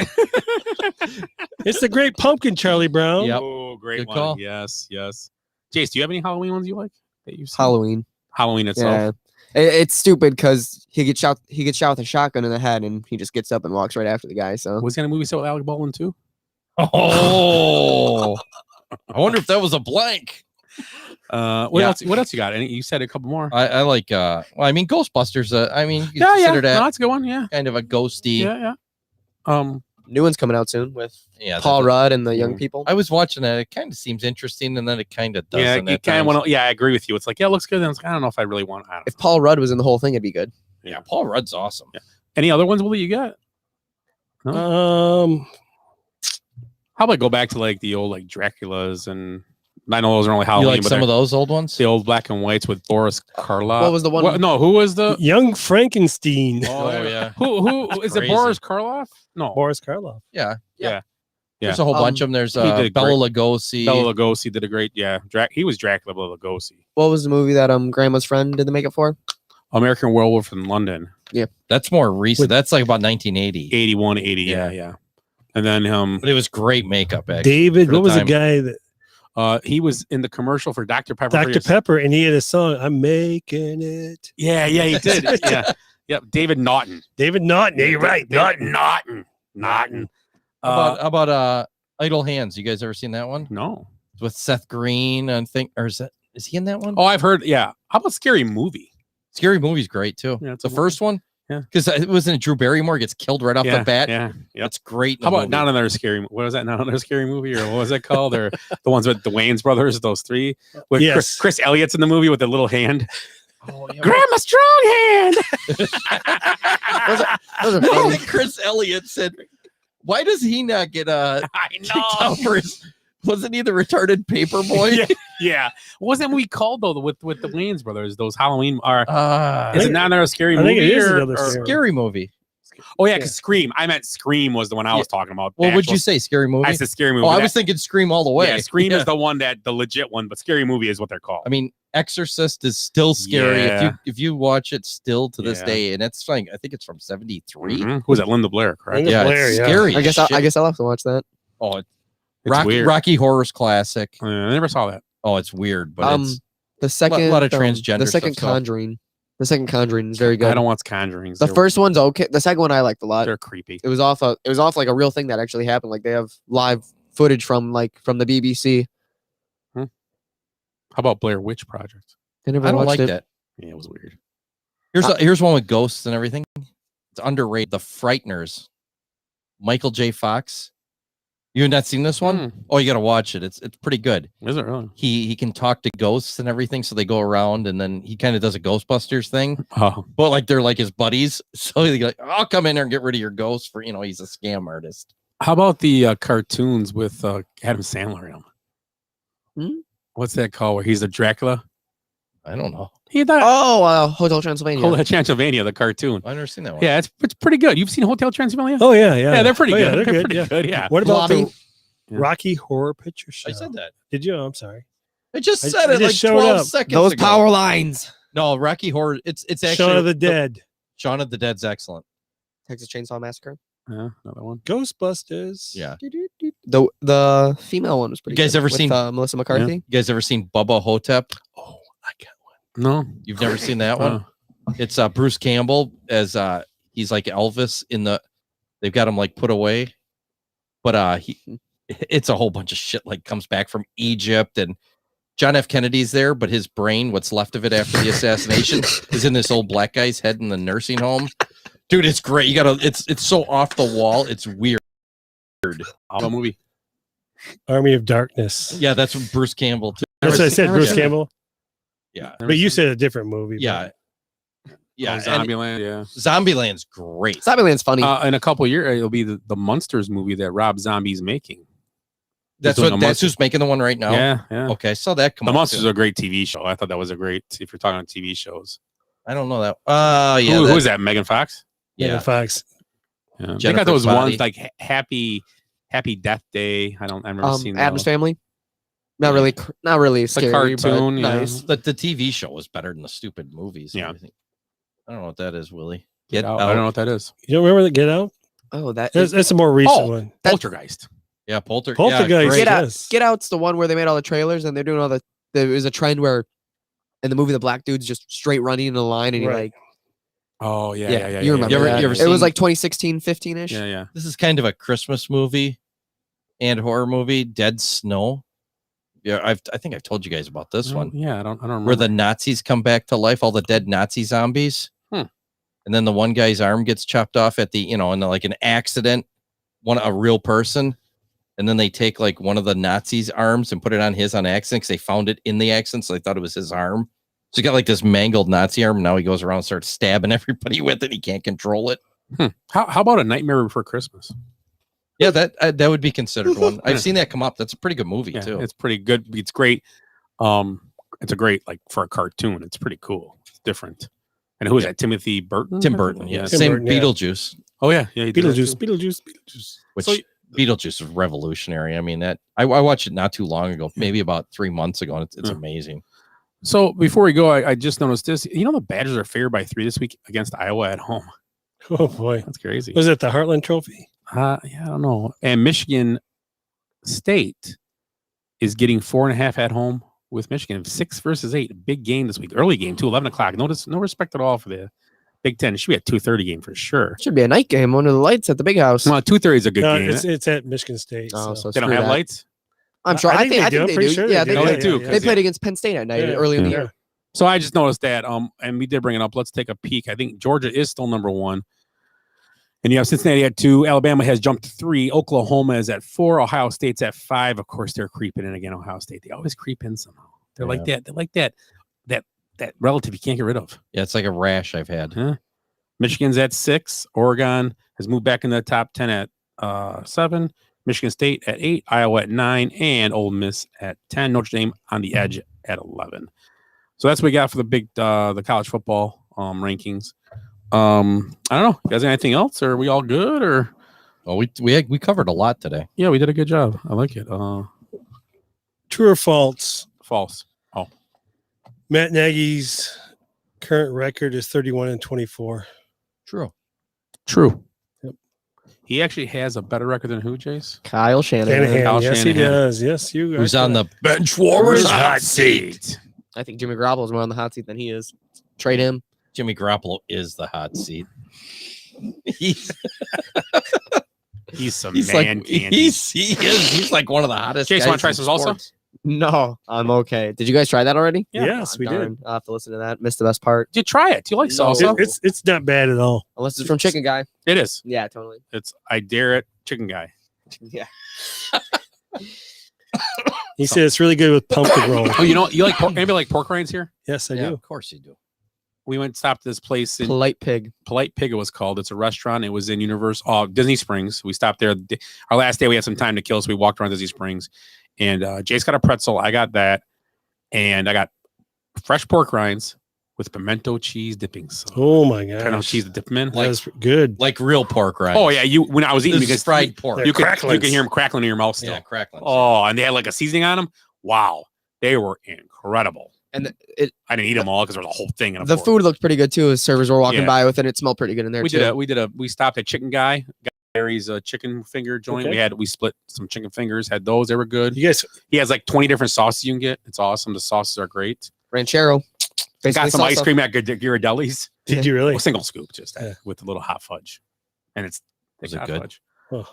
It's the Great Pumpkin, Charlie Brown. Yep. Oh, great Good one. call. Yes, yes. Jace, do you have any Halloween ones you like that you've seen? Halloween. Halloween itself. Yeah. It's stupid because he gets shot with a shotgun in the head and he just gets up and walks right after the guy. So Was he in a movie set with Alec Baldwin too? Oh, I wonder if that was a blank. What else? What else you got? You said a couple more. I like. Well, I mean, Ghostbusters. I mean, you Yeah, consider that No, that's a good one. Yeah, kind of a ghosty. yeah. new one's coming out soon with Yeah, Paul Rudd and the young Mhm. people. I was watching that. It kind of seems interesting, and then it kind of doesn't. Yeah, at you kind times. of want to. Yeah, I agree with you. It's like, yeah, it looks good. And it's like, I don't know if I really want. I don't If Paul Rudd was in the whole thing, it'd be good. Yeah, Paul Rudd's awesome. Yeah. Any other ones, Willie? You got? Um, How about go back to like the old like Draculas and I know those are only Halloween. You like but some they're- of those old ones? The old black and whites with Boris Karloff. What was the one- No, who was the? Young Frankenstein. Oh yeah. Who is it? Crazy. Boris Karloff? No. Boris Karloff. Yeah. Yeah. There's a whole bunch of them. There's he did Bela great. Lugosi. Bela Lugosi did a great. Yeah, he was Dracula. Bela Lugosi. What was the movie that Grandma's friend did the makeup for? American Werewolf in London. Yeah. That's more recent. That's like about 1980. 81, 80. Yeah. And then But it was great makeup. Actually, David, for what was the time. guy that he was in the commercial for Dr. Pepper. Dr. Pepper, and he had a song, I'm making it. Yeah, he did. Yeah. Yep. David Naughton. David Naughton. Yeah, you're right. Naughton. Naughton. How about Idle Hands? You guys ever seen that one? No. It's with Seth Green, I think, or is he in that one? Oh, I've heard. Yeah. How about Scary Movie? Scary Movie's great too. Yeah, it's the a- first one. Yeah. Because it wasn't Drew Barrymore gets killed right off the bat. Yeah. Yep. That's great. in How the about movie. not another scary? What was that? Not another scary movie, or what was it called? Or the ones with the Wayans brothers, those three. With Yes. Chris Elliott's in the movie with the little hand. Oh, yeah. Grandma strong hand. Those are I funny. think Chris Elliott said, "Why does he not get kicked out for his? Wasn't he the retarded paper boy?" Yeah. What was that movie called though? With the Wayans brothers, those Halloween are. Uh, Is it not another scary I movie? think it is or- another or- scary- Scary Movie. Oh yeah, because Scream. I meant Scream was the one I was talking about. Well, The would you actual- say Scary Movie? I said Scary Movie. Oh, I That- was thinking Scream all the way. Yeah, Scream is the one the legit one, but Scary Movie is what they're called. I mean, Exorcist is still scary Yeah. if you watch it still to this Yeah. day, and it's like I think it's from '73. Mhm. Who's that? Linda Blair, correct? Linda Yeah, Blair, it's yeah. scary. I guess as I shit. guess I'll have to watch that. Oh, It's Rocky, weird. Rocky Horror's classic. I never saw that. Oh, it's weird, but it's The second, lot of transgender the second stuff, so- Conjuring, the second Conjuring is very good. I don't watch Conjurings. The They're- first one's okay. The second one I liked a lot. They're creepy. It was off like a real thing that actually happened. Like they have live footage from the BBC. How about Blair Witch Project? I never I don't watched like it. that. Yeah, it was weird. Here's one with ghosts and everything. It's underrated. The Frighteners. Michael J. Fox. You have not seen this one? Oh, you got to watch it. It's pretty good. Is it really? He can talk to ghosts and everything, so they go around, and then he kind of does a Ghostbusters thing. Oh, But like they're like his buddies, so he's like, "I'll come in there and get rid of your ghosts for he's a scam artist." how about the cartoons with Adam Sandler in them? Hmm? What's that called? Where he's a Dracula? I don't know. He died. Oh, Hotel Transylvania. Hotel Transylvania, the cartoon. I've never seen that one. Yeah, it's pretty good. You've seen Hotel Transylvania? Oh yeah, yeah. Yeah, they're pretty Oh, good. yeah, they're good, pretty yeah. good. Yeah. What about the Lobby? Yeah. Rocky Horror Picture Show? I said that. Did you? Oh, I'm sorry. I just I- said I it just like showed 12 up. seconds Those ago. power lines. No, Rocky Horror. It's actually Shaun of the Dead. Shaun of the Dead's excellent. Texas Chainsaw Massacre. Yeah, another one. Ghostbusters. Yeah. The female one was pretty. You guys good, ever with, seen- Melissa McCarthy? You guys ever seen Bubba Hotep? Oh, I got one. No. You've never seen that one? It's Bruce Campbell as he's like Elvis in the. They've got him like put away, but it's a whole bunch of shit. Like comes back from Egypt, and John F. Kennedy's there, but his brain, what's left of it after the assassination, is in this old black guy's head in the nursing home. Dude, it's great. You gotta. It's so off the wall. It's weird. What movie? Army of Darkness. Yeah, that's Bruce Campbell too. That's what I said, never Bruce seen it. Campbell. Yeah, But you said a different movie. yeah, yeah. and Zombieland. Yeah. Zombieland's great. Zombieland's funny. In a couple of years, it'll be the Munsters movie that Rob Zombie's making. That's doing what. a That's Munster- who's making the one right now. Yeah, yeah. Okay, so that come The on. Munsters are a great TV show. I thought that was a great. If you're talking on TV shows, I don't know that. Yeah. who is that? Megan Fox. Yeah, Fox. Yeah. I think I Jennifer thought it was Body. one like Happy Death Day. I've never seen that Adam's one. Family. Not really. Not really It's a scary. cartoon, but yeah. nice. The TV show was better than the stupid movies. Yeah. I don't know what that is, Willie. Get Out. I don't know what that is. You don't remember the Get Out? Oh, that That's a more recent Oh, one. Poltergeist. Yeah, Poltergeist. Get Out. yes. Get Out's the one where they made all the trailers and they're doing all the. There was a trend where, in the movie, the black dude's just straight running in a line and he Right. like. Oh yeah, Yeah, yeah. you remember You ever- that. you ever It seen- was like 2016, 15-ish. Yeah, yeah. This is kind of a Christmas movie and horror movie, Dead Snow. Yeah, I think I've told you guys about this one. Yeah, I don't remember. Where the Nazis come back to life, all the dead Nazi zombies. Hmm. And then the one guy's arm gets chopped off at the, in like an accident, a real person. And then they take like one of the Nazis' arms and put it on his on accident because they found it in the accident. So they thought it was his arm. So he got like this mangled Nazi arm. And now he goes around and starts stabbing everybody with it. He can't control it. How about A Nightmare Before Christmas? Yeah, that would be considered one. I've seen that come up. That's a pretty good movie Yeah, too. it's pretty good. It's great. It's a great like for a cartoon. It's pretty cool. It's different. And who is that? Timothy Burton. Tim Burton, yeah. Tim Same Burton, yeah. Beetlejuice. Oh yeah, yeah. he did that Beetlejuice, too. Beetlejuice. Which So- Beetlejuice is revolutionary. I mean, that I watched it not too long ago, maybe about 3 months ago, and it's Yeah. amazing. So before we go, I just noticed this. You know, the Badgers are favored by 3 this week against Iowa at home. Oh boy. That's crazy. Was it the Heartland Trophy? Yeah, I don't know. And Michigan State is getting 4.5 at home with Michigan. 6 versus 8. Big game this week. Early game too. 11 o'clock. No respect at all for the Big Ten. It should be a 2:30 game for sure. Should be a night game under the lights at the big house. Well, 2:30 is a good No, game. it's at Michigan State. Oh, so. so They don't screw have that. lights. I'm sure. I think I'm they pretty do. sure Yeah, they Oh, do. they do, They 'cause played against Penn State at night Yeah. early in the Yeah. year. So I just noticed that, and we did bring it up. Let's take a peek. I think Georgia is still number 1. And you have Cincinnati at 2. Alabama has jumped to 3. Oklahoma is at 4. Ohio State's at 5. Of course, they're creeping in again. Ohio State. They always creep in somehow. They're like that. They're like that relative you can't get rid of. Yeah, it's like a rash I've had. Huh? Michigan's at 6. Oregon has moved back in the top 10 at 7. Michigan State at 8. Iowa at 9. And Ole Miss at 10. Notre Dame on the edge at 11. So that's what we got for the college football rankings. I don't know. You guys got anything else, or are we all good? Or we covered a lot today. Yeah, we did a good job. I like it. True or false? False. Oh, Matt Nagy's current record is 31-24. True. True. Yep. He actually has a better record than who, Jace? Kyle Shanahan. Kyle Yes, he Shanahan. does. Yes, you. Who's on the bench warmers warmers hot seat? I think Jimmy Garoppolo is more on the hot seat than he is. Trade him. Jimmy Garoppolo is the hot seat. He's some he's man like, candy. He's like one of the hottest. Jace, guys want to try in some salsa? sports. No, I'm okay. Did you guys try that already? Yeah. Yes, we Darn, did. I'll have to listen to that. Missed the best part. You try it. Do you like salsa? It's not bad at all. Unless it's from Chicken Guy. It is. Yeah, totally. It's I dare it, chicken guy. Yeah. He said it's really good with pumpkin roll. Oh, you know, you like pork, anybody like pork rinds here? Yes, I Yeah, do. of course you do. We went and stopped at this place in Polite Pig. Polite Pig, it was called. It's a restaurant. It was in Disney Springs. We stopped there. Our last day, we had some time to kill, so we walked around Disney Springs. And Jace got a pretzel. I got that. And I got fresh pork rinds with pimento cheese dipping sauce. Oh my Pimento gosh, cheese to dip them in. that was good. Like real pork, right? Oh, yeah. When I was eating, This is because fried pork. you could cracklings. hear them crackling in your mouth still. Yeah, crackling. Oh, and they had like a seasoning on them. Wow. They were incredible. And I didn't eat them all because there was a whole thing in a the fork. food looked pretty good too. As servers were walking Yeah. by with it, it smelled pretty good in there too. We stopped at Chicken Guy. Got Gary's chicken finger joint. Okay. We split some chicken fingers, had those. They were good. You guys, He has like 20 different sauces you can get. It's awesome. The sauces are great. Ranchero. Basically Got some ice salsa. cream at Ghirardelli's. did you really? A single scoop, just Yeah. with a little hot fudge. And it's Was thick it hot good? fudge. Oh,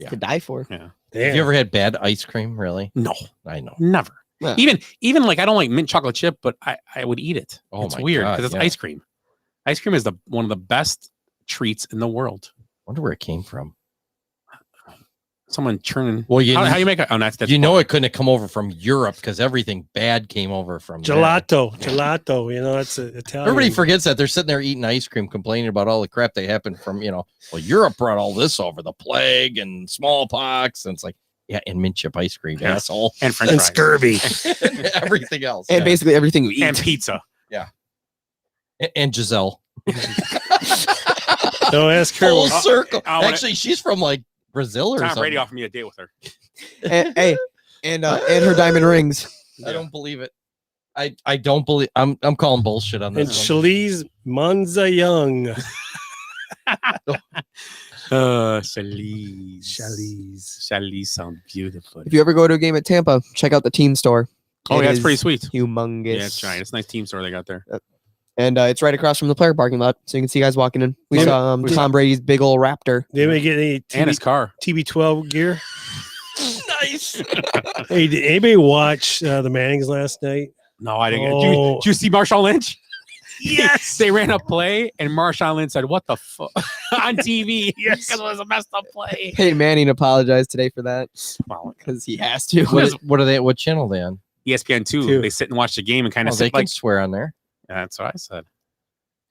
To die for. Yeah. Have damn. you ever had bad ice cream? Really? No, I know. never. Yeah. Even like I don't like mint chocolate chip, but I would eat it. Oh It's my weird God, because it's yeah. ice cream. Ice cream is one of the best treats in the world. Wonder where it came from. Someone churning. Well, how you make it? Oh, that's you know it couldn't have come over from Europe because everything bad came over from there. Gelato. You know, that's Italian. Everybody forgets that they're sitting there eating ice cream, complaining about all the crap that happened from, well, Europe brought all this over, the plague and smallpox. And it's like, yeah, and mint chip ice cream, Yeah. asshole. and French and fries scurvy. And everything else. And yeah. basically everything we eat. and pizza. And Giselle. Don't ask her. Full circle. I wanna- Actually, she's from like Brazil or Tom something. Brady offered me a date with her. and her diamond rings. I don't believe it. I don't believe. I'm calling bullshit on And this. one. Shaliz Monza Young. Shaliz sound beautiful. If you ever go to a game at Tampa, check out the team store. Oh, It yeah, it's is pretty sweet. Humongous. Yeah, it's giant. It's a nice team store they got there. And it's right across from the player parking lot, so you can see guys walking in. We Yeah. saw Tom Brady's big old Raptor. Did anybody get any And his car. TB12 gear? Nice. Hey, did anybody watch the Mannings last night? No, I didn't. Oh. Did you see Marshawn Lynch? Yes. They ran a play, and Marshawn Lynch said, "What the fuck?" on TV. Yes. Because it was a messed up play. Peyton Manning apologized today for that Well, because he has to. What are they? What channel are they on? ESPN Two. 2. They sit and watch the game and kind Oh, of they sit can like. swear on there. Yeah, that's what I said.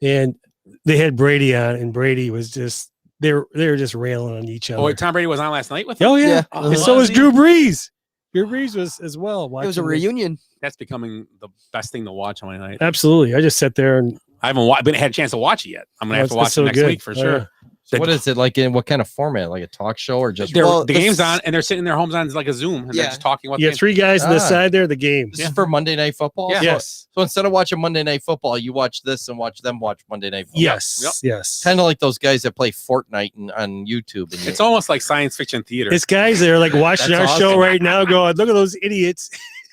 And they had Brady on, and Brady was just they were just railing on each other. Oh, wait, Tom Brady was on last night with them? Oh yeah, Yeah. and so was Drew Brees. Drew Brees was as well. It was a watching this. reunion. That's becoming the best thing to watch on my night. Absolutely, I just sat there and I haven't been had a chance to watch it yet. I'm gonna have to it's watch so it next good. week for Oh, sure. yeah. So what is it like? In what kind of format? Like a talk show or just? Well, The this- game's on, and they're sitting in their homes on like a Zoom, and they're Yeah. just talking about You the got game. three guys on the Ah. side there. The game. This is for Monday Night Football. Yeah. Yes. So instead of watching Monday Night Football, you watch this and watch them watch Monday Night Football. Yes. Yes. Kind of like those guys that play Fortnite on YouTube. And It's almost like science fiction theater. It's guys that are like watching our That's show awesome. right now, going, "Look at those idiots!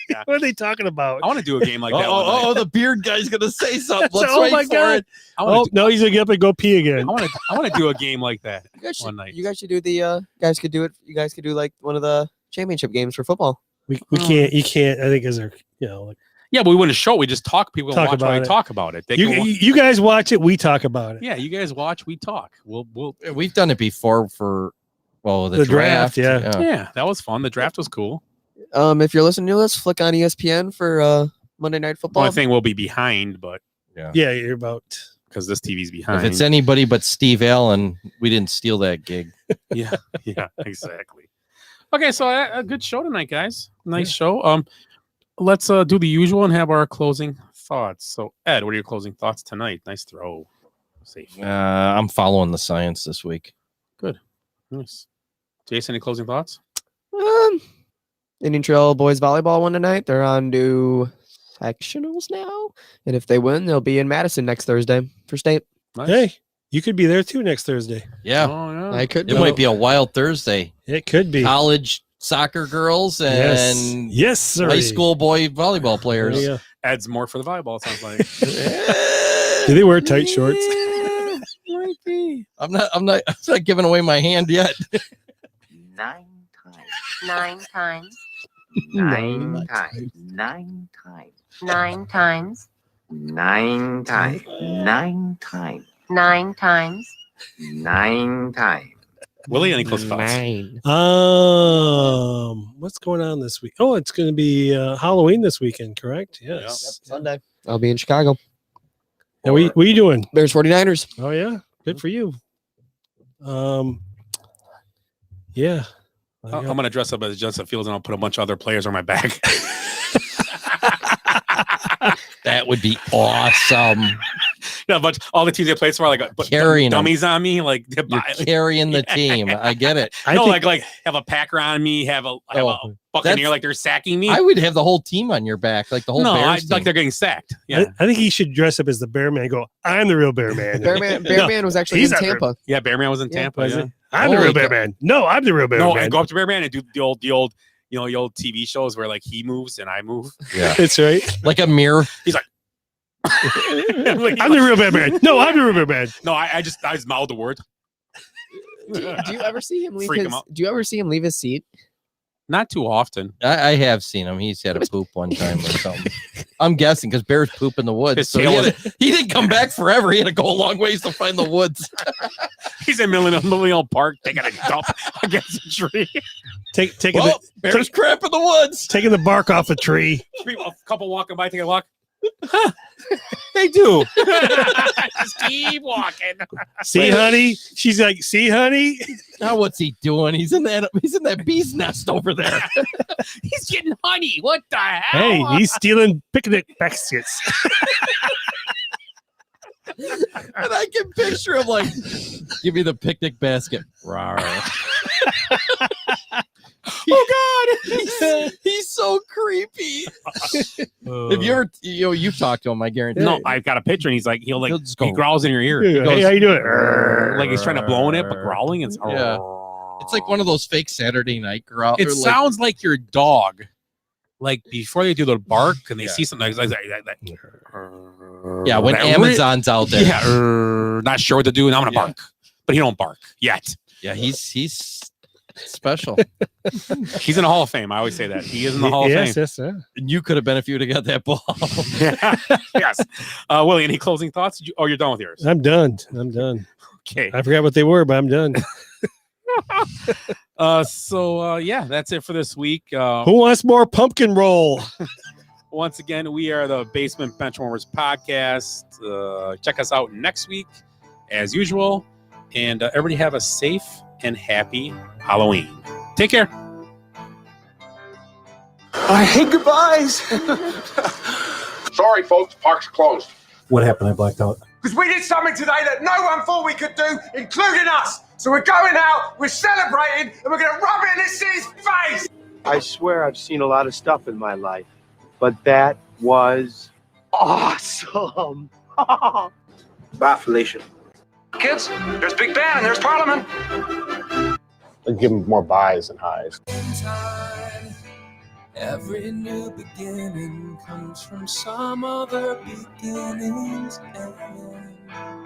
Yeah. What are they talking about?" I want to do a game like that. one night. the beard guy's gonna say something. Let's Oh wait my for God. it. I want Oh to. no, he's gonna get up and go pee again. I want to do a game like that You guys should, one night. you guys should do the. Guys could do it. You guys could do like one of the championship games for football. We can't. You can't. I think because they're like Yeah, but we wouldn't show. We just talk. People can Talk watch while about we it. talk about it. They you. can wa- You guys watch it. We talk about it. yeah, you guys watch. We talk. We'll. We've done it before for the The draft, yeah. Yeah, that was fun. The draft was cool. If you're listening to us, flick on ESPN for Monday Night Football. Only thing we'll be behind, but Yeah, you're about. because this TV's behind. If it's anybody but Steve Allen, we didn't steal that gig. yeah, exactly. Okay, so a good show tonight, guys. Nice show. Let's do the usual and have our closing thoughts. So, Ed, what are your closing thoughts tonight? Nice throw. safe. I'm following the science this week. Good. Nice. Jason, any closing thoughts? Indian Trail boys volleyball won tonight. They're on to sectionals now, and if they win, they'll be in Madison next Thursday for state. Nice. Hey, you could be there too next Thursday. Yeah. Oh, yeah. I could. It might be a wild Thursday. It could be. College soccer girls and yes, sir. high school boy volleyball players. Yeah. Adds more for the volleyball, it sounds like. Do they wear tight shorts? Might be. I'm not giving away my hand yet. 9 times. 9 times. 9 times. 9 times. 9 times. 9 times. 9 times. 9 times. 9 times. Willie, any closing thoughts? What's going on this week? Oh, it's going to be Halloween this weekend, correct? Yes. Sunday. I'll be in Chicago. And what are you doing? Bears 49ers. Oh yeah, good for you. Yeah. I'm gonna dress up as Justin Fields and I'll put a bunch of other players on my back. That would be awesome. Yeah, but all the teams they play for like carrying dummies on me, like you're carrying the team. I get it. Like have a Packer on me, have a Buccaneer like they're sacking me. I would have the whole team on your back, like the whole Bears like team. they're getting sacked. Yeah, I think he should dress up as the Bear Man. Go, I'm the real Bear Man. Bear Man was actually in Tampa. Yeah, Bear Man was in Tampa. Was Yeah. it? I'm the real Bear Man. No, I'm the real Bear Man. I go up to Bear Man and do the old the old TV shows where like he moves and I move. Yeah, that's right. Like a mirror. He's like, I'm the real Bear Man. No, I'm the real Bear Man. No, I just mouth the word. Do you ever see him leave Freak his? him out. Do you ever see him leave his seat? Not too often. I have seen him. He's had a poop one time or something. I'm guessing because bears poop in the woods. His So tail he didn't come back forever. He had to go a long ways to find the woods. He's in Millennium Park taking a dump against a tree. Taking bears crap in the woods. Taking the bark off a tree. A couple walking by, taking a walk. Huh. They do. Just keep walking. See, honey? She's like, see, honey? Now what's he doing? He's in that bee's nest over there. He's getting honey. What the hell? Hey, he's stealing picnic baskets. And I can picture him like, give me the picnic basket. Rawr. Oh God, he's so creepy. If you ever, you've talked to him, I guarantee. No, I've got a picture, and he's like, he growls in your ear. Yeah, He goes, hey, how you doing? Like he's trying to blow in it, but growling. It's Yeah. It's like one of those fake Saturday night growl. It sounds like your dog. Like before they do the bark and they see something like yeah, when that Amazon's out there. Yeah, not sure what to do, and I'm gonna bark, but he don't bark yet. Yeah, he's special. He's in the Hall of Fame. I always say that he is in the Hall of Fame. Yes. You could have been if you'd have got that ball. Yes. Willie, any closing thoughts? You're done with yours. I'm done. Okay. I forgot what they were, but I'm done. Yeah, that's it for this week. Who wants more pumpkin roll? Once again, we are the Basement Benchwarmers podcast. Check us out next week, as usual. And everybody have a safe and happy Halloween. Take care. I hate goodbyes. Sorry, folks, park's closed. What happened? I blacked out. Because we did something today that no one thought we could do, including us. So we're going out, we're celebrating, and we're going to rub it in this city's face. I swear I've seen a lot of stuff in my life, but that was awesome. Bye, Felicia. Kids, there's Big Ben and there's Parliament. I'd give them more buys than highs. Every new beginning comes from some other beginning's end.